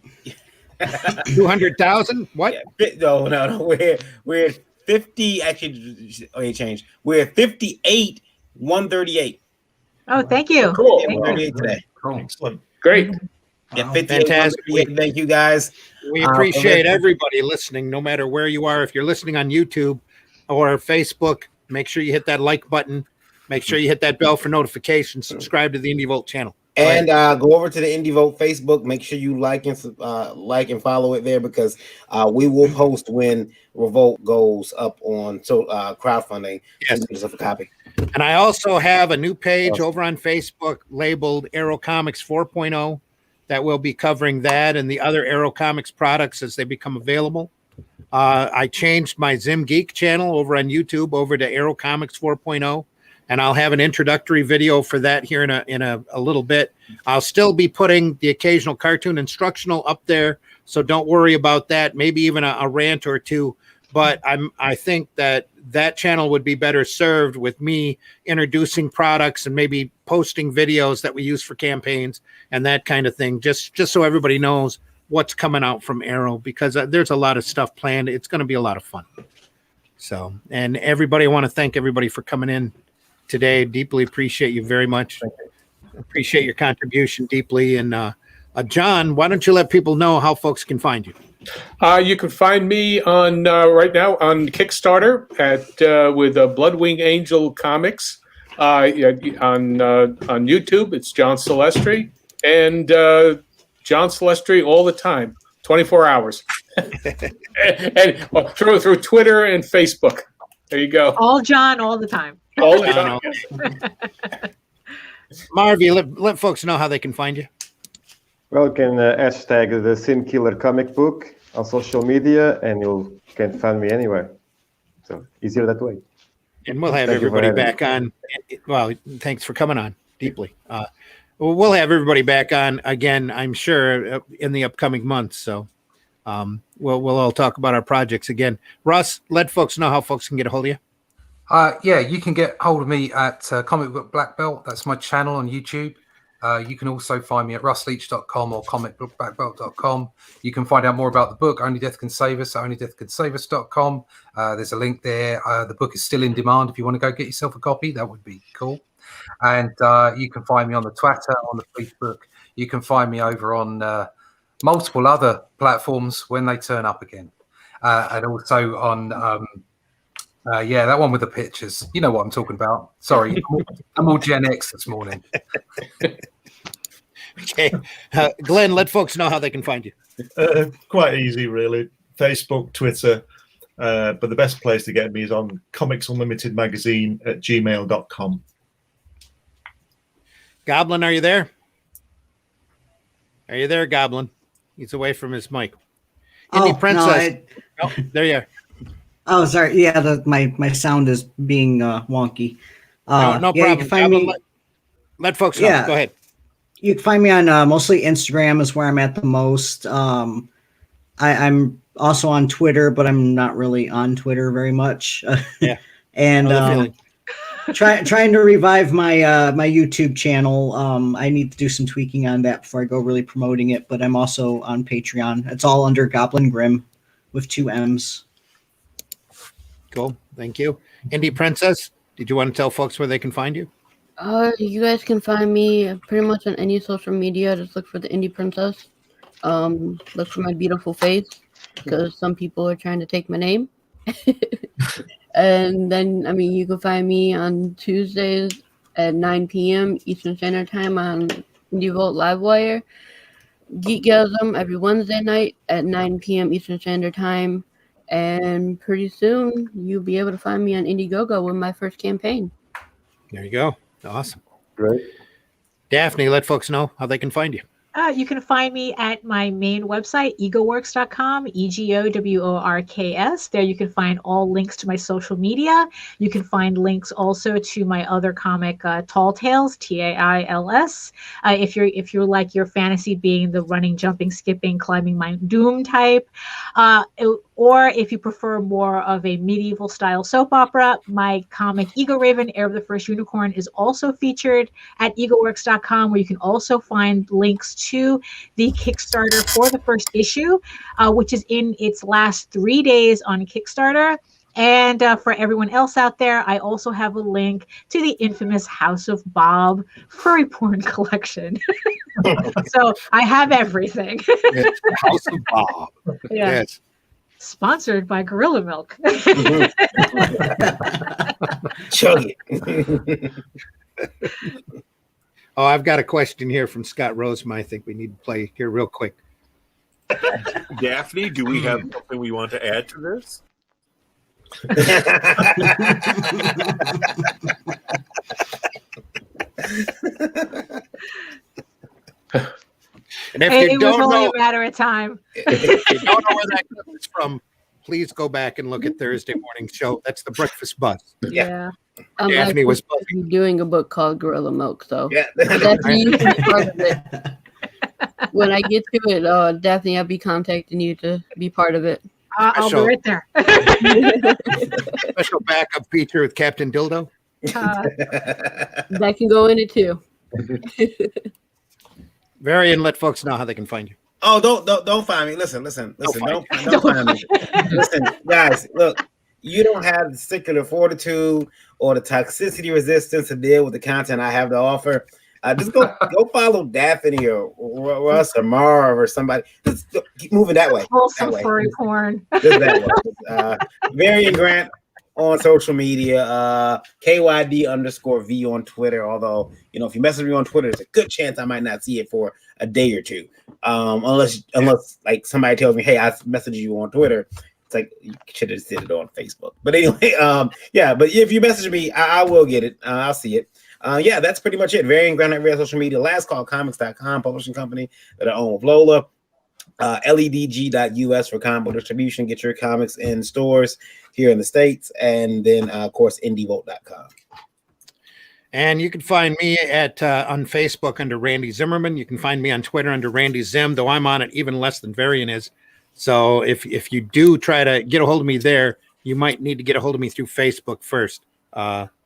200,000? What? Yeah, no. We're at 50. Actually, it changed. We're at 58, 138. Oh, thank you. Cool. Thank you. Today. Cool. Excellent. Great. Yeah, 58, fantastic. Thank you guys. We appreciate everybody listening, no matter where you are. If you're listening on YouTube or Facebook, make sure you hit that like button. Make sure you hit that bell for notifications. Subscribe to the Indie Volt channel. And go over to the Indie Volt Facebook. Make sure you like and follow it there, because we will post when Revolt goes up on crowdfunding. Yes. Give us a copy. And I also have a new page over on Facebook labeled Aero Comics 4.0 that will be covering that and the other Aero Comics products as they become available. I changed my Zim Geek channel over on YouTube over to Aero Comics 4.0. And I'll have an introductory video for that here in a little bit. I'll still be putting the occasional cartoon instructional up there, so don't worry about that. Maybe even a rant or two. But I think that channel would be better served with me introducing products and maybe posting videos that we use for campaigns and that kind of thing, just so everybody knows what's coming out from Aero, because there's a lot of stuff planned. It's going to be a lot of fun. So, and everybody, I want to thank everybody for coming in today. Deeply appreciate you very much. Appreciate your contribution deeply. And John, why don't you let people know how folks can find you? You can find me on right now on Kickstarter at with Bloodwing Angel Comics. On YouTube, it's John Celestri, and John Celestri all the time, 24 hours, and through Twitter and Facebook. There you go. All John, all the time. All the time. Marvy, let folks know how they can find you. Well, you can hashtag the Sin Killer comic book on social media, and you can find me anywhere. So easier that way. And we'll have everybody back on. Well, thanks for coming on deeply. We'll have everybody back on again, I'm sure, in the upcoming months. So we'll all talk about our projects again. Russ, let folks know how folks can get a hold of you. Yeah, you can get hold of me at Comic Book Black Belt. That's my channel on YouTube. You can also find me at russleach.com or comicbookblackbelt.com. You can find out more about the book, Only Death Can Save Us, at onlydeathcansavus.com. There's a link there. The book is still in demand. If you want to go get yourself a copy, that would be cool. And you can find me on the Twitter, on the Facebook. You can find me over on multiple other platforms when they turn up again. And also on, that one with the pictures. You know what I'm talking about. Sorry, I'm all Gen X this morning. Okay. Glenn, let folks know how they can find you. Quite easy, really. Facebook, Twitter. But the best place to get me is on Comics Unlimited Magazine at gmail.com. Goblin, are you there? Are you there, Goblin? He's away from his mic. Indie Princess. No, there you are. Oh, sorry. Yeah, my sound is being wonky. No problem. You can find me, let folks know. Yeah. Go ahead. You can find me on mostly Instagram is where I'm at the most. I'm also on Twitter, but I'm not really on Twitter very much. Yeah. And trying to revive my my YouTube channel. I need to do some tweaking on that before I go really promoting it. But I'm also on Patreon. It's all under Goblin Grimm with 2 M's. Cool. Thank you. Indie Princess, did you want to tell folks where they can find you? You guys can find me pretty much on any social media. Just look for the Indie Princess. Look for my beautiful face because some people are trying to take my name. And then, you can find me on Tuesdays at 9 p.m. Eastern Standard Time on INDIE VOLT Livewire. Geekgasm every Wednesday night at 9 p.m. Eastern Standard Time. And pretty soon, you'll be able to find me on Indiegogo with my first campaign. There you go. Awesome. Great. Daphne, let folks know how they can find you. You can find me at my main website, egoworks.com, EGOWORKS. There you can find all links to my social media. You can find links also to my other comic, Tall Tales, TAILS. If you're like your fantasy being the running, jumping, skipping, climbing Mount Doom type, or if you prefer more of a medieval style soap opera, my comic Ego Raven, Heir of the First Unicorn is also featured at egoworks.com, where you can also find links to the Kickstarter for the first issue, which is in its last 3 days on Kickstarter. And for everyone else out there, I also have a link to the infamous House of Bob furry porn collection. So I have everything. It's House of Bob. Yeah. Yes. Sponsored by Gorilla Milk. Chug it. Oh, I've got a question here from Scott Rosema. I think we need to play here real quick. Daphne, do we have something we want to add to this? And if It you was don't only know, a matter of time. if you don't know where that comes from, please go back and look at Thursday morning show. That's the breakfast bus. Yeah. I'm Daphne was actually doing a book called Gorilla Milk, so Yeah. Daphne, you can be part of it. When I get to it, Daphne, I'll be contacting you to be part of it. I'll be right there. Special backup feature with Captain Dildo. That can go in it too. Varian, let folks know how they can find you. Oh, don't find me. Listen. Don't find me. Listen, guys, look, you don't have the secular fortitude or the toxicity resistance to deal with the content I have to offer, just go follow Daphne or Russ or Marv or somebody. Just keep moving that way. Wholesome furry porn. Just that way. Varian Grant on social media, KYD_V on Twitter. Although, if you message me on Twitter, there's a good chance I might not see it for a day or two. Unless like somebody tells me, hey, I messaged you on Twitter. It's like you should have said it on Facebook. But anyway, but if you message me, I will get it. I'll see it. That's pretty much it. Varian Grant on social media. Last Call Comics.com, publishing company that I own with Lola. LEDG.us for combo distribution. Get your comics in stores here in the States. And then, of course, IndieVolt.com. And you can find me on Facebook under Randy Zimmerman. You can find me on Twitter under Randy Zim, though I'm on it even less than Varian is. So if you do try to get a hold of me there, you might need to get a hold of me through Facebook first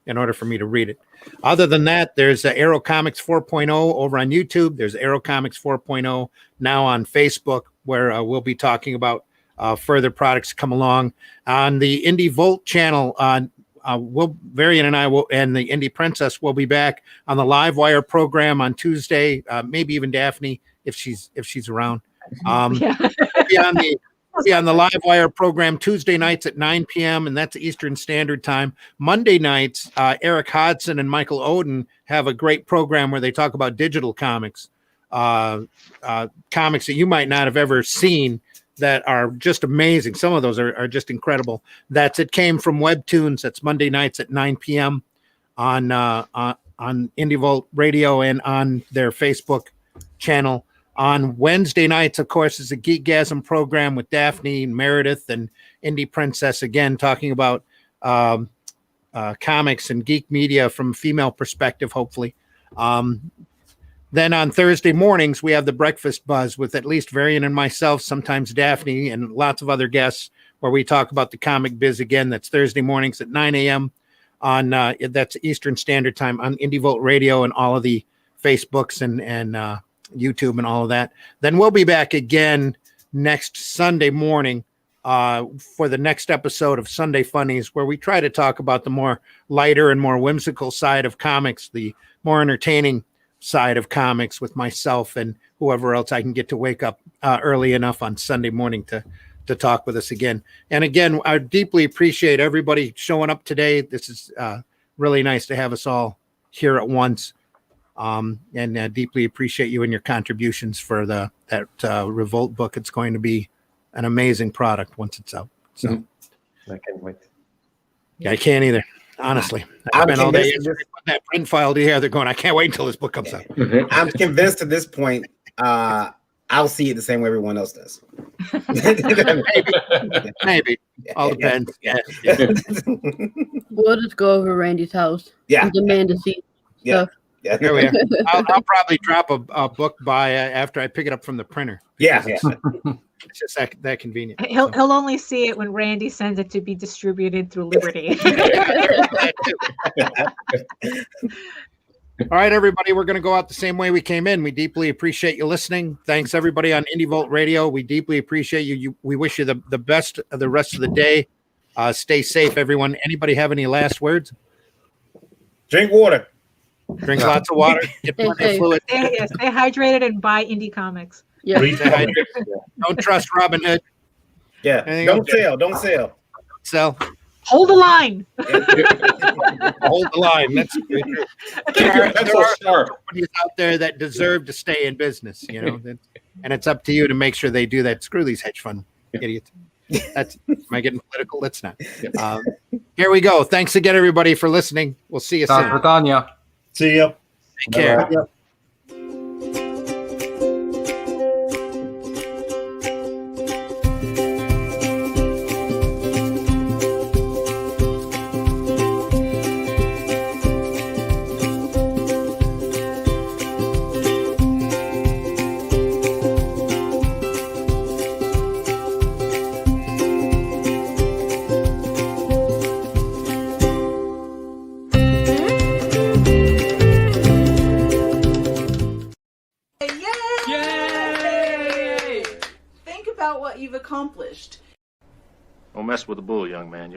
in order for me to read it. Other than that, there's Arrow Comics 4.0 over on YouTube. There's Arrow Comics 4.0 now on Facebook, where we'll be talking about further products come along. On the Indie Volt channel, Varian and I will, and the Indie Princess will be back on the Live Wire program on Tuesday, maybe even Daphne if she's around. Be on the Live Wire program Tuesday nights at 9 p.m. and that's Eastern Standard Time. Monday nights, Eric Hodson and Michael Oden have a great program where they talk about digital comics, comics that you might not have ever seen that are just amazing. Some of those are just incredible. It came from Webtoons. That's Monday nights at 9 p.m. on Indie Volt Radio and on their Facebook channel. On Wednesday nights, of course, is a Geekgasm program with Daphne and Meredith and Indie Princess, again, talking about comics and geek media from a female perspective, hopefully. Then on Thursday mornings, we have the Breakfast Buzz with at least Varian and myself, sometimes Daphne, and lots of other guests, where we talk about the comic biz again. That's Thursday mornings at 9 a.m. on that's Eastern Standard Time on Indie Volt Radio and all of the Facebooks and YouTube and all of that. Then we'll be back again next Sunday morning for the next episode of Sunday Funnies, where we try to talk about the more lighter and more whimsical side of comics, the more entertaining side of comics, with myself and whoever else I can get to wake up early enough on Sunday morning to talk with us again. And again, I deeply appreciate everybody showing up today. This is really nice to have us all here at once. And deeply appreciate you and your contributions for that Revolt book. It's going to be an amazing product once it's out. So I can't wait. Yeah, I can't either. Honestly, I spent all day putting that print file together going, I can't wait until this book comes out. I'm convinced at this point, I'll see it the same way everyone else does. Maybe. All depends. Yeah. We'll just go over Randy's house. Yeah. And demand to see stuff. Yeah. Here we are. I'll probably drop a book by after I pick it up from the printer. Yeah. It's just that convenient. He'll only see it when Randy sends it to be distributed through Liberty. All right, everybody, we're going to go out the same way we came in. We deeply appreciate you listening. Thanks, everybody on Indie Volt Radio. We deeply appreciate you. We wish you the best of the rest of the day. Stay safe, everyone. Anybody have any last words? Drink water. Drink lots of water. Get plenty of fluid. Stay hydrated and buy indie comics. Yeah. Don't trust Robin Hood. Yeah. Don't sell. Sell. Hold the line. Hold the line. That's very true. There are companies out there that deserve to stay in business, and it's up to you to make sure they do that. Screw these hedge fund idiots. Am I getting political? Let's not. Here we go. Thanks again, everybody, for listening. We'll see you soon. See ya. Take care. Accomplished. Don't mess with the bull, young man. You'll